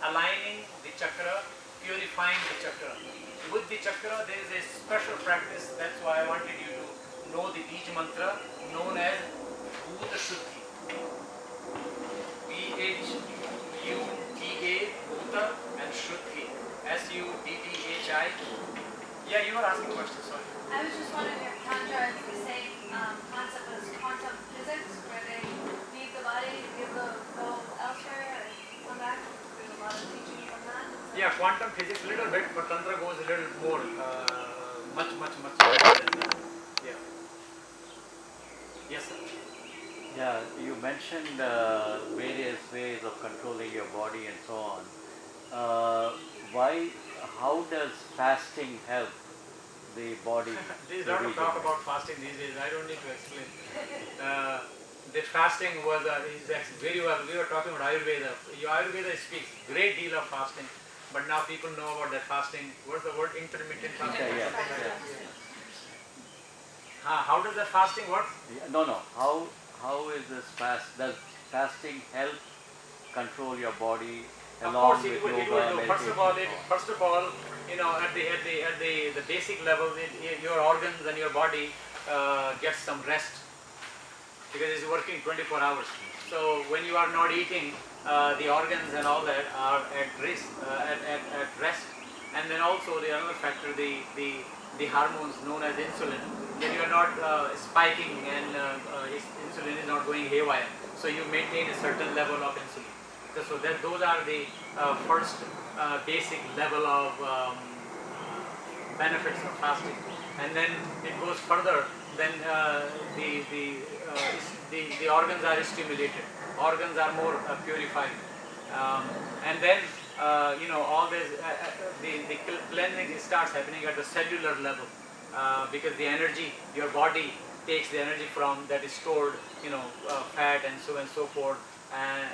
Aligning the chakra, purifying the chakra. With the chakra there is a special practice. That's why I wanted you to know the Bij mantra known as Bhuta Shuddhi. B-H-U-T-A, Bhuta, and Shuddhi. S-U-D-D-H-I. Yeah, you were asking questions, sorry. I was just wondering if Tantra is the same concept as quantum physics, where they leave the body, be able to go elsewhere and come back. There's a lot of teaching from that. Yeah, quantum physics a little bit, but Tantra goes a little more, much better than that. Yeah. Yes, sir. Yeah, you mentioned various ways of controlling your body and so on. How does fasting help the body? There is a lot of talk about fasting these days. I don't need to explain. The fasting is very well. We were talking about Ayurveda. Ayurveda speaks great deal of fasting, but now people know about that fasting. What's the word? Intermittent fasting. Yeah. How does that fasting work? No. How is this does fasting help control your body along with yoga, meditation? First of all, at the basic level, your organs and your body gets some rest because it's working 24 hours. So when you are not eating, the organs and all that are at rest. And then also the another factor, the hormones known as insulin, then you are not spiking and insulin is not going haywire. So you maintain a certain level of insulin. So those are the first basic level of benefits of fasting. And then it goes further. Then the organs are stimulated. Organs are more purified. And then all this the cleansing starts happening at the cellular level because the energy, your body takes the energy from that is stored, fat and so forth. And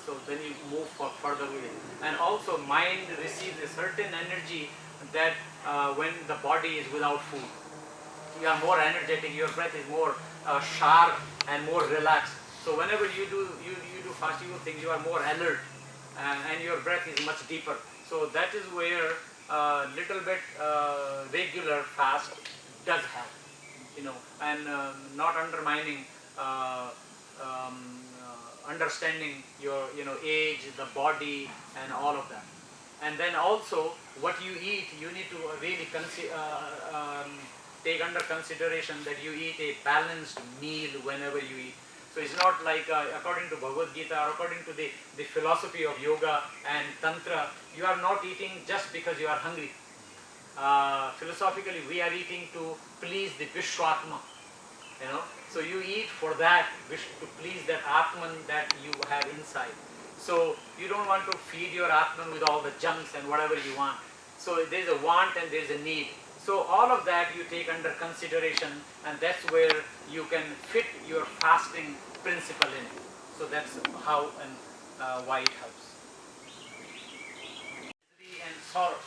so then you move further with it. And also mind receives a certain energy that when the body is without food, you are more energetic, your breath is more sharp and more relaxed. So whenever you do fasting, you think you are more alert and your breath is much deeper. So that is where little bit regular fast does help, and not undermining understanding your age, the body, and all of that. And then also what you eat, you need to really take under consideration that you eat a balanced meal whenever you eat. So it's not like according to Bhagavad Gita or according to the philosophy of yoga and Tantra, you are not eating just because you are hungry. Philosophically, we are eating to please the Vishwatma. So you eat for that, wish to please that Atman that you have inside. So you don't want to feed your Atman with all the junks and whatever you want. So there is a want and there is a need. So all of that you take under consideration, and that's where you can fit your fasting principle in. So that's how and why it helps. And sorrow.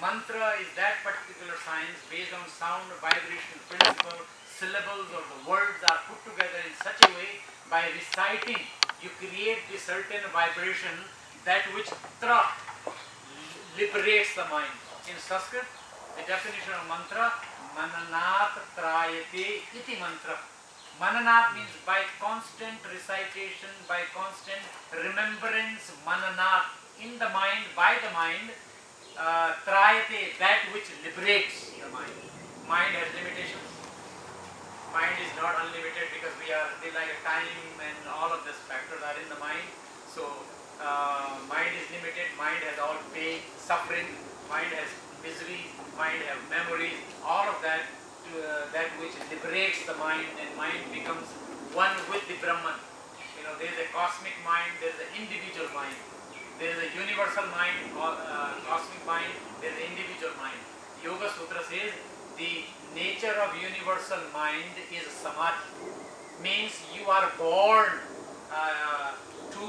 Mantra is that particular science based on sound vibration principle. Syllables or the words are put together in such a way, by reciting you create the certain vibration that which tra liberates the mind. In Sanskrit, the definition of mantra, mananat trayate iti mantra. Mananat means by constant recitation, by constant remembrance, mananat, in the mind, by the mind, trayate, that which liberates the mind. Mind has limitations. Mind is not unlimited because we are like a time and all of these factors are in the mind. So mind is limited, mind has all pain, suffering, mind has misery, mind has memories, all of that, that which liberates the mind, and mind becomes one with the Brahman. There is a cosmic mind, there is an individual mind. There is a universal mind, cosmic mind, there is an individual mind. Yoga Sutra says the nature of universal mind is samadhi. Means you are born to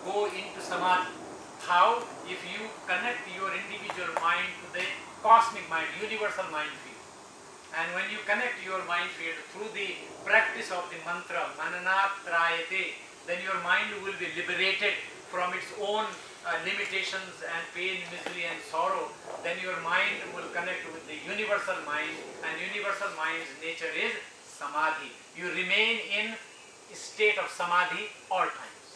go into samadhi. How? If you connect your individual mind to the cosmic mind, universal mind field. And when you connect your mind field through the practice of the mantra, mananat trayate, then your mind will be liberated from its own limitations and pain, misery and sorrow. Then your mind will connect with the universal mind, and universal mind's nature is samadhi. You remain in a state of samadhi all times,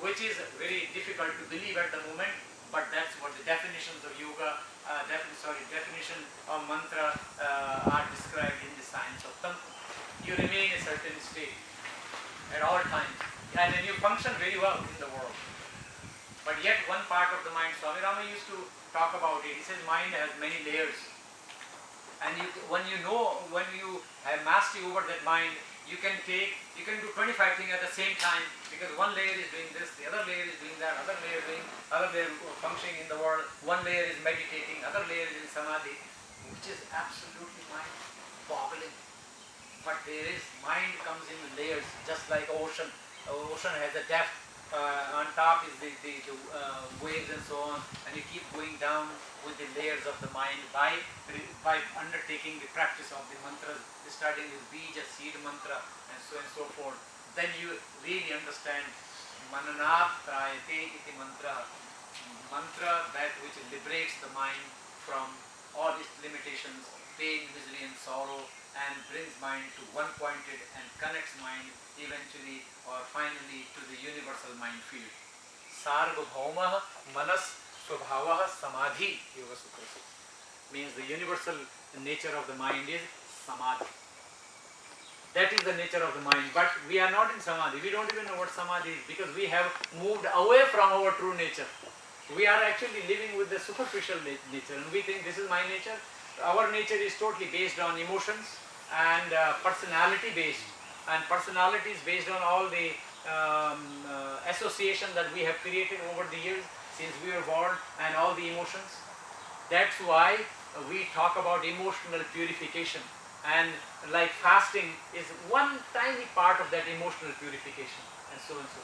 which is very difficult to believe at the moment, but that's what the definitions of yoga, definition of mantra are described in the science of Tantra. You remain in a certain state at all times, and then you function very well in the world. But yet one part of the mind, Swami Rama used to talk about it. He says mind has many layers. And when you have mastery over that mind, you can do 25 things at the same time, because one layer is doing this, the other layer is doing that, other layer functioning in the world, one layer is meditating, other layer is in samadhi, which is absolutely mind-boggling. But mind comes in layers, just like ocean. Ocean has a depth. On top is the waves and so on, and you keep going down with the layers of the mind by undertaking the practice of the mantras, starting with bija, seed mantra, and so forth. Then you really understand mananat trayate iti mantra, mantra that which liberates the mind from all its limitations, pain, misery and sorrow, and brings mind to one pointed and connects mind eventually or finally to the universal mind field. Sarvabhaumah manas swabhavah samadhi, Yoga Sutra means the universal nature of the mind is samadhi. That is the nature of the mind, but we are not in samadhi. We don't even know what samadhi is, because we have moved away from our true nature. We are actually living with the superficial nature, and we think this is my nature. Our nature is totally based on emotions and personality based, and personality is based on all the association that we have created over the years since we were born, and all the emotions. That's why we talk about emotional purification, and like fasting is one tiny part of that emotional purification, and so and so.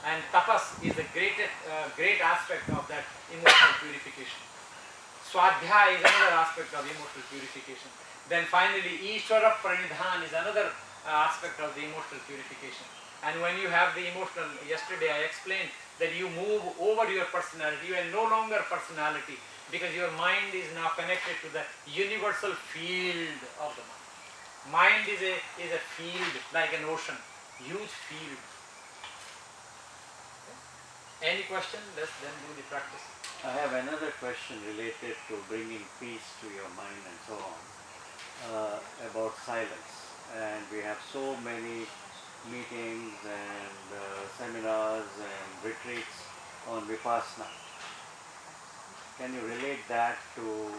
And tapas is the great aspect of that emotional purification. Swadhyaya is another aspect of emotional purification. Then finally, Ishvara Pranidhan is another aspect of the emotional purification. And when you have the emotional, yesterday I explained that you move over your personality. You are no longer personality, because your mind is now connected to the universal field of the mind. Mind is a field, like an ocean, huge field. Okay. Any question? Let's then do the practice. I have another question related to bringing peace to your mind and so on, about silence. and we have so many meetings and seminars and retreats on Vipassana. Can you relate that to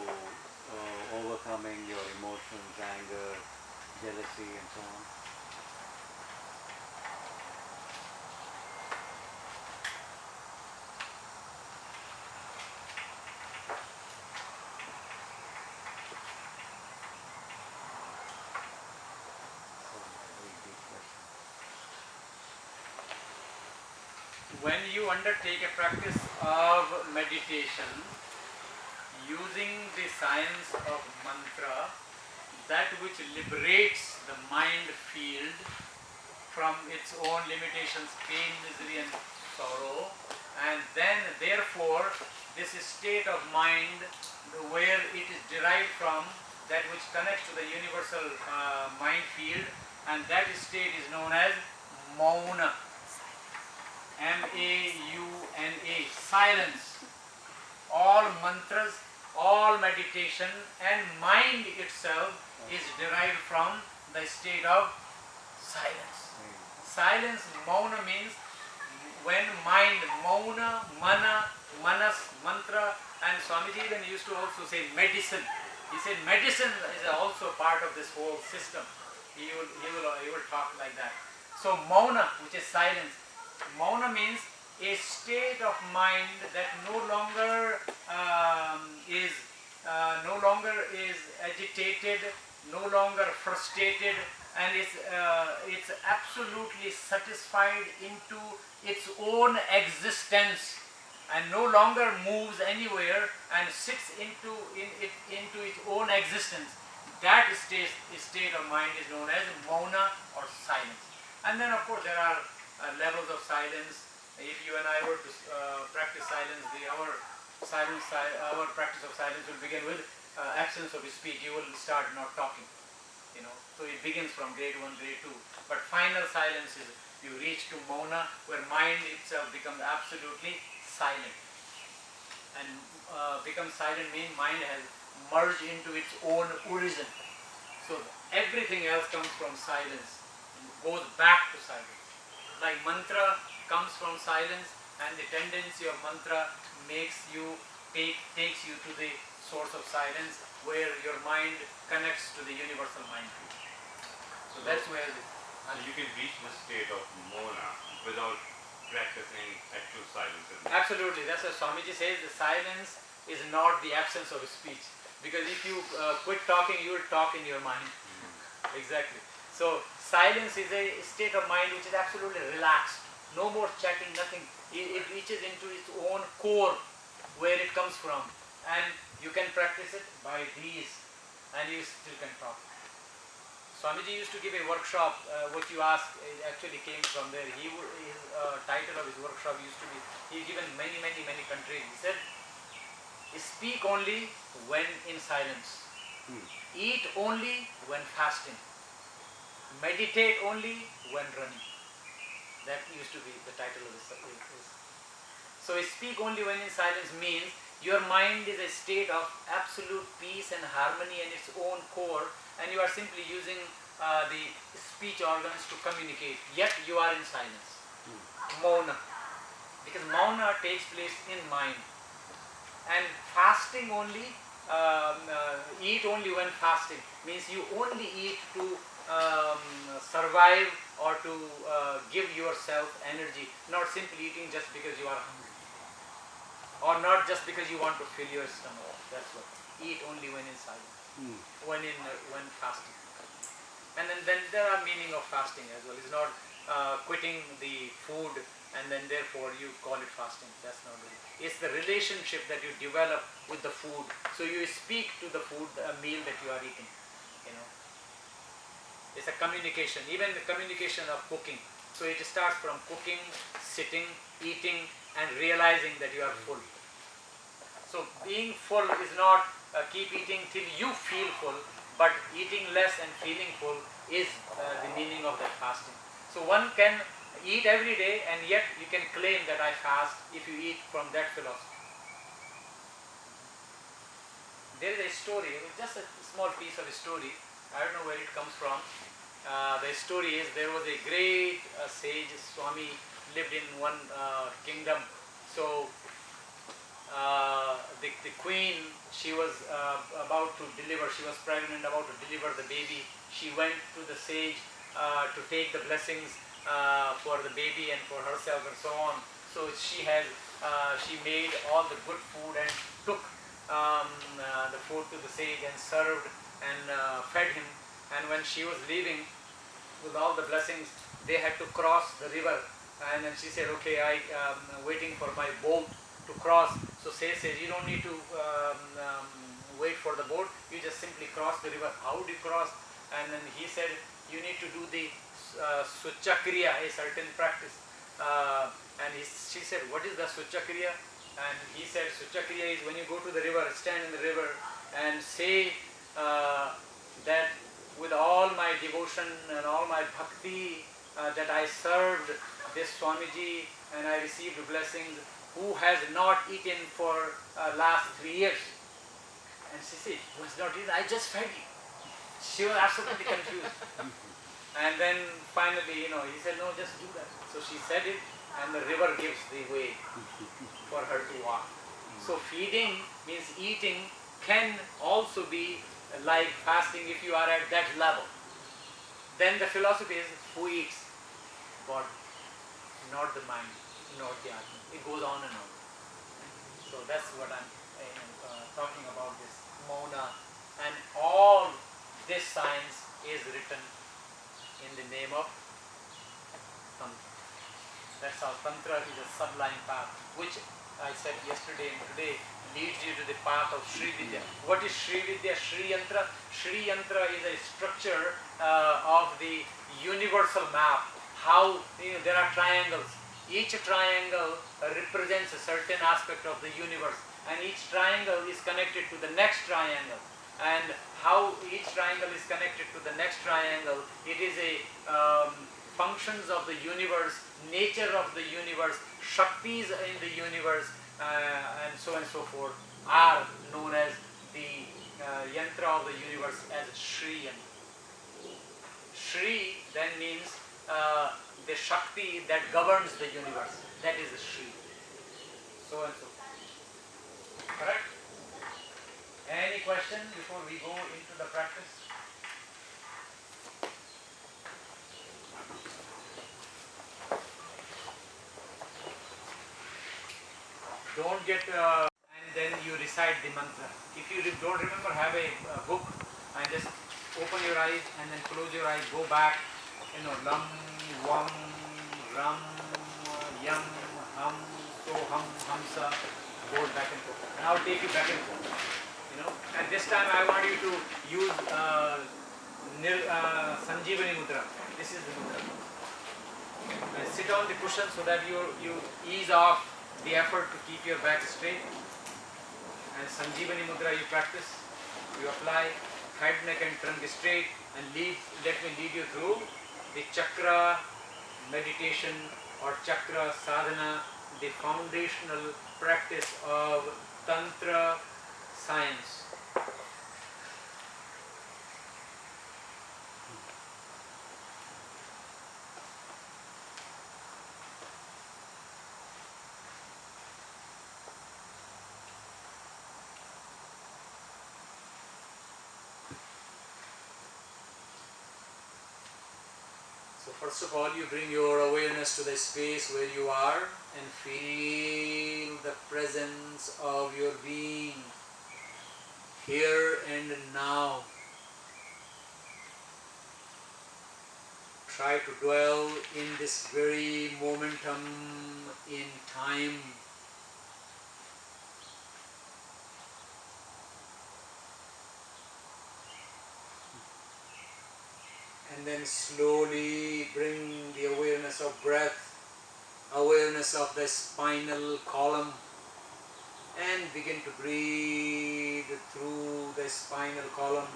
overcoming your emotions, anger, jealousy and so on? When you undertake a practice of meditation using the science of mantra, that which liberates the mind field from its own limitations, pain, misery and sorrow, and then therefore this state of mind where it is derived from that which connects to the universal mind field, and that state is known as mauna. M-A-U-N-A, silence. All mantras, all meditation and mind itself is derived from the state of silence. Silence, mauna means when mind, mauna, mana, manas, mantra, and Swamiji even used to also say medicine. He said medicine is also part of this whole system. He will talk like that. So mauna, which is silence. Mauna means a state of mind that no longer is agitated, no longer frustrated, and it's absolutely satisfied into its own existence, and no longer moves anywhere and sits into its own existence. That state of mind is known as mauna or silence. And then of course there are levels of silence. If you and I were to practice silence, our practice of silence will begin with absence of speech. You will start not talking, So it begins from grade 1, grade 2. But final silence is you reach to mauna, where mind itself becomes absolutely silent. And becomes silent means mind has merged into its own origin. So everything else comes from silence, goes back to silence. Like mantra comes from silence, and the tendency of mantra takes you to the source of silence, where your mind connects to the universal mind field. So that's where you can reach the state of mona without practicing actual silence. Absolutely, that's what Swamiji says. The silence is not the absence of speech, because if you quit talking, you will talk in your mind. Exactly. So silence is a state of mind which is absolutely relaxed. No more chatting, nothing. It reaches into its own core, where it comes from. And you can practice it by these, and you still can talk. Swamiji used to give a workshop. What you asked actually came from there. His title of his workshop used to be, he's given many countries. He said, speak only when in silence. Eat only when fasting. Meditate only when running. That used to be the title of this. So speak only when in silence means your mind is a state of absolute peace and harmony in its own core, and you are simply using the speech organs to communicate, yet you are in silence. Mauna. Because mauna takes place in mind. And fasting only, eat only when fasting, means you only eat to survive or to give yourself energy, not simply eating just because you are hungry, or not just because you want to fill your stomach. That's what. Eat only when in silence, when fasting. And then there are meaning of fasting as well. It's not quitting the food and then therefore you call it fasting. That's not it. It's the relationship that you develop with the food. So you speak to the food, a meal that you are eating. It's a communication, even the communication of cooking. So it starts from cooking, sitting, eating, and realizing that you are full. So being full is not keep eating till you feel full, but eating less and feeling full is the meaning of that fasting. So one can eat every day, and yet you can claim that I fast if you eat from that philosophy. There is a story, just a small piece of a story. I don't know where it comes from. The story is there was a great sage Swami lived in one kingdom. So the queen, she was about to deliver, she was pregnant, about to deliver the baby. She went to the sage to take the blessings for the baby and for herself and so on. So she made all the good food and took the food to the sage and served and fed him. And when she was leaving with all the blessings, they had to cross the river. And then she said, okay, I'm waiting for my boat to cross. So says, you don't need to wait for the boat, you just simply cross the river. How do you cross? And then he said, you need to do the Suchakriya, a certain practice. She said, what is the Suchakriya? And he said, Suchakriya is when you go to the river, stand in the river and say that with all my devotion and all my bhakti that I served this Swamiji and I received blessings, who has not eaten for last 3 years? And she said, who has not eaten? I just fed you. She was absolutely confused. And then finally, he said, no, just do that. So she said it, and the river gives the way for her to walk. So feeding means eating can also be like fasting if you are at that level. Then the philosophy is, who eats? Body, not the mind, not the atma. It goes on and on. So that's what I'm talking about, this Mauna. And all this science is written in the name of Tantra. That's how Tantra is a sublime path, which I said yesterday and today leads you to the path of Sri Vidya. What is Sri Vidya? Sri Yantra? Sri Yantra is a structure of the universal map. How there are triangles. Each triangle represents a certain aspect of the universe, and each triangle is connected to the next triangle. And how each triangle is connected to the next triangle, it is a functions of the universe, nature of the universe, Shaktis in the universe, and so forth, are known as the yantra of the universe as Sri Yantra. Shri then means the Shakti that governs the universe. That is the Shri. So and so. Correct? Any question before we go into the practice? Don't get and then you recite the mantra. If you don't remember, have a book and just open your eyes and then close your eyes, go back, lam, vam, ram, yam, hum, so hum, hamsa, go back and forth. And I'll take you back and forth. At this time I want you to use Sanjeevani Mudra. This is the mudra. And sit on the cushion so that you ease off the effort to keep your back straight. And Sanjeevani Mudra you practice, you apply, head, neck and trunk straight, and let me lead you through the chakra meditation or chakra sadhana, the foundational practice of Tantra science. So first of all, you bring your awareness to the space where you are and feel the presence of your being here and now. Try to dwell in this very momentum in time. And then slowly bring the awareness of breath, awareness of the spinal column, and begin to breathe through the spinal column.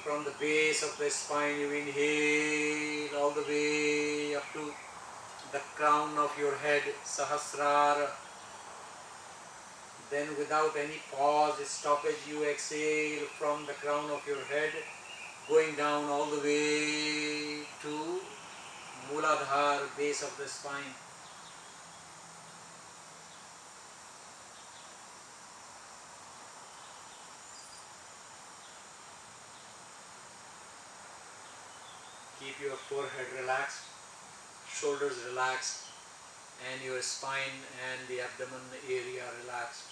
From the base of the spine, you inhale all the way up to the crown of your head, Sahasrara. Then without any pause, stoppage, you exhale from the crown of your head going down all the way to Mooladhara, base of the spine. Keep your forehead relaxed, shoulders relaxed, and your spine and the abdomen area relaxed.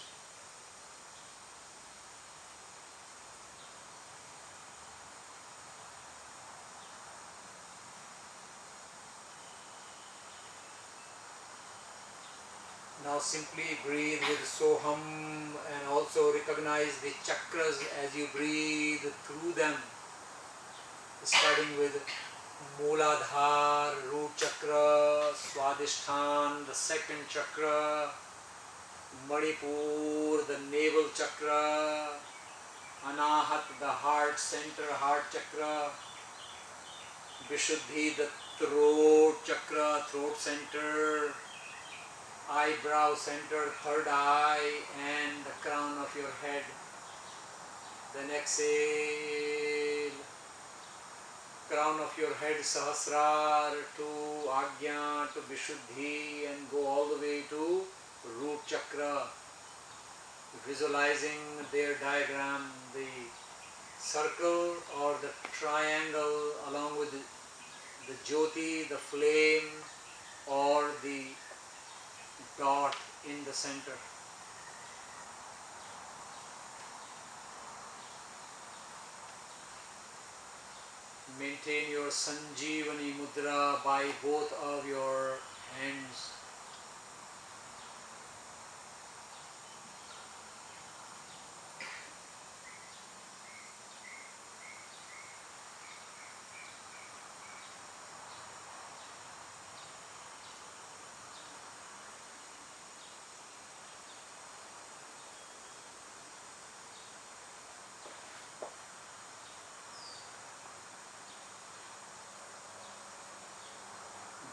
Now simply breathe with Soham and also recognize the chakras as you breathe through them, starting with Mooladhar, root chakra, Swadhisthana, the second chakra, Manipur, the navel chakra, Anahat, the heart center, heart chakra, Vishuddhi, the throat chakra, throat center, eyebrow center, third eye, and the crown of your head. Then exhale, crown of your head, Sahasrar to Agnya to Vishuddhi, and go all the way to root chakra. Visualizing their diagram, the circle or the triangle along with the jyoti, the flame, or the dot in the center. Maintain your Sanjeevani Mudra by both of your hands.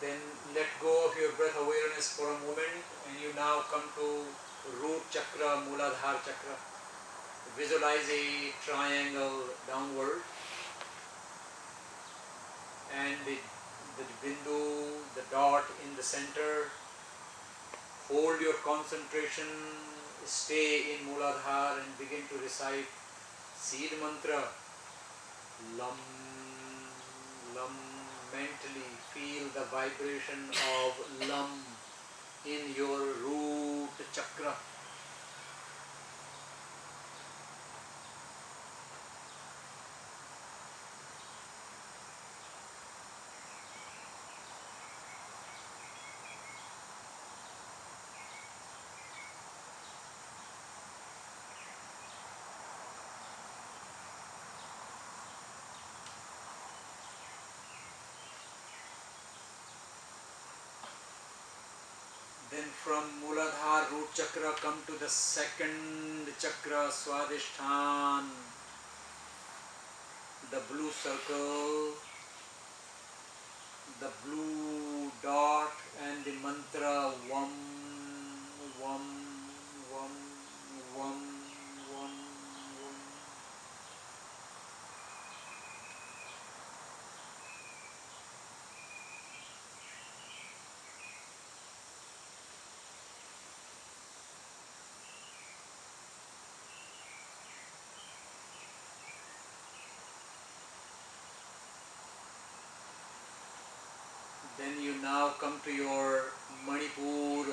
Then let go of your breath awareness for a moment, and you now come to root chakra, Mooladhara chakra. Visualize a triangle downward, and the bindu, the dot in the center. Hold your concentration, stay in Mooladhara and begin to recite seed mantra. Lam, lam. Mentally feel the vibration of lam in your root chakra. Then from Mooladhara root chakra come to the second chakra, Swadhisthana, the blue circle, the blue dot, and the mantra Vam, Vam, Vam, Vam, Vam, Vam. Then you now come to your Manipur,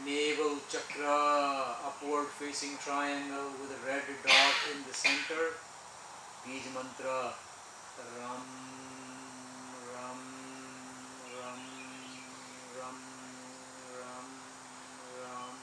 navel chakra, upward facing triangle with a red dot in the center. Bij mantra Ram, Ram, Ram, Ram, Ram, Ram.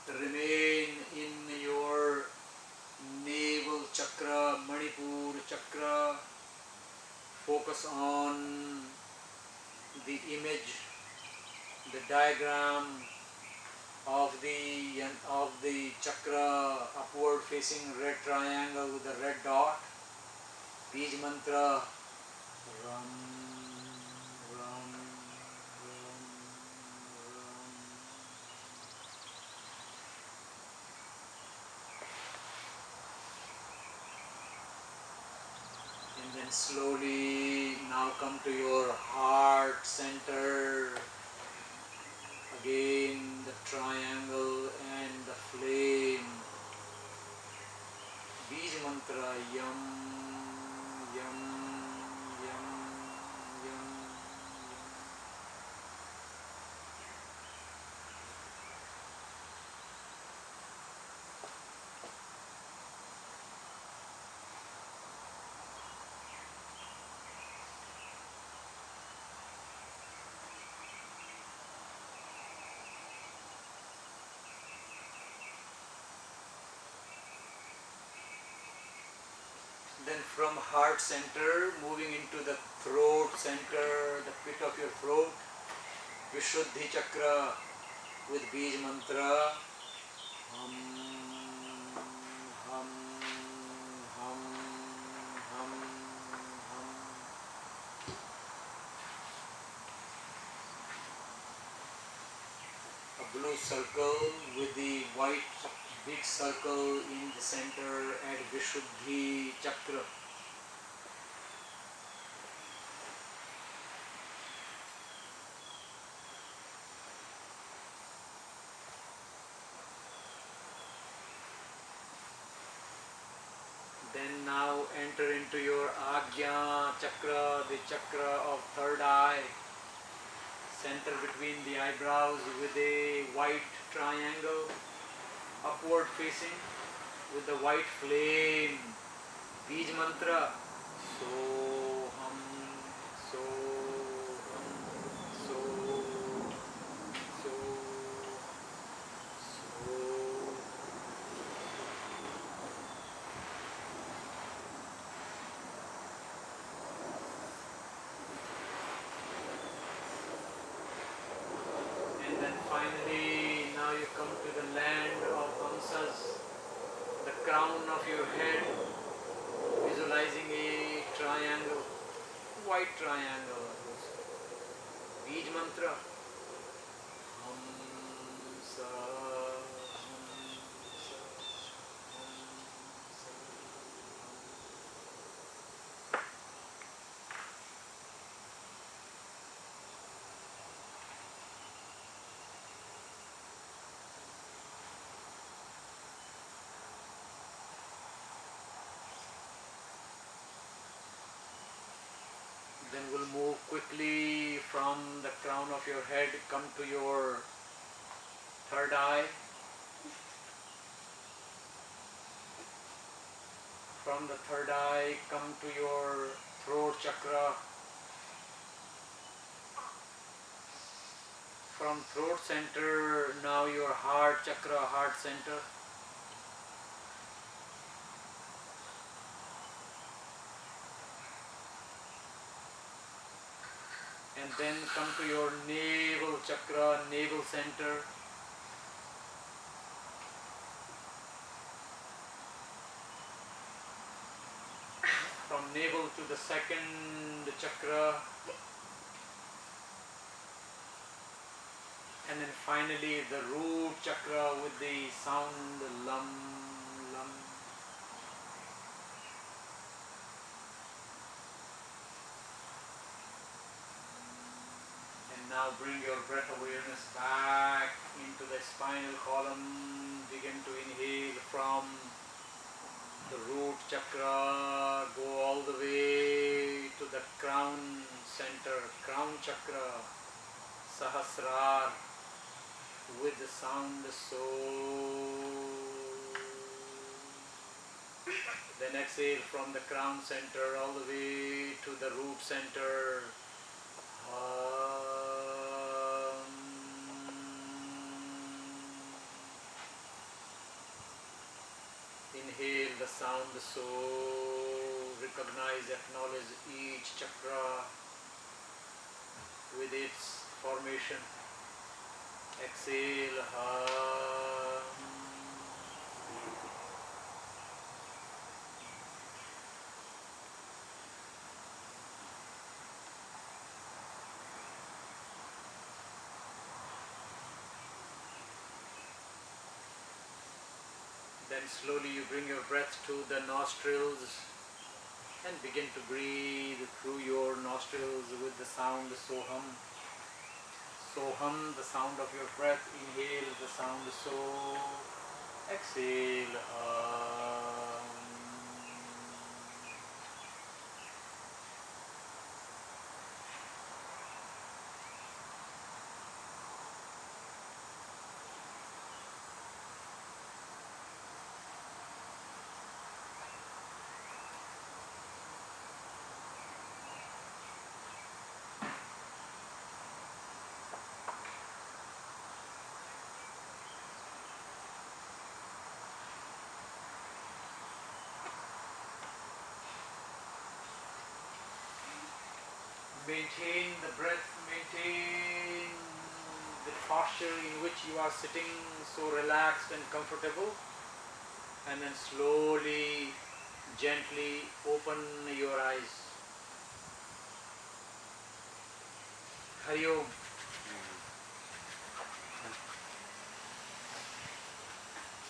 Remain in your focus on the image, the diagram of the chakra, upward facing red triangle with the red dot, Bij mantra, Ram, Ram, Ram, Ram. And then slowly now come to your heart center. Again the triangle and the flame. Bij mantra yam, yam, yam, yam, yam. Then from heart center, moving into the throat center, the pit of your throat, Vishuddhi chakra with Bij mantra. Hum, hum, hum, hum, hum. A blue circle with the white big circle in the center at Vishuddhi chakra. Then now enter into your Agya chakra, the chakra of third eye, center between the eyebrows with a white triangle, upward facing with the white flame. Bij mantra. Soham, soham, soham, soham, soham. And then finally, now you come to the land of Hamsas, the crown of your head, visualizing a triangle, white triangle. Bij mantra. Hamsa, Hamsa, Hamsa. Then we'll move quickly from the crown of your head, come to your third eye. From the third eye, come to your throat chakra. From throat center, now your heart chakra, heart center. And then come to your navel chakra, navel center. From navel to the second chakra. And then finally the root chakra with the sound lam, lam. And now bring your breath awareness back into the spinal column. Begin to inhale from the root chakra, go all the way to the crown center, crown chakra, Sahasrar, with the sound so. Then exhale from the crown center all the way to the root center. Inhale the sound so. recognize, acknowledge each chakra with its formation. Exhale, hum. Then slowly you bring your breath to the nostrils and begin to breathe through your nostrils with the sound Soham. Soham, the sound of your breath. Inhale the sound So. Exhale Hum. Maintain the breath, maintain the posture in which you are sitting, so relaxed and comfortable, and then slowly, gently open your eyes. Hari Om.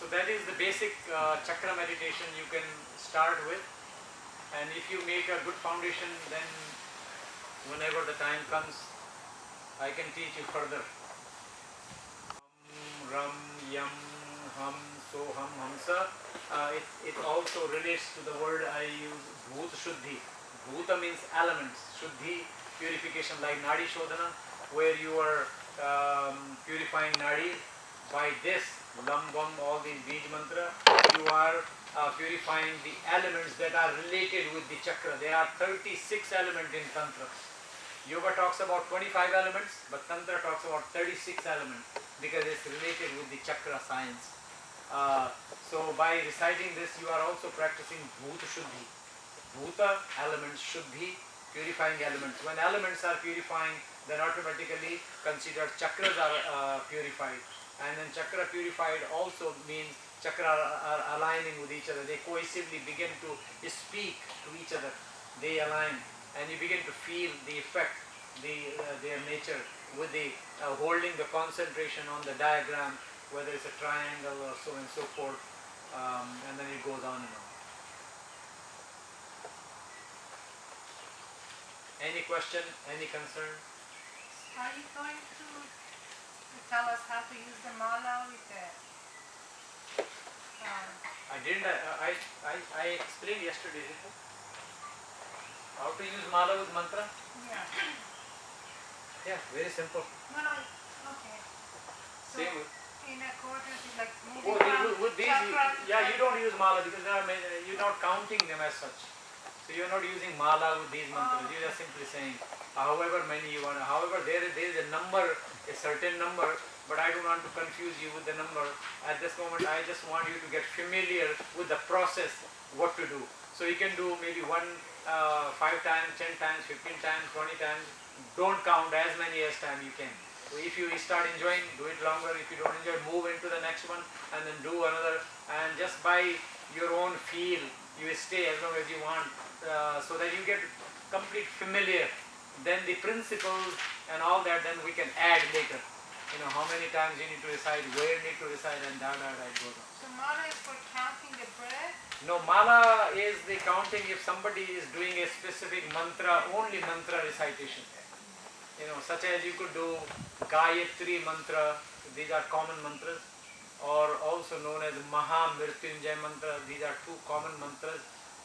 So that is the basic chakra meditation you can start with, and if you make a good foundation, then whenever the time comes, I can teach you further. Ram, Yam, Ham, Soham, Hamsa. It also relates to the word I use, Bhut Shuddhi. Bhuta means elements. Shuddhi, purification, like Nadi Shodhana, where you are purifying Nadi. By this, Lam, Bam, all these Bij mantra, you are purifying the elements that are related with the chakra. There are 36 elements in Tantra. Yoga talks about 25 elements, but Tantra talks about 36 elements because it's related with the chakra science. So by reciting this, you are also practicing Bhuta Shuddhi. Bhuta, elements, Shuddhi, purifying elements. When elements are purifying, then automatically consider chakras are purified. And then chakra purified also means chakra are aligning with each other. They cohesively begin to speak to each other. They align, and you begin to feel the effect, their nature, with the holding the concentration on the diagram, whether it's a triangle or so and so forth, and then it goes on and on. Any question? Any concern? Are you going to tell us how to use the mala with the I didn't. I explained yesterday. How to use mala with mantra? yeah. Yeah, very simple. No, okay. So Same with. in accordance with like moving Oh, with these, chakra, you don't use mala because you're not counting them as such. So you're not using mala with these mantras. Oh. You are simply saying, however many you want. However, there is a number, a certain number, but I don't want to confuse you with the number. At this moment, I just want you to get familiar with the process, what to do. So you can do maybe 5 times, 10 times, 15 times, 20 times. Don't count as many as time you can. So if you start enjoying, do it longer. If you don't enjoy, move into the next one and then do another. And just by your own feel, you stay as long as you want, so that you get complete familiar. Then the principles and all that, then we can add later. You know, how many times you need to recite, where you need to recite, and that goes on. So mala is for counting the breath? No, mala is the counting if somebody is doing a specific mantra, only mantra recitation. You know, such as you could do Gayatri mantra, these are common mantras, or also known as Maha Mrityunjay mantra, these are two common mantras,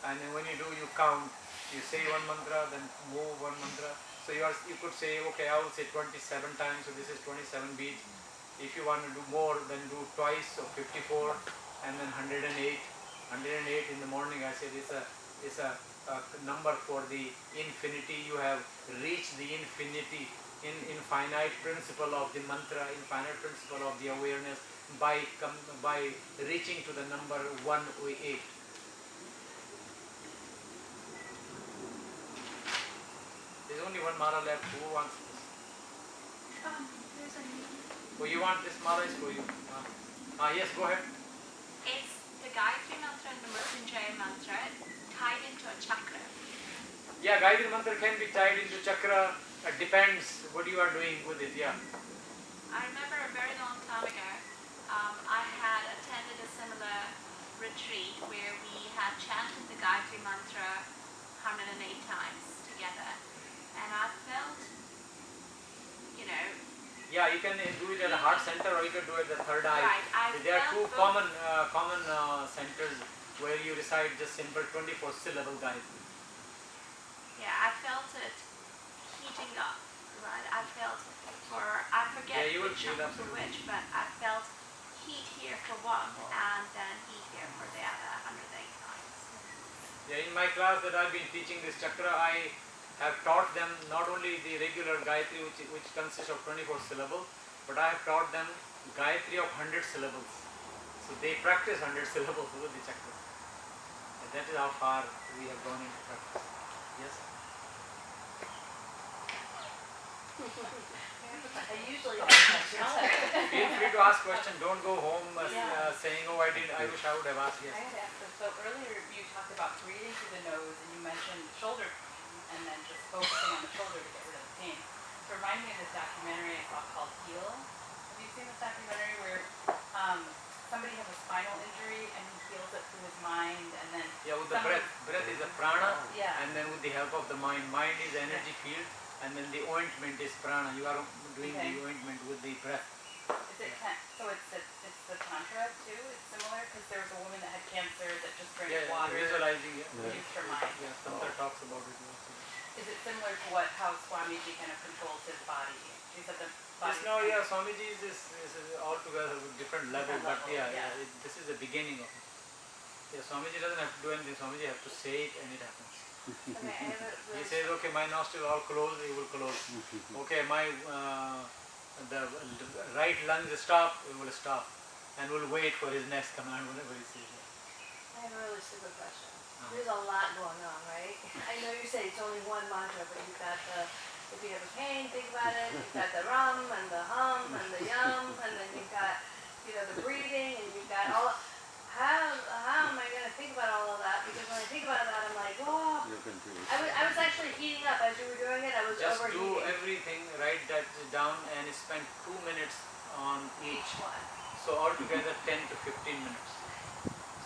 and when you do, you count, you say one mantra, then move one mantra. So you could say, okay, I will say 27 times, so this is 27 beats. If you want to do more, then do twice, so 54, and then 108. 108 in the morning, I said, is a number for the infinity. You have reached the infinity, infinite principle of the mantra, infinite principle of the awareness by reaching to the number 108. There's only one mala left. Who wants this? There's a new. Oh, you want this mala is for you. Yes, go ahead. It's the Gayatri Mantra and the Mrityunjaya Mantra tied into a chakra. Yeah, Gayatri Mantra can be tied into chakra. It depends what you are doing with it, yeah. I remember a very long time ago, I had attended a similar retreat where we had chanted the Gayatri Mantra 108 times together. And I felt, you know, Yeah, you can do it at the heart center or you can do it at the third eye. Right, There are two felt common centers where you recite just simple 24 syllable Gayatri. yeah, I felt it heating up, right? I felt I forget Yeah, you will which feel one that. for which, but I felt heat here for one and then heat here for the other 108 times. Yeah, in my class that I've been teaching this chakra, I have taught them not only the regular Gayatri which consists of 24 syllables, but I have taught them Gayatri of 100 syllables. So they practice 100 syllables with the chakra. And that is how far we have gone into practice. Yes? I usually have questions. Feel free to ask questions. Don't go home saying, oh, I wish I would have asked. Yes. I had asked them, so earlier you talked about breathing through the nose and you mentioned shoulder pain and then just focusing on the shoulder to get rid of the pain. It reminded me of this documentary I saw called Heal. Have you seen this documentary where somebody has a spinal injury and he heals it through his mind and then... Yeah, with the breath. Breath is a prana, Yeah. and then with the help of the mind. Mind is the energy field, and then the ointment is prana. You are doing the ointment with the breath. Is it so it's the Tantra too? It's similar because there was a woman that had cancer that just drank water. Visualizing. Used her mind. Yeah, Tantra talks about it also. Is it similar to how Swamiji kind of controls his body? He said the body. Yes, no, yeah, Swamiji is altogether with different level, but this is the beginning of it. Yeah, Swamiji doesn't have to do anything. Swamiji has to say it and it happens. Okay, I have a He says, okay, my nostrils all closed, he will close. Okay, my the right lungs stop, we will stop. And we'll wait for his next command whenever he says it. I have a really stupid question. There's a lot going on, right? I know you say it's only one mantra, but you've got if you have a pain, think about it. You've got the rum and the hum and the yum, and then you've got, the breathing, and you've got all. How am I going to think about all of that? Because when I think about that, I'm like, oh. I was actually heating up as you were doing it. I was just overheating. do everything, write that down, and spend 2 minutes on each. One. So altogether 10 to 15 minutes.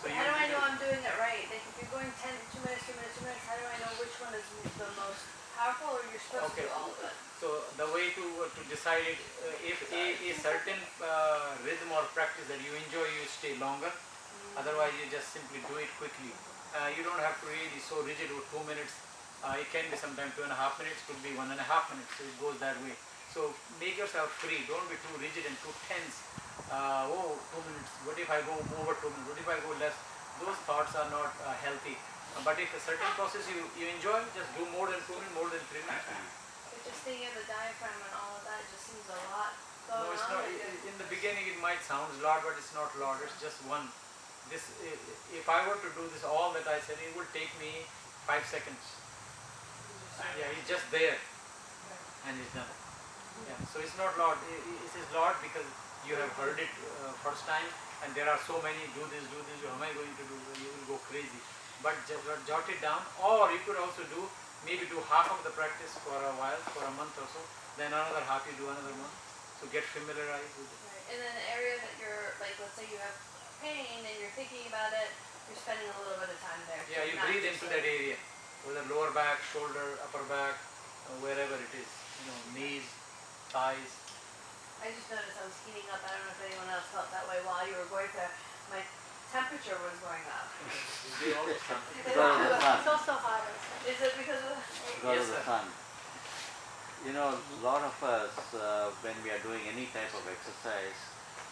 So How do I know I'm doing it right? Like if you're going 2 minutes, 2 minutes, 2 minutes, how do I know which one is the most powerful, or you're supposed to do all of it? So the way to decide it, if a certain rhythm or practice that you enjoy, you stay longer. Otherwise, you just simply do it quickly. You don't have to really so rigid with 2 minutes. It can be sometimes 2.5 minutes, could be 1.5 minutes. So it goes that way. So make yourself free. Don't be too rigid and too tense. 2 minutes. What if I go over 2 minutes? What if I go less? Those thoughts are not healthy. But if a certain process you enjoy, just do more than 2 minutes, more than 3 minutes. But just thinking of the diaphragm and all of that, it just seems a lot No, going it's on. not. In the beginning, it might sound a lot, but it's not a lot. It's just one. If I were to do this all that I said, it would take me 5 seconds. Yeah, it's just there, and it's done. Yeah, so it's not lot. It is lot because you have heard it first time, and there are so many. Do this. How am I going to do? You will go crazy. But just jot it down, or you could also maybe do half of the practice for a while, for a month or so. Then another half you do another month. So get familiarized with it. Right. In an area that you're, like, let's say you have pain and you're thinking about it, you're spending a little bit of time there. Yeah, you breathe into that area, whether lower back, shoulder, upper back, wherever it is, knees, thighs. I just noticed I was heating up. I don't know if anyone else felt that way while you were going there. My temperature was going up. Because of the sun. It's also hot outside. Is it because of the... Because of the sun. A lot of us, when we are doing any type of exercise,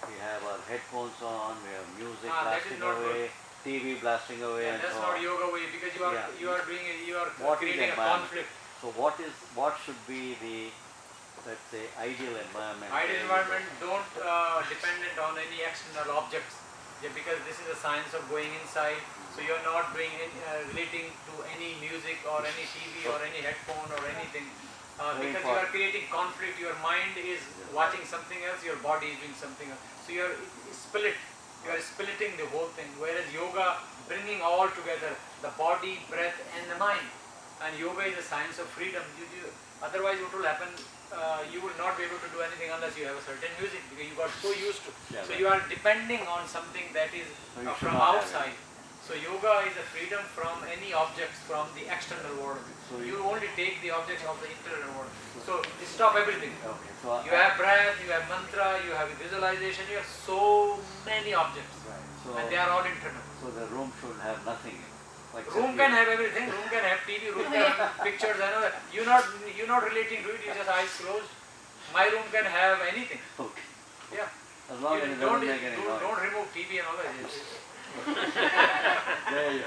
we have our headphones on, we have music blasting away, TV blasting away, and that's so not on. yoga way, because you are creating a environment? conflict. So what should be the, let's say, ideal environment? Ideal environment, don't dependent on any external objects. Yeah, because this is a science of going inside. So you're not doing relating to any music or any TV or any headphone or anything. Because you are creating conflict. Your mind is watching something else. Your body is doing something else. So you are split. You are splitting the whole thing. Whereas yoga bringing all together, the body, breath, and the mind. And yoga is a science of freedom. Otherwise, what will happen? You will not be able to do anything unless you have a certain music, because you got so used to. So you are depending on something that is from outside. So yoga is a freedom from any objects from the external world. So you only take the objects of the internal world. So stop everything. Okay. So You have breath, you have mantra, you have visualization, you have so many objects. Right. So, And they are all internal. so the room should have nothing in it. Room can have everything. Room can have TV. Room can have pictures. I know that. You're not relating to it. You just eyes closed. My room can have anything. Okay. Yeah. As long as it doesn't make any noise. Don't remove TV and all that. There you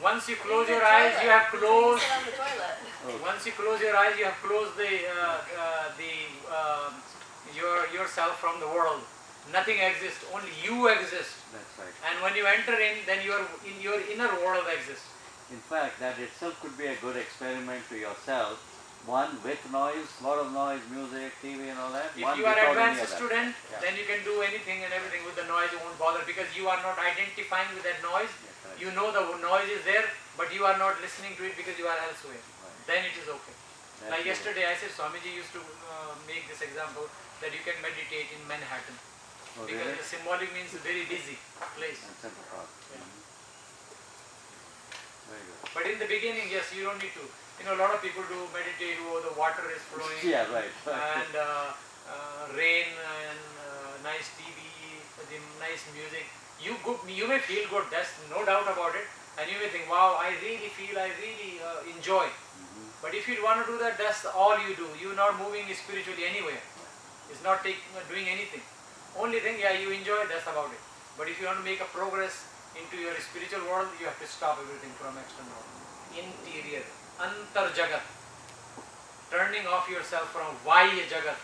Once you close your eyes, you have closed. Sit on the toilet. Once you close your eyes, you have closed yourself from the world. Nothing exists. Only you exist. That's right. And when you enter in, then your inner world exists. In fact, that itself could be a good experiment to yourself. One with noise, lot of noise, music, TV and all that. If One you are without advanced any of that. student, Yeah. then you can do anything and everything with the noise. You won't bother because you are not identifying with that noise. Yeah, correct. You know the noise is there, but you are not listening to it because you are elsewhere. Right. Then it is okay. That's Like good. yesterday, I said Swamiji used to make this example that you can meditate in Manhattan. Oh, Because really? the symbolic means a very busy place. And Central Park. Yeah. Very good. But in the beginning, yes, you don't need to. A lot of people do meditate, the water is flowing, Yeah, right. and rain and nice TV, the nice music. You may feel good, that's no doubt about it. And you may think, wow, I really enjoy. But if you want to do that, that's all you do. You're not moving spiritually anywhere. It's not doing anything. Only thing, yeah, you enjoy, that's about it. But if you want to make a progress into your spiritual world, you have to stop everything from external world. Interior, antar jagat. Turning off yourself from vahya jagat,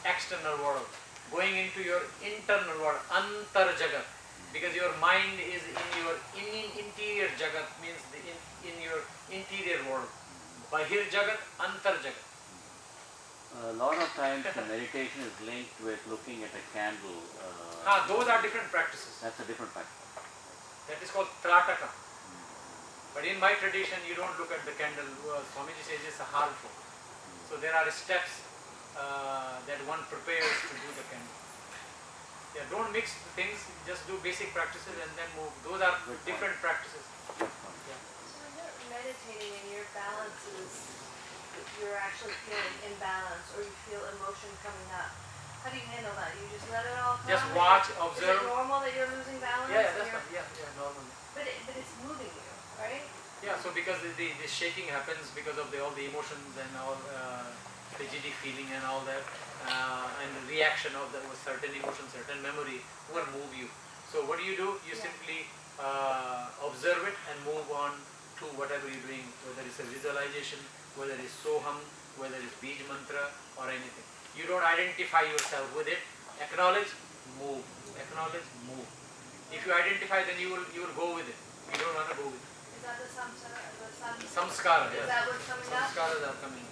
external world. Going into your internal world, antar jagat. Because your mind is in your interior jagat, means in your interior world. Bahir jagat, antar jagat. A lot of times the meditation is linked with looking at a candle. Those are different practices. That's a different practice. That is called trataka. But in my tradition, you don't look at the candle. Swamiji says it's harmful. So there are steps that one prepares to do the candle. Yeah, don't mix things. Just do basic practices and then move. Those are different practices. Yeah. So when you're meditating and your balance is, you're actually feeling imbalance or you feel emotion coming up, how do you handle that? You just let it all come? Just watch, Is observe. it normal that you're losing balance? Yeah, and that's you're- fine. Yeah, normally. But it's moving you, right? Yeah, so because the shaking happens because of all the emotions and all fidgety feeling and all that, and the reaction of the certain emotion, certain memory will move you. So what do? You simply observe it and move on to whatever you're doing, whether it's a visualization, whether it's soham, whether it's beej mantra or anything. You don't identify yourself with it. Acknowledge, move. Acknowledge, move. If you identify, then you will go with it. You don't want to go with it. Is that the Samskara, Is yes. that what's coming up? Samskaras are coming.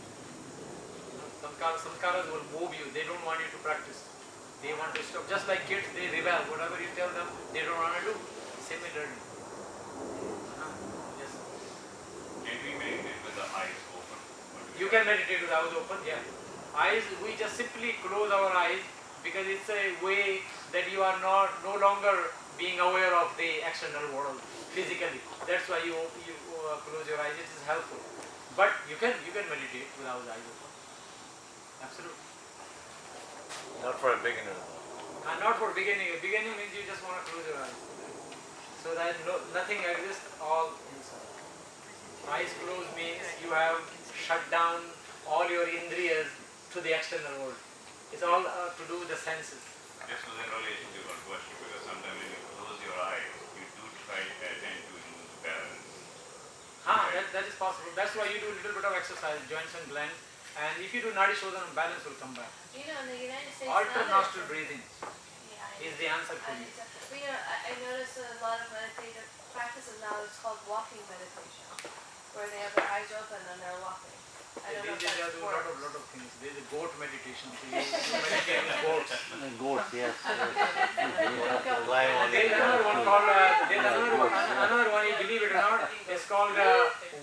Samskaras will move you. They don't want you to practice. They want to stop. Just like kids, they rebel. Whatever you tell them, they don't want to do. Similarly. Yes. Can we meditate with the eyes open? You can meditate with eyes open, yeah. Eyes, we just simply close our eyes because it's a way that you are no longer being aware of the external world physically. That's why you close your eyes. It is helpful. But you can meditate without the eyes open. Absolutely. Not for a beginner. Not for beginning. Beginning means you just want to close your eyes. So that nothing exists, all inside. Eyes closed means you have shut down all your indriyas to the external world. It's all to do with the senses. Just as in relation to your question, because sometimes when you close your eyes, you do try to attend to lose balance. That is possible. That's why you do a little bit of exercise, joints and glands. And if you do nadi shodhana, balance will come back. You know, in the United States, Alter now nostril that- breathing Yeah, I is the answer for And you. it's a- we I notice a lot of meditative practices now, it's called walking meditation, where they have their eyes open and they're walking. I don't know if These days they that's do a lot of things. There is a goat meditation. So you meditate with goats. Goats, yes. There is another one called, another one, you believe it or not, it's called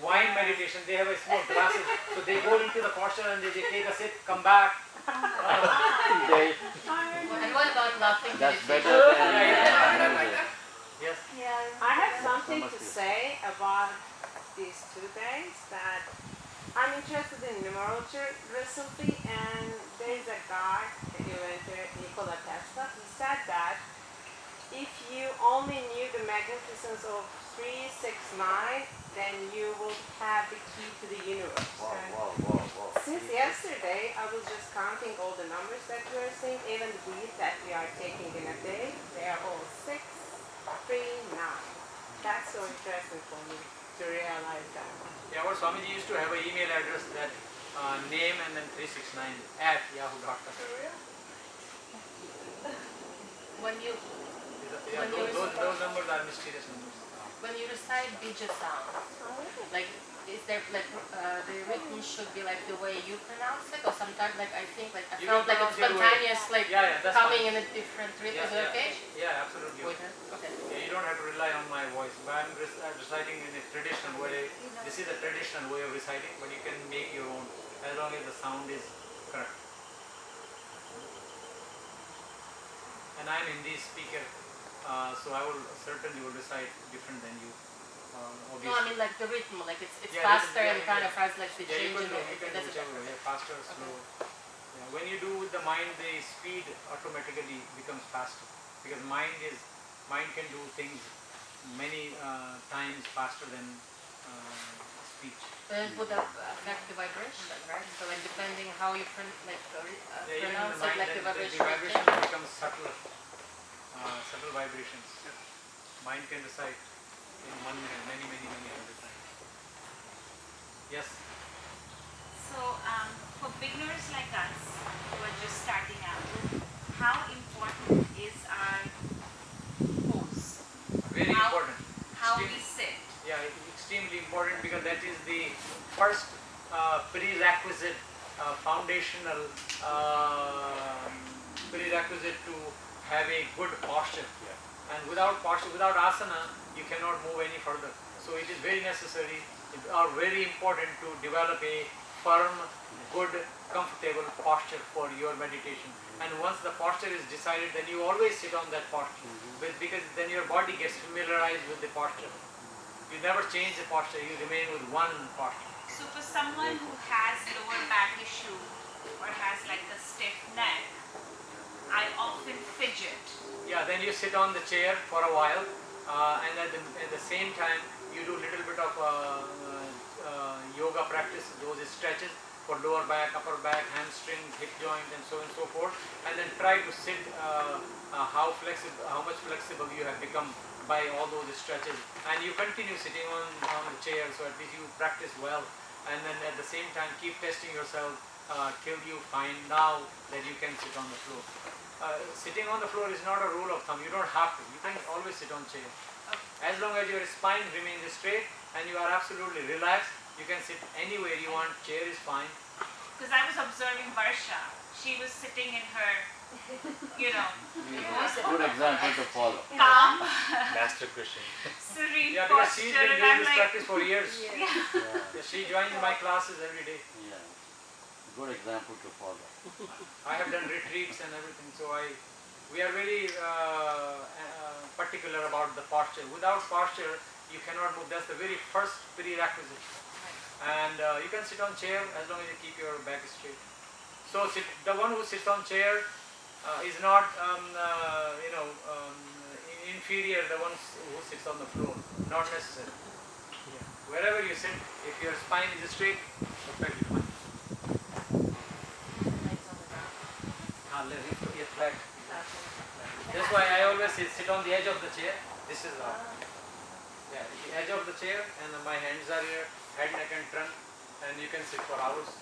wine meditation. They have a small glasses, so they go into the posture and they take a sip, come back. And what about laughing That's meditation? better than Yes. Yeah. I have something to say about these 2 days, that I'm interested in numerology recently, and there is a guy, the inventor Nikola Tesla. He said that if you only knew the magnificence of 369, then you will have the key to the universe. Wow. Since yesterday, I was just counting all the numbers that we are seeing, even the breath that we are taking in a day. They are all 6, 3, 9. That's so interesting for me to realize that. Yeah, our Swamiji used to have an email address that name and then 369 at yahoo.com. When you Yeah, When you those numbers are mysterious numbers. recite bija sound, like is there like the rhythm should be like the way you pronounce it, or sometimes like I think like I You felt can like it's pronounce your way. spontaneous, like Yeah, that's coming fine. in a different rhythm. Yeah, Is it okay? Yeah, absolutely. Okay. Yeah, you don't have to rely on my voice. But I'm reciting in a traditional way. This is a traditional way of reciting, but you can make your own as long as the sound is correct. And I'm Hindi speaker, so I will certainly will recite different than you. No, Obviously. I mean like the rhythm, like it's Yeah, faster yeah, and yeah, kind yeah. of has like the Yeah, change in you can do it. whichever way, faster or slow. Yeah, when you do with the mind, the speed automatically becomes faster, because mind can do things many times faster than speech. Then it would affect the vibration, right? So like depending how you pronounce Even in it, the mind, like the then vibration. the vibration becomes subtler, subtle vibrations. Mind can recite in 1 minute many hundred times. Yes. So, for beginners like us who are just starting out, how important is our pose? Very important. How we sit? Yeah, extremely important, because that is the first prerequisite, foundational prerequisite to have a good posture. And without posture, without asana, you cannot move any further. So it is very necessary or very important to develop a firm, good, comfortable posture for your meditation. And once the posture is decided, then you always sit on that posture, because then your body gets familiarized with the posture. You never change the posture, you remain with one posture. So, for someone who has lower back issue or has like a stiff neck, I often fidget. Yeah, then you sit on the chair for a while, and at the same time you do a little bit of yoga practice, those stretches for lower back, upper back, hamstrings, hip joint, and so on and so forth, and then try to sit how much flexible you have become by all those stretches, and you continue sitting on the chair, so at least you practice well, and then at the same time keep testing yourself till you find now that you can sit on the floor. Sitting on the floor is not a rule of thumb. You don't have to. You can always sit on chair. As long as your spine remains straight and you are absolutely relaxed, you can sit anywhere you want. Chair is fine. Because I was observing Varsha. She was sitting in her, Good example to follow. calm, Master cushion. serene Yeah, because she's posture, been and doing I'm this like, practice for years. yeah. She joins my classes every day. Yeah. Good example to follow. I have done retreats and everything, so we are very particular about the posture. Without posture, you cannot move. That's the very first prerequisite. And you can sit on chair as long as you keep your back straight. So the one who sits on chair is not, inferior the one who sits on the floor. Not necessary. Yeah. Wherever you sit, if your spine is straight, perfectly fine. Flat. That's why I always sit on the edge of the chair. This is the edge of the chair, and my hands are here, head, neck, and trunk, and you can sit for hours.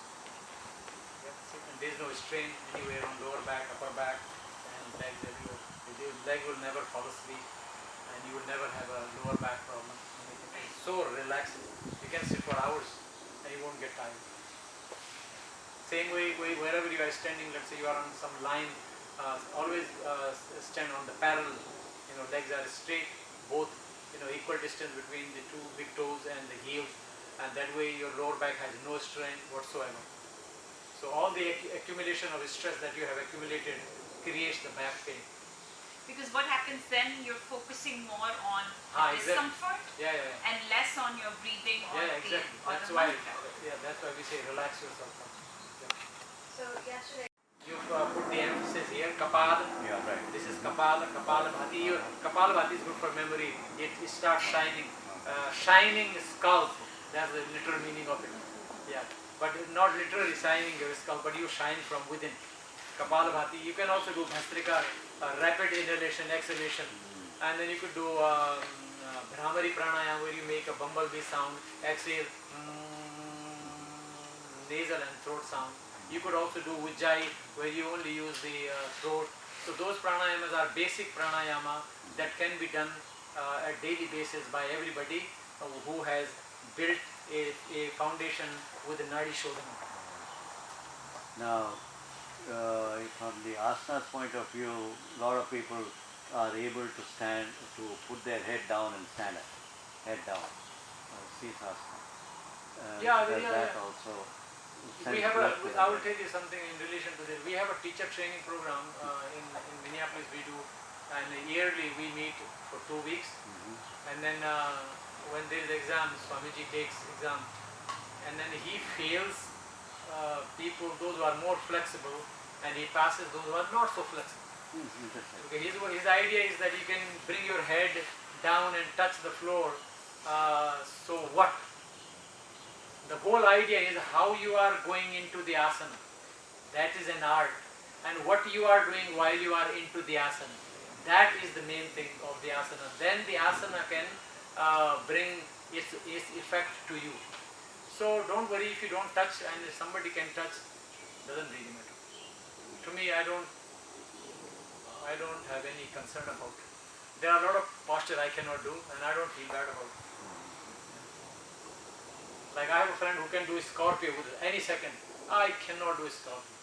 There is no strain anywhere on lower back, upper back, and legs everywhere. your leg will never fall asleep, and you will never have a lower back problem. It's so relaxing. You can sit for hours and you won't get tired. Same way, wherever you are standing, let's say you are on some line, always stand on the parallel. Legs are straight, both equal distance between the two big toes and the heels, and that way your lower back has no strain whatsoever. So all the accumulation of stress that you have accumulated creates the back pain. Because what happens then, you're focusing more on discomfort and less on your breathing or the mantra. That's why we say relax yourself. So yesterday, You've put the emphasis here, Kapala. Yeah, right. This is Kapala, Kapala Bhati. Kapala Bhati is good for memory. It starts shining. Shining scalp, that's the literal meaning of it. Yeah, but not literally shining your scalp, but you shine from within. Kapala Bhati. You can also do Bhastrika, rapid inhalation, exhalation. And then you could do Bhramari Pranayama, where you make a bumblebee sound, exhale, nasal and throat sound. You could also do Ujjayi, where you only use the throat. So those pranayamas are basic pranayama that can be done at daily basis by everybody who has built a foundation with the Nadi Shodhana. Now, from the asanas point of view, a lot of people are able to stand, to put their head down and stand up, head down, Sithasana. That also. We have I will tell you something in relation to this. We have a teacher training program in Minneapolis we do, and yearly we meet for 2 weeks. And then when there is exam, Swamiji takes exam, and then he fails people, those who are more flexible, and he passes those who are not so flexible. Okay, his idea is that you can bring your head down and touch the floor. So what? The whole idea is how you are going into the asana. That is an art. And what you are doing while you are into the asana. That is the main thing of the asana. Then the asana can bring its effect to you. So don't worry if you don't touch, and if somebody can touch, doesn't really matter. To me, I don't have any concern about it. There are a lot of posture I cannot do, and I don't feel bad about it. Like I have a friend who can do a scorpio with any second. I cannot do a scorpio.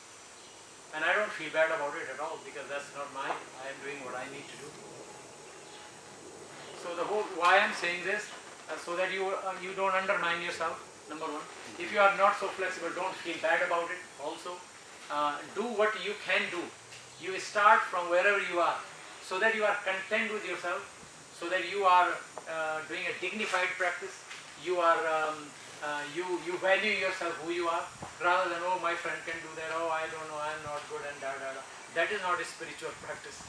And I don't feel bad about it at all, because that's not mine. I am doing what I need to do. So why I am saying this, so that you don't undermine yourself, number one. If you are not so flexible, don't feel bad about it also. Do what you can do. You start from wherever you are, so that you are content with yourself, so that you are doing a dignified practice. You are you value yourself who you are, rather than, oh, my friend can do that, oh, I don't know, I am not good, and da da da. That is not a spiritual practice.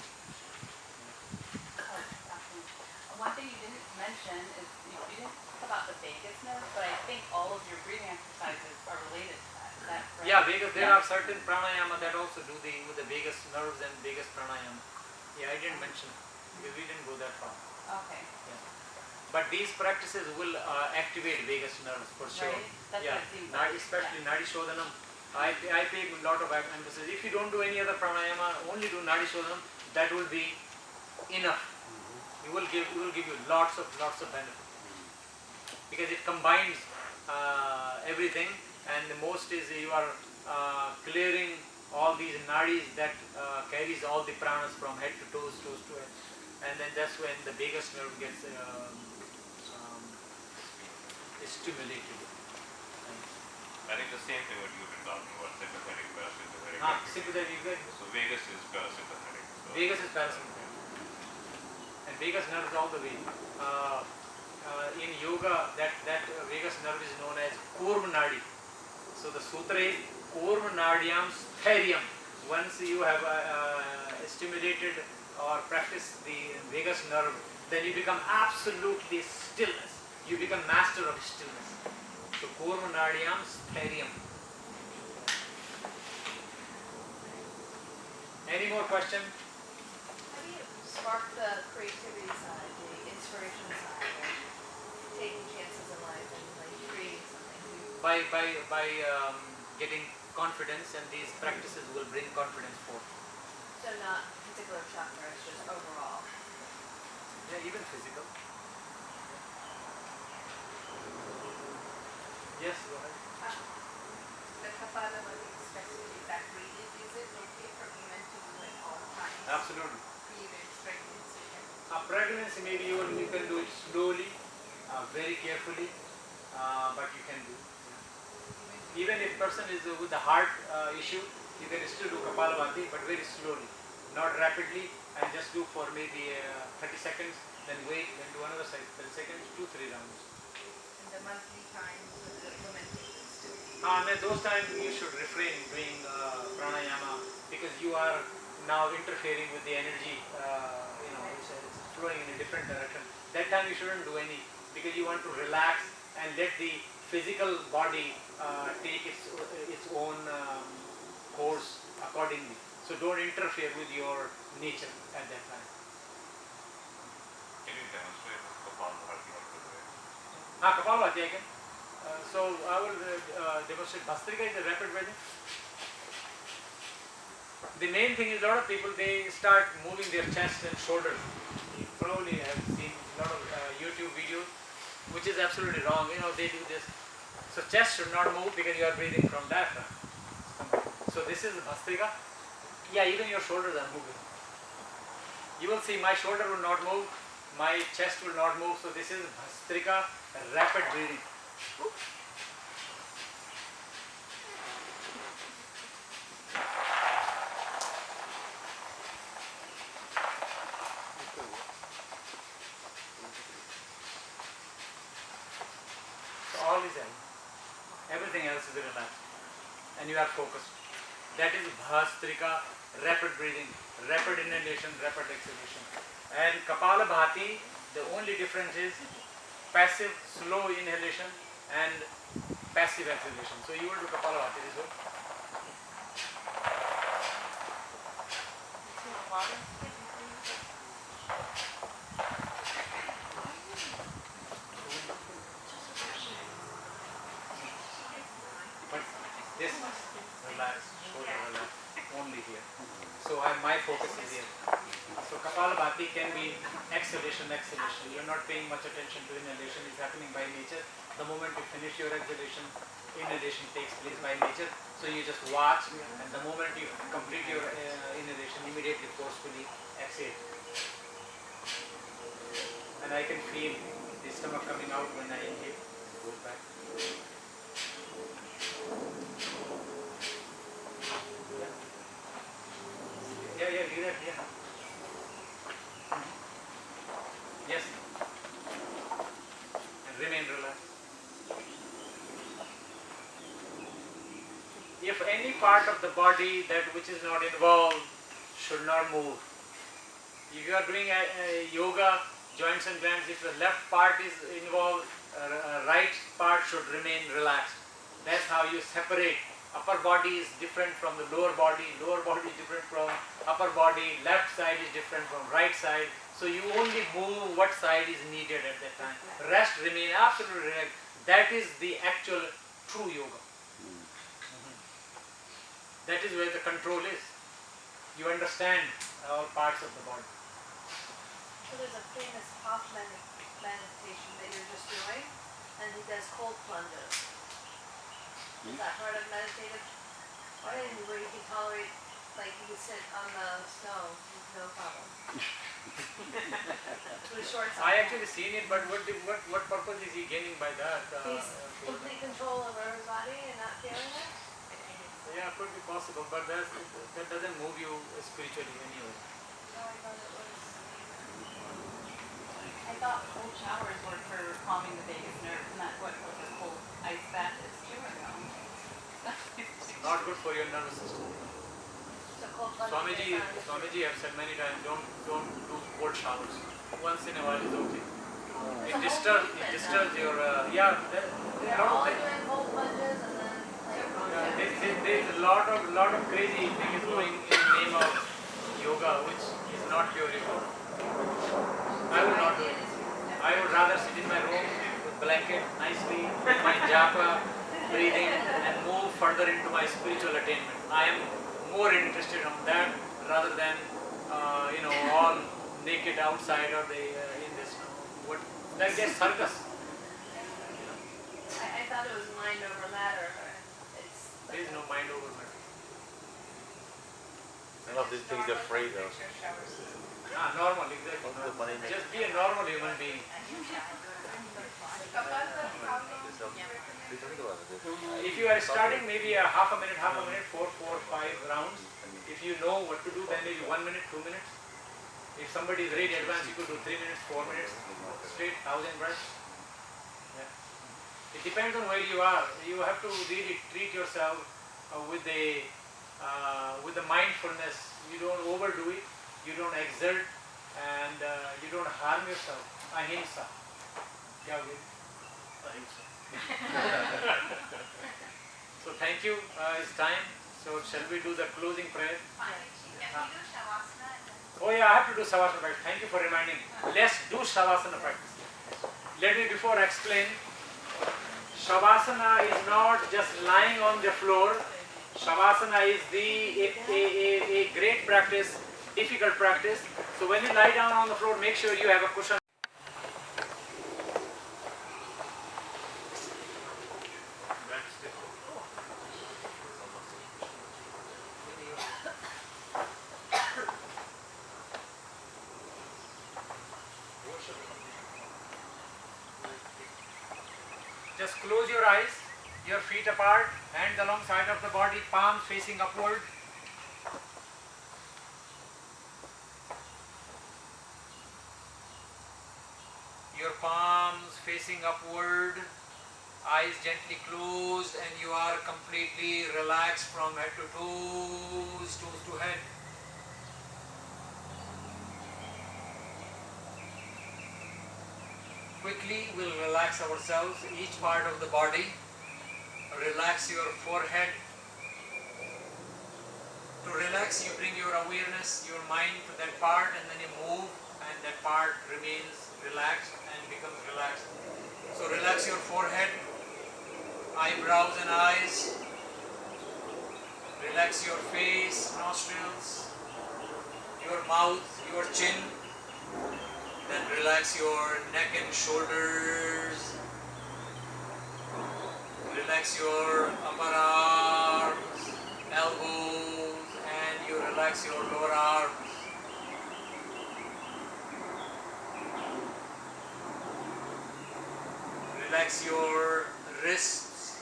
One thing you didn't mention is you didn't talk about the vagus nerve, but I think all of your breathing exercises are related to that. Is that correct? Yeah, there are certain pranayama that also do with the vagus nerves and vagus pranayama. Yeah, I didn't mention because we didn't go that far. Okay. Yeah. But these practices will activate vagus nerves for sure. Right? That's Yeah, what it seems like. especially Nadi Shodhanam. I pay a lot of emphasis. If you don't do any other pranayama, only do Nadi Shodhanam, that will be enough. It will give you lots of benefit, because it combines everything, and the most is you are clearing all these nadis that carries all the pranas from head to toes to head, and then that's when the vagus nerve gets stimulated. I think the same thing what you've been talking about, sympathetic, parasympathetic. Sympathetic. So vagus is parasympathetic. So Vagus is parasympathetic. And vagus nerve is all the way. In yoga, that vagus nerve is known as Kurma Nadi. So the sutra is Kurma Nadiyam Sthairyam. Once you have stimulated or practiced the vagus nerve, then you become absolutely stillness. You become master of stillness. So Kurma Nadiyam Sthairyam. Any more question? how do you spark the creativity side, the inspiration side, of taking chances in life and like creating something? By getting confidence, and these practices will bring confidence forth. So not particular chakras, just overall? Yeah, even physical. Yes, go ahead. The Kapalabhati specifically, that breathing, is it okay for women to do it all the time? Absolutely. Periods, pregnancy, Pregnancy, maybe you can do it slowly, very carefully, but you can do. Even if person is with a heart issue, you can still do Kapalabhati, but very slowly, not rapidly, and just do for maybe 30 seconds, then wait, then do another 30 seconds, 2-3 rounds. and the monthly times for the women periods too. And at those times you should refrain doing pranayama, because you are now interfering with the energy, it's flowing in a different direction. That time you shouldn't do any, because you want to relax and let the physical body take its own course accordingly. So don't interfere with your nature at that time. Can you demonstrate Kapalabhati after that? Kapalabhati I can. So I will demonstrate. Bhastrika is a rapid breathing. The main thing is, a lot of people, they start moving their chest and shoulders. You probably have seen a lot of YouTube videos, which is absolutely wrong. They do this. So chest should not move because you are breathing from diaphragm. So this is Bhastrika. Yeah, even your shoulders are moving. You will see my shoulder will not move, my chest will not move. So this is Bhastrika, rapid breathing. All is in. Everything else is relaxed. And you are focused. That is Bhastrika, rapid breathing, rapid inhalation, rapid exhalation. And Kapalabhati, the only difference is passive, slow inhalation and passive exhalation. So you will do Kapalabhati this way. But this relax, shoulder relax, only here. So my focus is here. So Kapalabhati can be exhalation, exhalation. You are not paying much attention to inhalation, it's happening by nature. The moment you finish your exhalation, inhalation takes place by nature. So you just watch, and the moment you complete your inhalation, immediately forcefully exhale. And I can feel the stomach coming out when I inhale. It goes back. Yeah, do that, yeah. Yes. And remain relaxed. If any part of the body that which is not involved should not move. If you are doing a yoga, joints and glands, if the left part is involved, right part should remain relaxed. That's how you separate. Upper body is different from the lower body is different from upper body, left side is different from right side. So you only move what side is needed at that time. Rest, remain absolutely relaxed. That is the actual true yoga. That is where the control is. You understand all parts of the body. So there's a famous Hoff meditation that you're just doing, and he does cold plunges. Is that part of meditative? Where you can tolerate, like you can sit on the snow with no problem. With shorts on. I actually seen it, but what purpose is he gaining by that? He's complete control over his body and not feeling it. Yeah, could be possible, but that doesn't move you spiritually anyway. No, I thought it was. I thought cold showers were for calming the vagus nerve, and that's what a cold ice bath is too, or no? Not good for your nervous system. So cold plunges. Swamiji have said many times, don't do cold showers. Once in a while is okay. It disturbs your They're all doing cold plunges and then there is a lot of crazy things going in the name of yoga, which is not pure yoga. I would not do it. I would rather sit in my room with blanket, nicely, my japa, breathing, and move further into my spiritual attainment. I am more interested in that rather than all naked outside, or they in this, what, like just circus. I thought it was mind over matter, and it's. There is no mind over matter. None of these things are free though. Normal, exactly. Just be a normal human being. If you are starting maybe a half a minute, 4, 5 rounds. If you know what to do, then maybe 1 minute, 2 minutes. If somebody is really advanced, you could do 3 minutes, 4 minutes, straight 1,000 breaths. Yeah. It depends on where you are. You have to really treat yourself with the mindfulness. You don't overdo it. You don't exert, and you don't harm yourself. Ahimsa. Yeah, so thank you. It's time. So shall we do the closing prayer? Oh yeah, I have to do Savasana practice. Thank you for reminding. Let's do Savasana practice. Let me before explain. Shavasana is not just lying on the floor. Shavasana is a great practice, difficult practice. So when you lie down on the floor, make sure you have a cushion. Just close your eyes, your feet apart, hands alongside of the body, palms facing upward. Your palms facing upward, eyes gently closed, and you are completely relaxed from head to toes, toes to head. Quickly, we'll relax ourselves, each part of the body. Relax your forehead. To relax, you bring your awareness, your mind to that part, and then you move, and that part remains relaxed and becomes relaxed. So relax your forehead, eyebrows and eyes. Relax your face, nostrils, your mouth, your chin. Then relax your neck and shoulders. Relax your upper arms, elbows, and you relax your lower arms. Relax your wrists,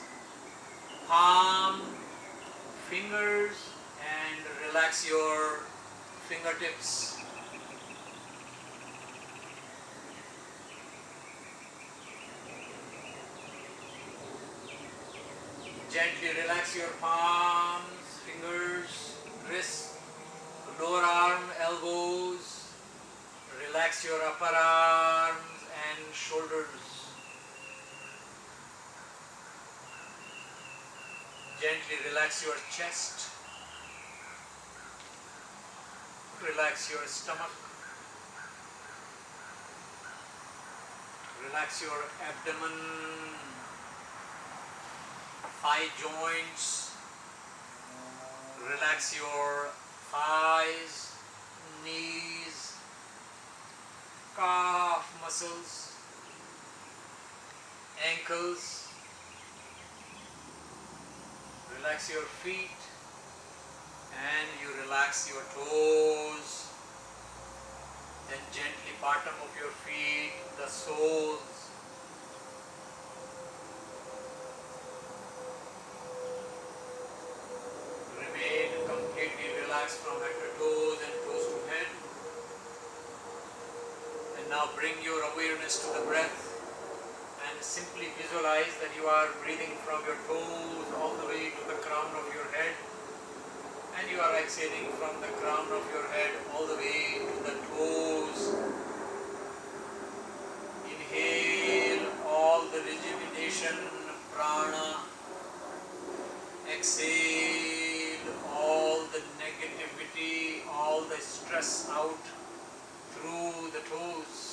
palm, fingers, and relax your fingertips. Gently relax your palms, fingers, wrists, lower arm, elbows. Relax your upper arms and shoulders. Gently relax your chest. Relax your stomach. Relax your abdomen, thigh joints. Relax your thighs, knees, calf muscles, ankles. Relax your feet, and you relax your toes. Then gently bottom of your feet, the soles. Remain completely relaxed from head to toes and toes to head. And now bring your awareness to the breath and simply visualize that you are breathing from your toes all the way to the crown of your head. And you are exhaling from the crown of your head all the way to the toes. Inhale all the rejuvenation, prana. Exhale all the negativity, all the stress out through the toes.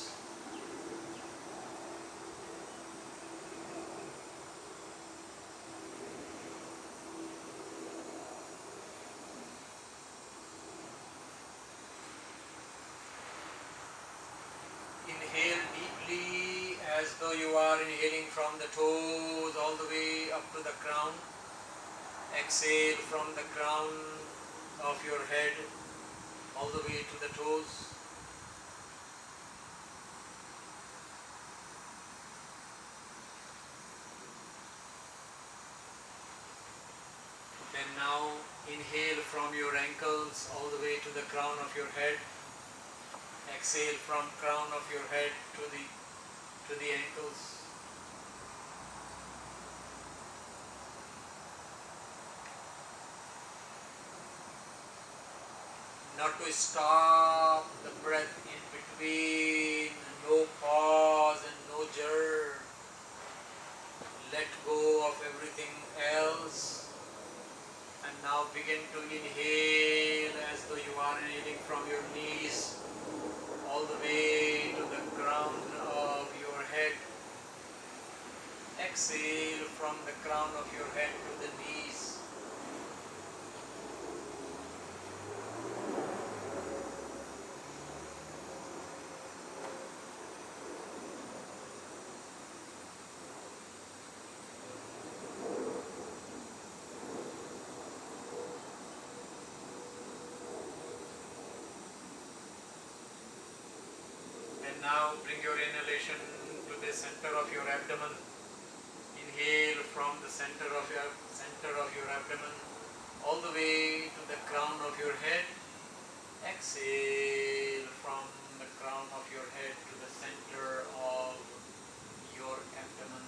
as though you are inhaling from the toes all the way up to the crown. Exhale from the crown of your head all the way to the toes. Then now inhale from your ankles all the way to the crown of your head. Exhale from crown of your head to the ankles. Not to stop the breath in between, no pause and no jerk. Let go of everything else. And now begin to inhale as though you are inhaling from your knees all the way to the crown of your head. Exhale from the crown of your head to the knees. And now bring your inhalation to the center of your abdomen. Inhale from the center of your abdomen all the way to the crown of your head. Exhale from the crown of your head to the center of your abdomen.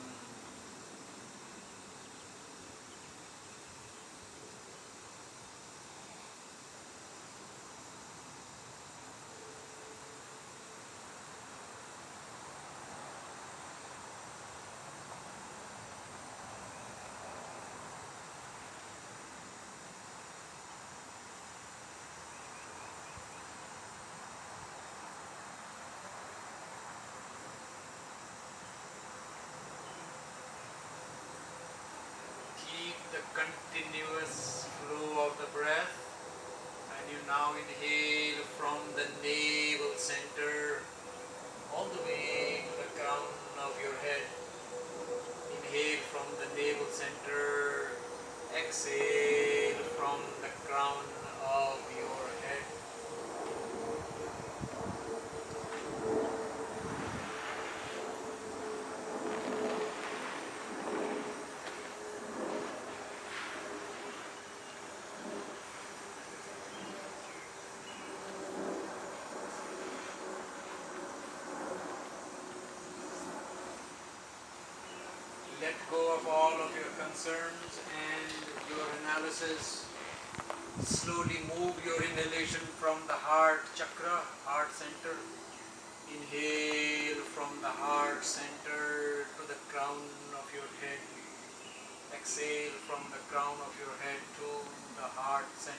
Keep the continuous flow of the breath, and you now inhale from the navel center all the way to the crown of your head. Inhale from the navel center, exhale from the crown of your head. Let go of all of your concerns and your analysis. Slowly move your inhalation from the heart chakra, heart center. Inhale from the heart center to the crown of your head. Exhale from the crown of your head to the heart center.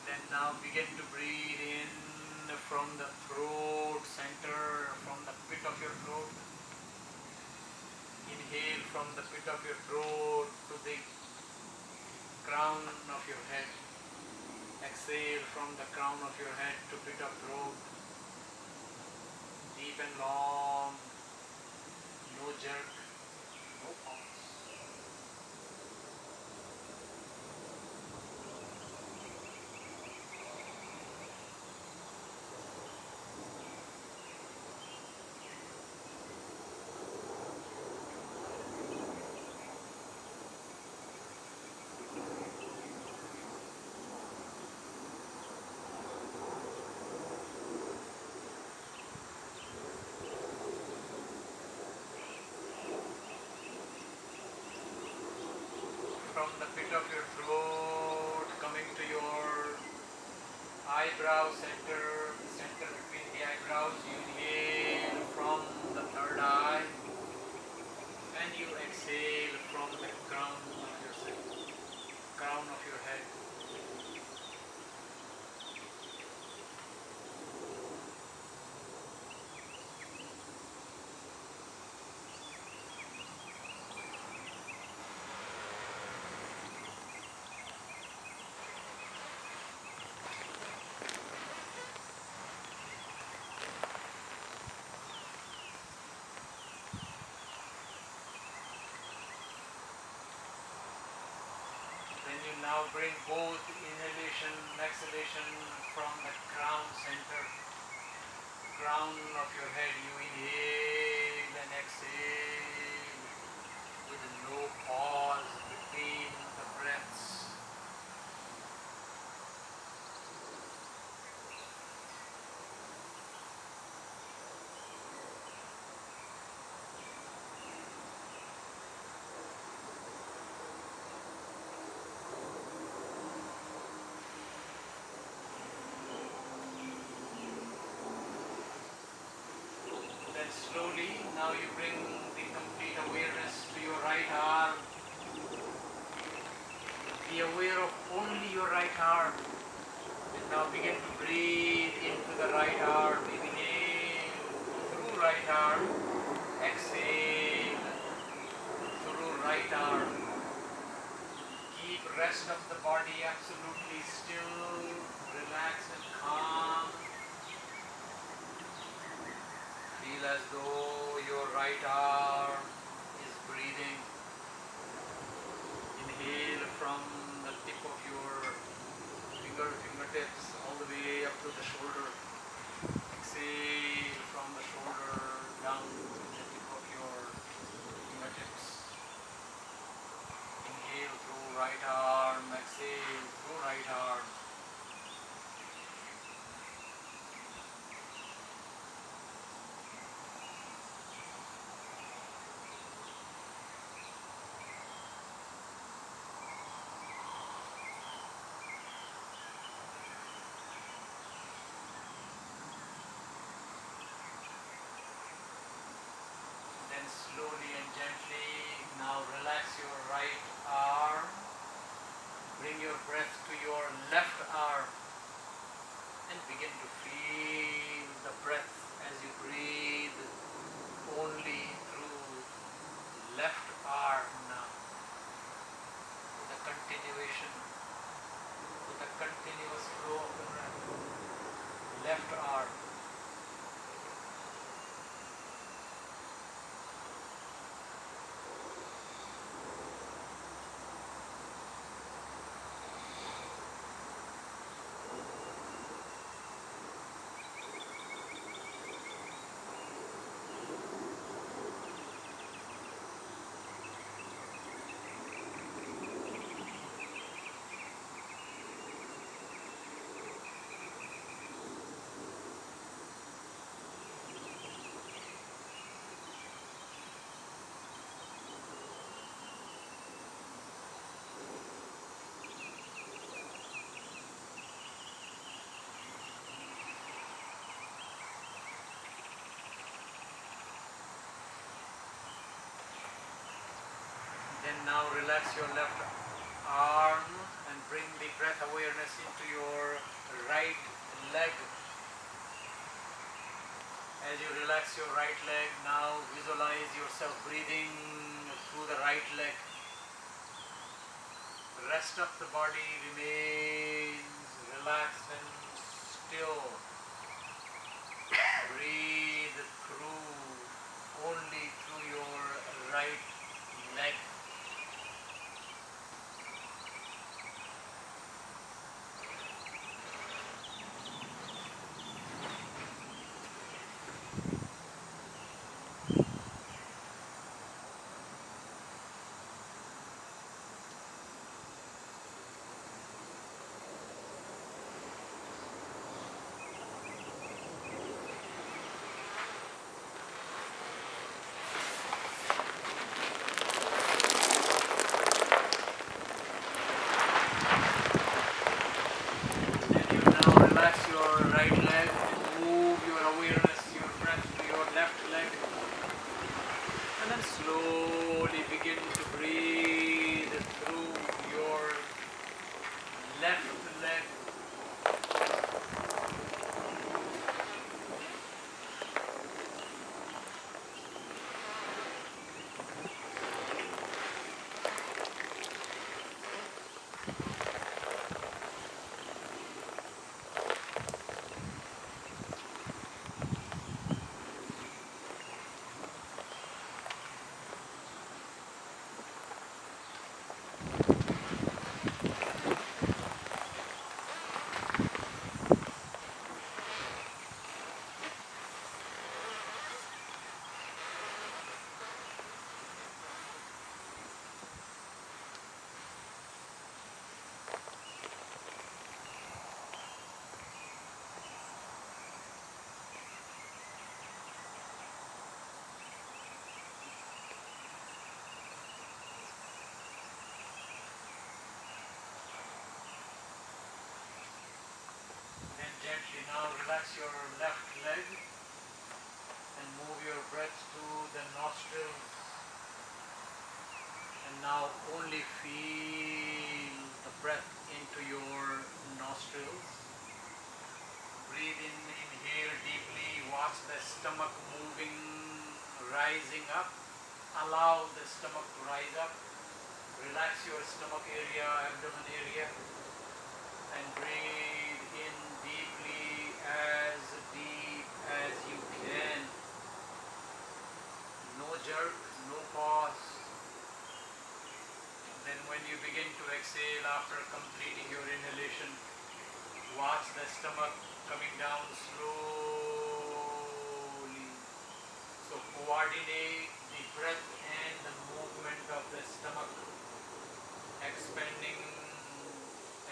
Then now begin to breathe in from the throat center, from the pit of your throat. Inhale from the pit of your throat to the crown of your head. Exhale from the crown of your head to pit of throat. Deep and long, no jerk, no pause. From the pit of your throat, coming to your eyebrow center, the center between the eyebrows, you inhale from the third eye you now bring both inhalation and exhalation from the crown center, crown of your head. You inhale and exhale with no pause between the breaths. Then slowly, now you bring the complete awareness to your right arm. Be aware of only your right arm. And now begin to breathe into the right arm. Inhale through right arm. Exhale through right arm. Keep rest of the body absolutely still, relaxed and calm. Feel as though your right arm is breathing. Inhale from the tip of your fingertips all the way up to the shoulder. Exhale from the shoulder down to the tip of your fingertips. Inhale through right arm, exhale through right arm. Then slowly and gently, now relax your right arm. Bring your breath to your left arm and begin to feel the breath as you breathe only through left arm now. With a continuation, with a continuous flow of the breath. Left arm. Then now relax your left arm and bring the breath awareness into your right leg. As you relax your right leg, now visualize yourself breathing through the right leg. The rest of the body remains relaxed and still. Breathe through, only through your right leg. Then you now relax your right leg and move your awareness, your breath to your left leg. And then slowly begin to breathe through your left leg. Now relax your left leg and move your breath to the nostrils. And now only feel the breath into your nostrils. Breathe in, inhale deeply, watch the stomach moving, rising up. Allow the stomach to rise up. Relax your stomach area, abdomen area, and breathe in deeply as deep as you can. No jerk, no pause. Then when you begin to exhale after completing your inhalation, watch the stomach coming down slowly. So coordinate the breath and the movement of the stomach.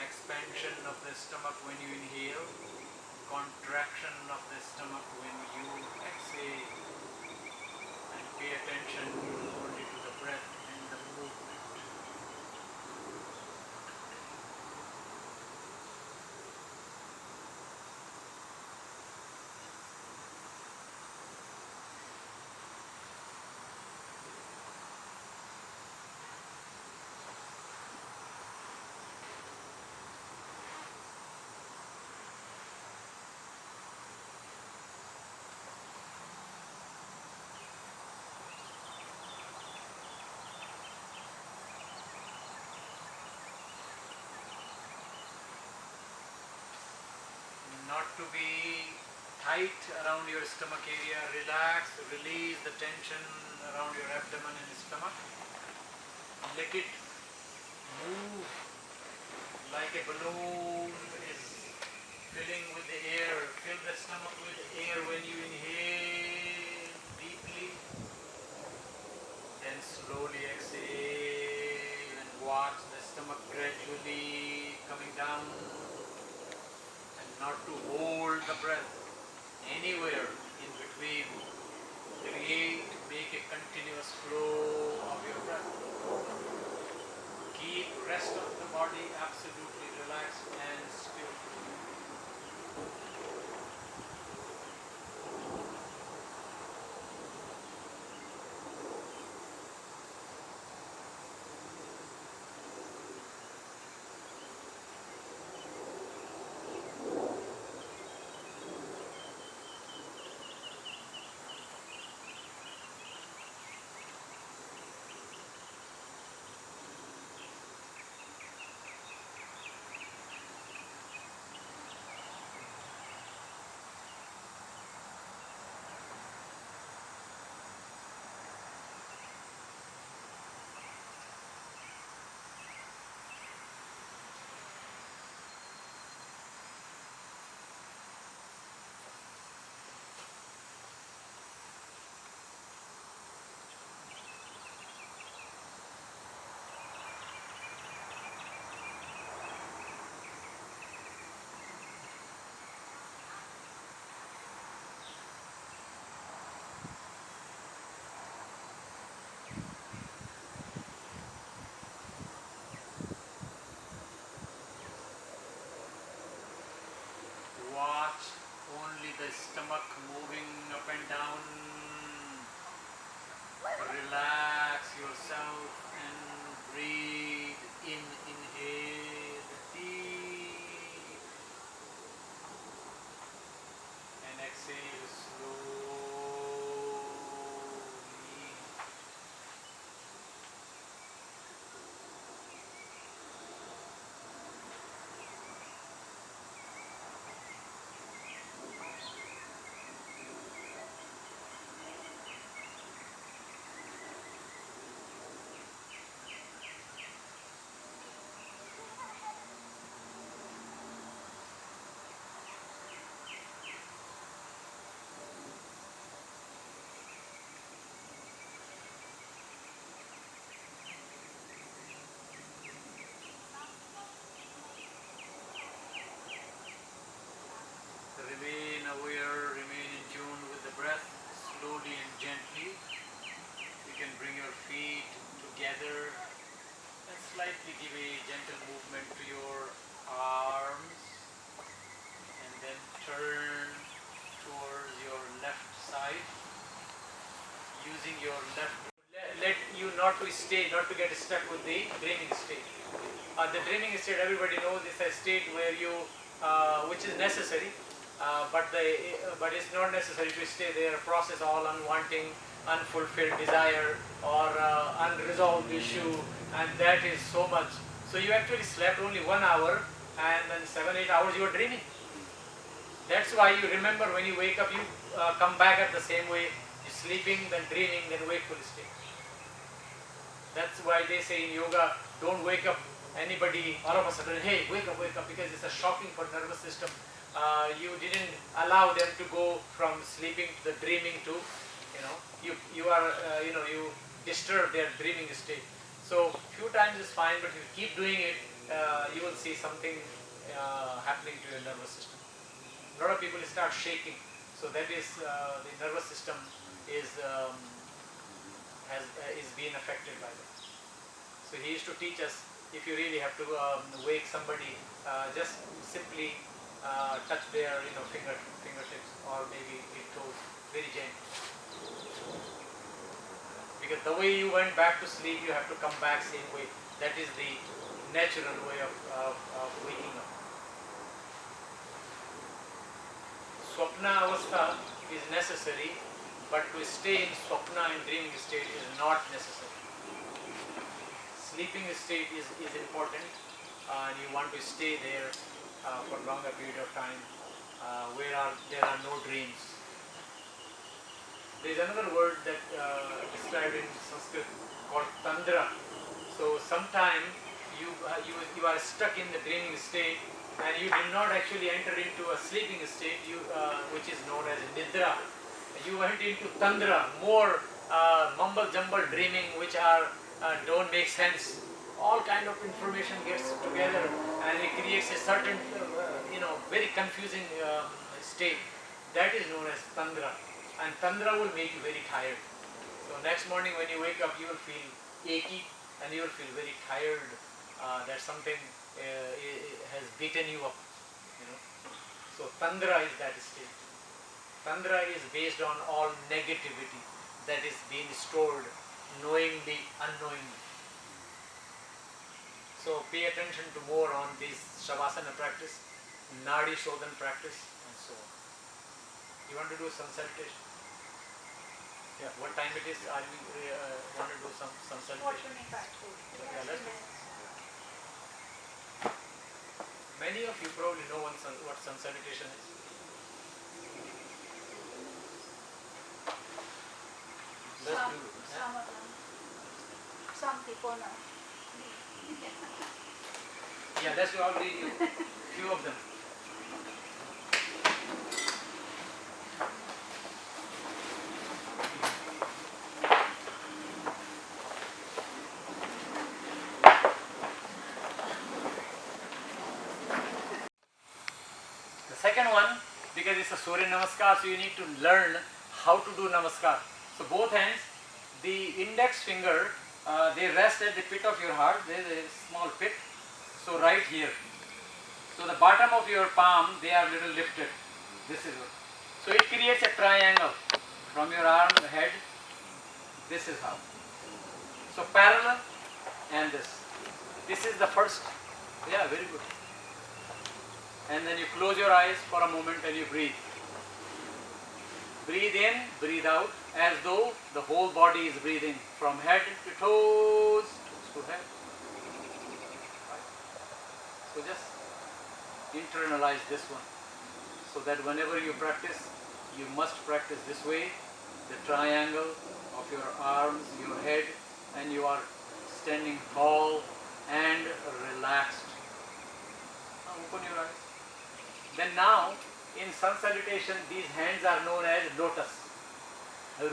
Expansion of the stomach when you inhale, contraction of the stomach when you exhale. And pay attention only to the breath and the movement. Not to be tight around your stomach area. Relax, release the tension around your abdomen and stomach. Let it move like a balloon is filling with the air. Fill the stomach with air when you inhale deeply. Then slowly exhale and watch the stomach gradually coming down. Not to hold the breath anywhere in between. Make a continuous flow of your breath. Keep rest of the body absolutely relaxed and still. Watch only the stomach moving up and down. Relax yourself and breathe in, inhale deep and exhale slowly. Remain aware, remain in tune with the breath, slowly and gently. You can bring your feet together and slightly give a gentle movement to your arms, and then turn towards your left side, using your left. Let you not to stay, not to get stuck with the dreaming state. The dreaming state, everybody knows, is a state where you, which is necessary, but it's not necessary to stay there, process all unwanting, unfulfilled desire or unresolved issue, and that is so much. So you actually slept only 1 hour, and then 7-8 hours you are dreaming. That's why you remember when you wake up, you come back at the same way, you're sleeping, then dreaming, then wakeful state. That's why they say in yoga, don't wake up anybody all of a sudden, hey, wake up, because it's a shocking for nervous system. You didn't allow them to go from sleeping to the dreaming to, you disturb their dreaming state. So few times is fine, but if you keep doing it, you will see something happening to your nervous system. A lot of people start shaking. So that is the nervous system is being affected by that. So he used to teach us, if you really have to wake somebody, just simply touch their fingertips or maybe big toes, very gentle. Because the way you went back to sleep, you have to come back same way. That is the natural way of waking up. Swapna avastha is necessary, but to stay in swapna and dreaming state is not necessary. Sleeping state is important, and you want to stay there for longer period of time where there are no dreams. There is another word that described in Sanskrit called Tantra. So sometime you are stuck in the dreaming state and you did not actually enter into a sleeping state, which is known as Nidra. You went into Tantra, more mumble jumble dreaming which don't make sense. All kind of information gets together and it creates a certain very confusing state. That is known as Tantra, and Tantra will make you very tired. So next morning when you wake up, you will feel achy and you will feel very tired, that something has beaten you up. So Tantra is that state. Tantra is based on all negativity that is being stored knowingly, unknowingly. So pay attention to more on this Shavasana practice, Nadi Shodhan practice, and so on. You want to do some salutation? Yeah, what time it is? Are we want to do some salutation? Yeah, let's do. Many of you probably know what sun salutation is. Let's do it. Some people know. Yeah, that's what I'll read you. Few of them. The second one, because it's a Surya Namaskar, so you need to learn how to do Namaskar. So both hands, the index finger, they rest at the pit of your heart. There is a small pit. So right here. So the bottom of your palm, they are little lifted. This is what. So it creates a triangle from your arm, head. This is how. So parallel and this. This is the first. Yeah, very good. And then you close your eyes for a moment and you breathe. Breathe in, breathe out, as though the whole body is breathing from head to toes to head. Right. So just internalize this one, so that whenever you practice, you must practice this way, the triangle of your arms, your head, and you are standing tall and relaxed. Now open your eyes. Then now, in sun salutation, these hands are known as lotus. The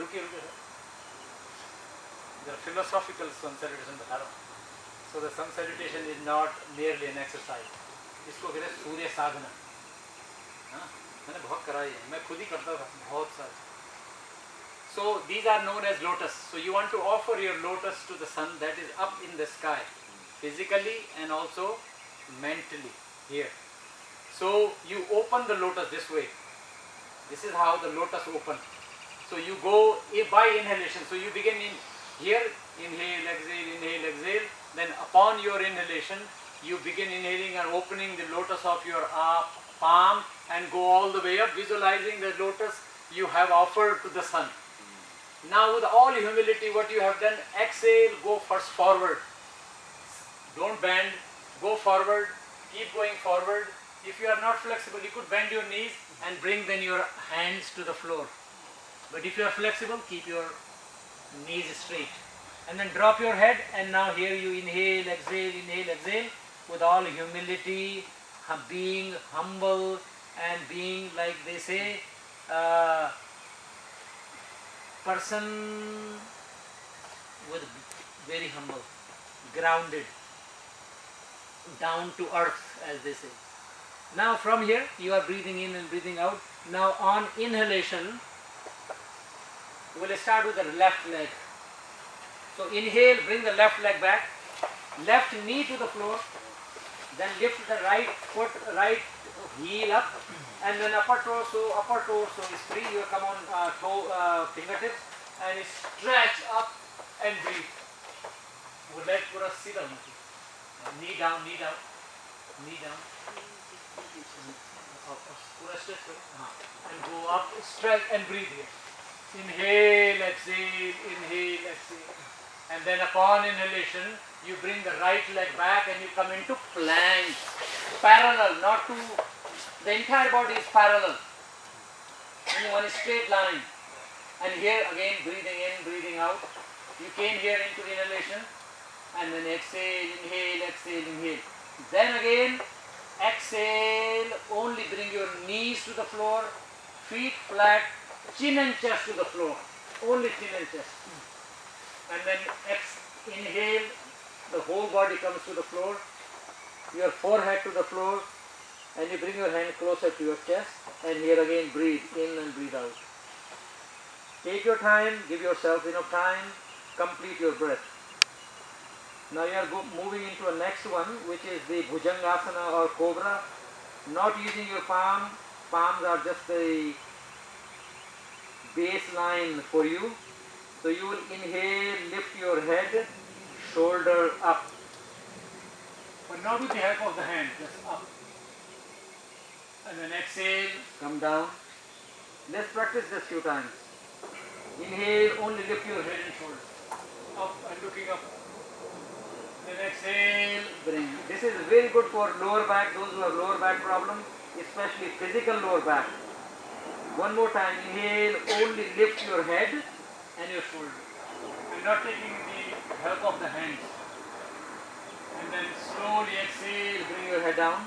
philosophical sun salutation. So the sun salutation is not merely an exercise. इसको कहते हैं सूर्य साधना. मैंने बहुत कराई है, मैं खुद ही करता था बहुत सारे. So these are known as lotus. So you want to offer your lotus to the sun that is up in the sky, physically and also mentally here. So you open the lotus this way. This is how the lotus opens. So you go by inhalation. So you begin in here, inhale, exhale. Then upon your inhalation, you begin inhaling and opening the lotus of your palm and go all the way up, visualizing the lotus you have offered to the sun. Now with all humility, what you have done, exhale, go first forward. Don't bend, go forward, keep going forward. If you are not flexible, you could bend your knees and bring then your hands to the floor. But if you are flexible, keep your knees straight. And then drop your head, and now here you inhale, exhale, with all humility, being humble and being, like they say, person with very humble, grounded, down to earth, as they say. Now from here, you are breathing in and breathing out. Now on inhalation, we'll start with the left leg. So inhale, bring the left leg back, left knee to the floor, then lift the right foot, right heel up, and then upper torso is free. You come on fingertips and stretch up and breathe. वो leg पूरा सीधा होना चाहिए. Knee down, knee down, knee down. पूरा stretch करो. And go up, stretch and breathe here. Inhale, exhale. And then upon inhalation, you bring the right leg back and you come into plank. Parallel, not to, the entire body is parallel. In one straight line. And here again, breathing in, breathing out. You came here into inhalation and then exhale, inhale. Then again, exhale, only bring your knees to the floor, feet flat, chin and chest to the floor. Only chin and chest. And then inhale, the whole body comes to the floor, your forehead to the floor, and you bring your hand closer to your chest, and here again breathe in and breathe out. Take your time, give yourself enough time, complete your breath. Now you are moving into a next one, which is the Bhujangasana or Cobra. Not using your palms are just the baseline for you. So you will inhale, lift your head, shoulder up. But not with the help of the hand, just up. And then exhale, come down. Let's practice this few times. Inhale, only lift your head and shoulder. Up and looking up. Then exhale, bring. This is very good for lower back, those who have lower back problem, especially physical lower back. One more time, inhale, only lift your head and your shoulder. And not taking the help of the hands. And then slowly exhale, bring your head down.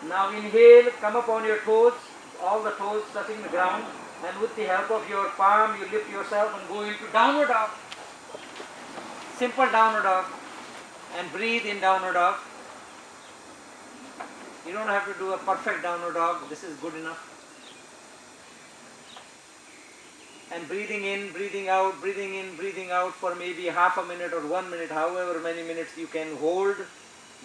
Now inhale, come up on your toes, all the toes touching the ground, and with the help of your palm, you lift yourself and go into downward dog. Simple downward dog. And breathe in downward dog. You don't have to do a perfect downward dog, this is good enough. And breathing in, breathing out for maybe half a minute or 1 minute, however many minutes you can hold.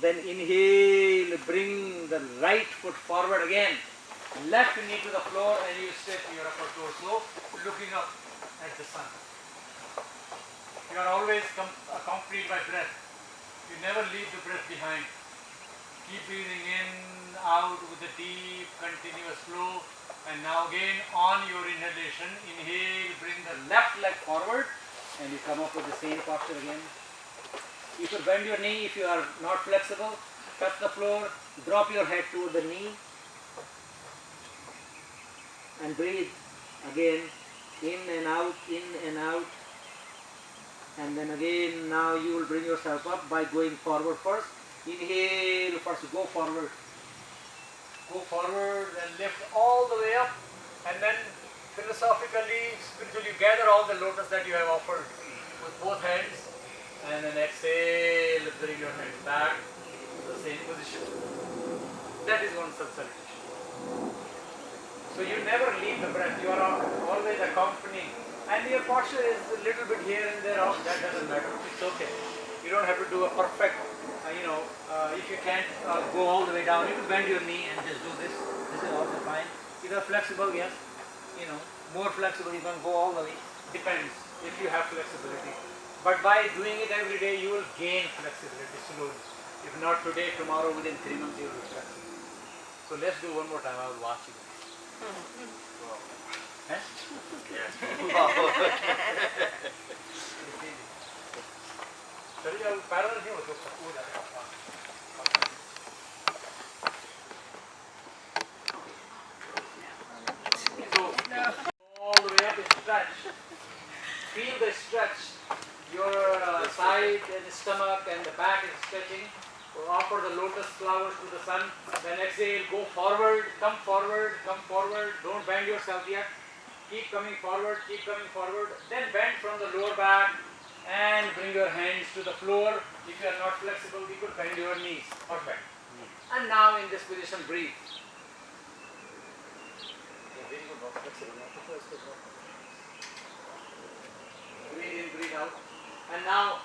Then inhale, bring the right foot forward again. Left knee to the floor and you stretch your upper torso, looking up at the sun. You are always accompanied by breath. You never leave the breath behind. Keep breathing in, out with a deep, continuous flow. And now again on your inhalation, inhale, bring the left leg forward and you come up with the same posture again. You could bend your knee if you are not flexible, touch the floor, drop your head toward the knee and breathe again, in and out, and then again now you will bring yourself up by going forward first. Inhale, first go forward, then lift all the way up, and then philosophically, spiritually gather all the lotus that you have offered with both hands, and then exhale, bring your head back to the same position. That is one salutation. So you never leave the breath, you are always accompanying. And your posture is a little bit here and there off, that doesn't matter, it's okay. You don't have to do a perfect, if you can't go all the way down, you can bend your knee and just do this. This is also fine. If you are flexible, yes, more flexible, you can go all the way. Depends if you have flexibility. But by doing it every day, you will gain flexibility slowly. If not today, tomorrow, within 3 months, you will be flexible. So let's do one more time. I will watch you. Huh? चलिए अब parallel नहीं हो तो हो जाएगा So all the way up is stretch. Feel the stretch. Your side and the stomach and the back is stretching. Offer the lotus flowers to the sun. Then exhale, go forward, come forward, come forward. Don't bend yourself yet. Keep coming forward, keep coming forward. Then bend from the lower back and bring your hands to the floor. If you are not flexible, you could bend your knees. Perfect. And now in this position, breathe. Breathe in, breathe out. And now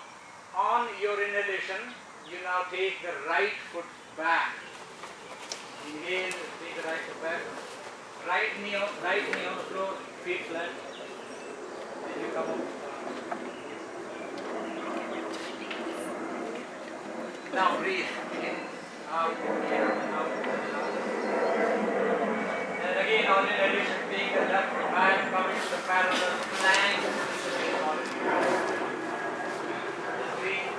on your inhalation, you now take the right foot back. Inhale, take the right foot back. Right knee on the floor, feet flat. Then you come up. Now breathe in, out, in, out. And again on inhalation, take the left foot back, come into the parallel plank. Just breathe.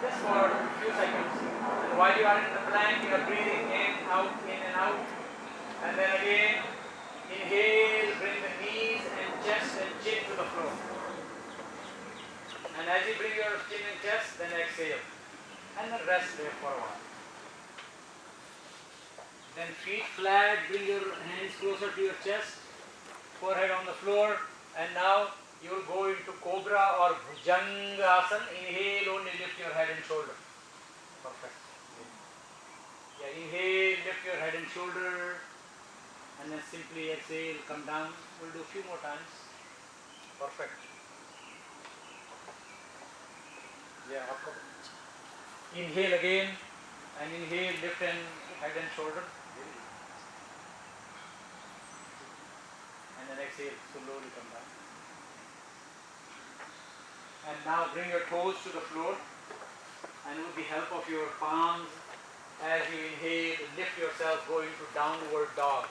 Just for a few seconds. And while you are in the plank, you are breathing in and out. And then again, inhale, bring the knees and chest and chin to the floor. And as you bring your chin and chest, then exhale. And then rest there for a while. Then feet flat, bring your hands closer to your chest, forehead on the floor. And now you will go into Cobra or Bhujangasana. Inhale, only lift your head and shoulder. Perfect. Yeah, inhale, lift your head and shoulder. And then simply exhale, come down. We'll do a few more times. Perfect. Yeah, inhale again. And inhale, lift and head and shoulder. And then exhale, slowly come down. And now bring your toes to the floor. And with the help of your palms, as you inhale, lift yourself, go into downward dog.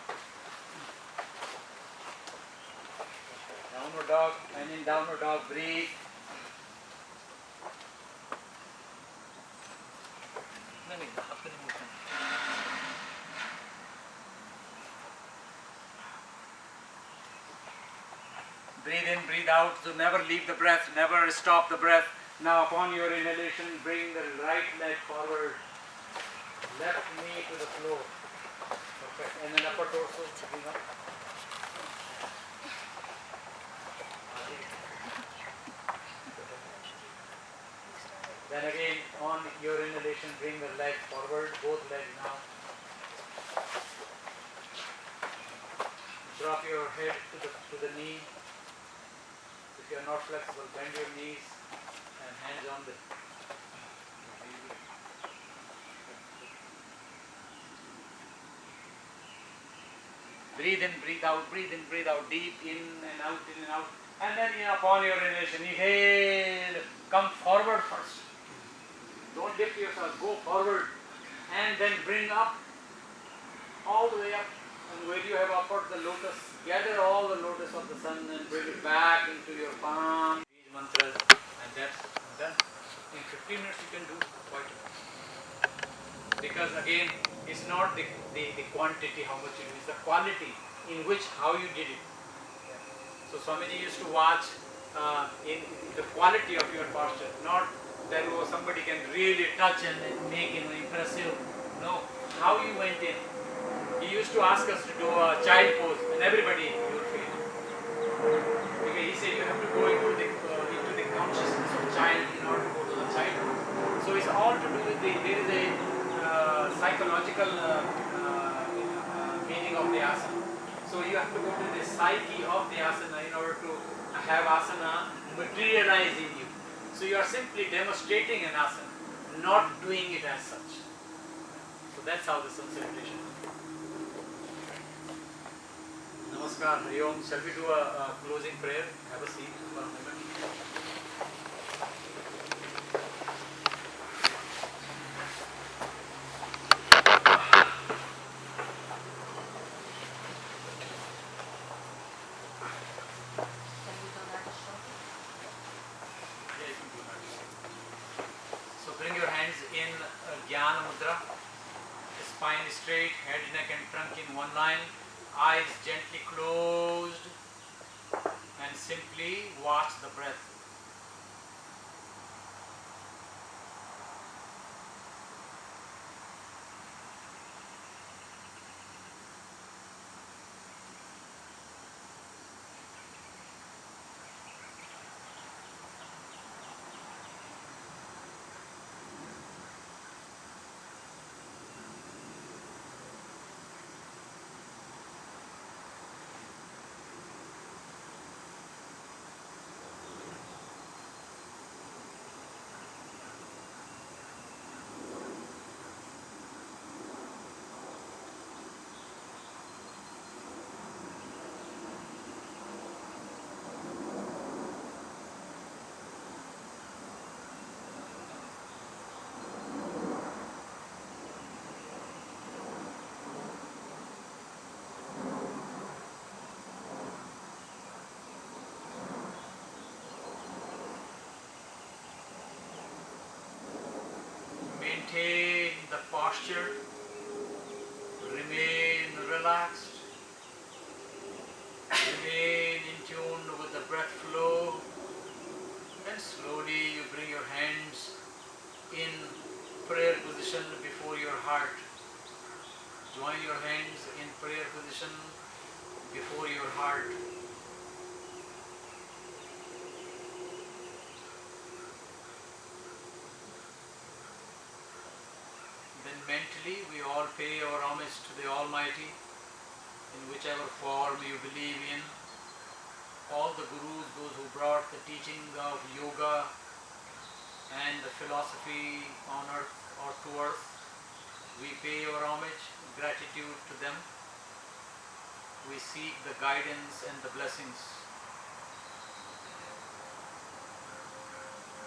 Downward dog, and in downward dog, breathe. Breathe in, breathe out, so never leave the breath, never stop the breath. Now upon your inhalation, bring the right leg forward, left knee to the floor. Perfect. And then upper torso, bring up. Then again, on your inhalation, bring the leg forward, both legs now. Drop your head to the knee. If you are not flexible, bend your knees and hands on the. Breathe in, breathe out, breathe in, breathe out, deep in and out, in and out. And then upon your inhalation, inhale, come forward first. Don't lift yourself, go forward. And then bring up, all the way up. And where you have offered the lotus, gather all the lotus of the sun and bring it back into your palm. These mantras, and that's done. In 15 minutes you can do quite a bit. Because again, it's not the quantity, how much you do, it's the quality in which, how you did it. So Swamiji used to watch in the quality of your posture, not that somebody can really touch and make impressive. No, how you went in. He used to ask us to do a child pose, and everybody you will feel. Because he said you have to go into the consciousness of child in order to go to the child. So it's all to do with there is a psychological meaning of the asana. So you have to go to the psyche of the asana in order to have asana materialize in you. So you are simply demonstrating an asana, not doing it as such. So that's how the sunset meditation. Namaskar, Hari Om. Shall we do a closing prayer? Have a seat for a moment. Yeah, you can do that. So bring your hands in Jnana Mudra. Spine straight, head, neck and trunk in one line. Eyes gently closed. And simply watch the breath. Maintain the posture, remain relaxed, remain in tune with the breath flow, and slowly you bring your hands in prayer position before your heart. Join your hands in prayer position before your heart. Then mentally we all pay our homage to the Almighty in whichever form you believe in. All the gurus, those who brought the teaching of yoga and the philosophy on earth or to earth, we pay our homage, gratitude to them. We seek the guidance and the blessings.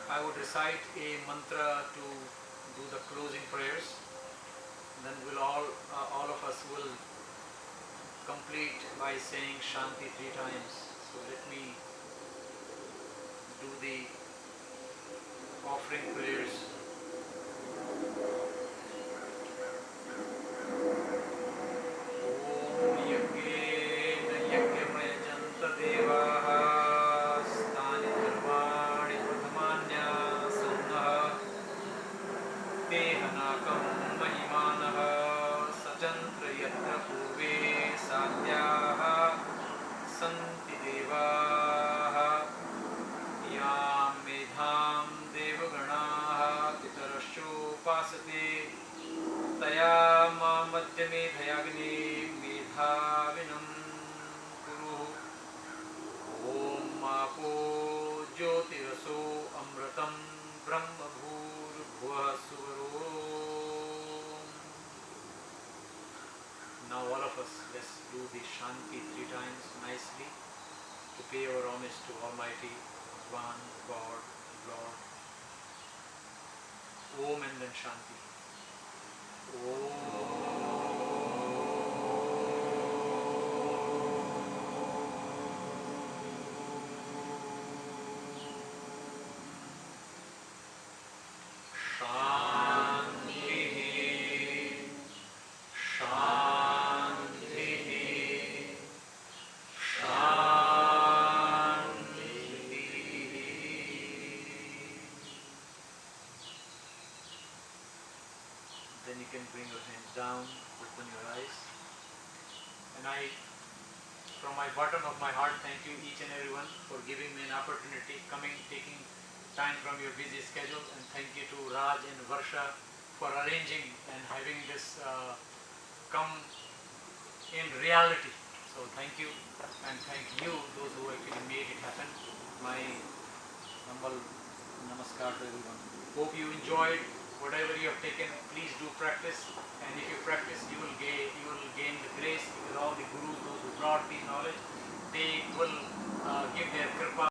I would recite a mantra to do the closing prayers. Then we'll all of us will complete by saying Shanti 3 times. So let me do the offering prayers. Om Yajnena Yajnamajanta Devaha Stani Dharmani Pradhamanya Sannaha Tehanakam Mahimanaha Sajantra Yatra Purve Sadhyaha Santi Devaha Yam Medham Devaganaha Pitarasho Pasate Taya Mamadhyame Dhayagne Medhavinam Kuru Om Apo Jyotiraso Amratam Brahma Bhur Suvaro. Now all of us, let's do the Shanti 3 times nicely to pay our homage to Almighty One, God, Lord. Om and then Shanti. Om. Then you can bring your hands down, open your eyes. And I, from my bottom of my heart, thank you each and everyone for giving me an opportunity, taking time from your busy schedule. And thank you to Raj and Varsha for arranging and having this come in reality. So So thank you, and thank you, those who actually made it happen. My humble namaskar to everyone. Hope you enjoyed whatever you have taken. Please do practice, and if you practice, you will gain the grace, because all the gurus, those who brought the knowledge, they will give their kripa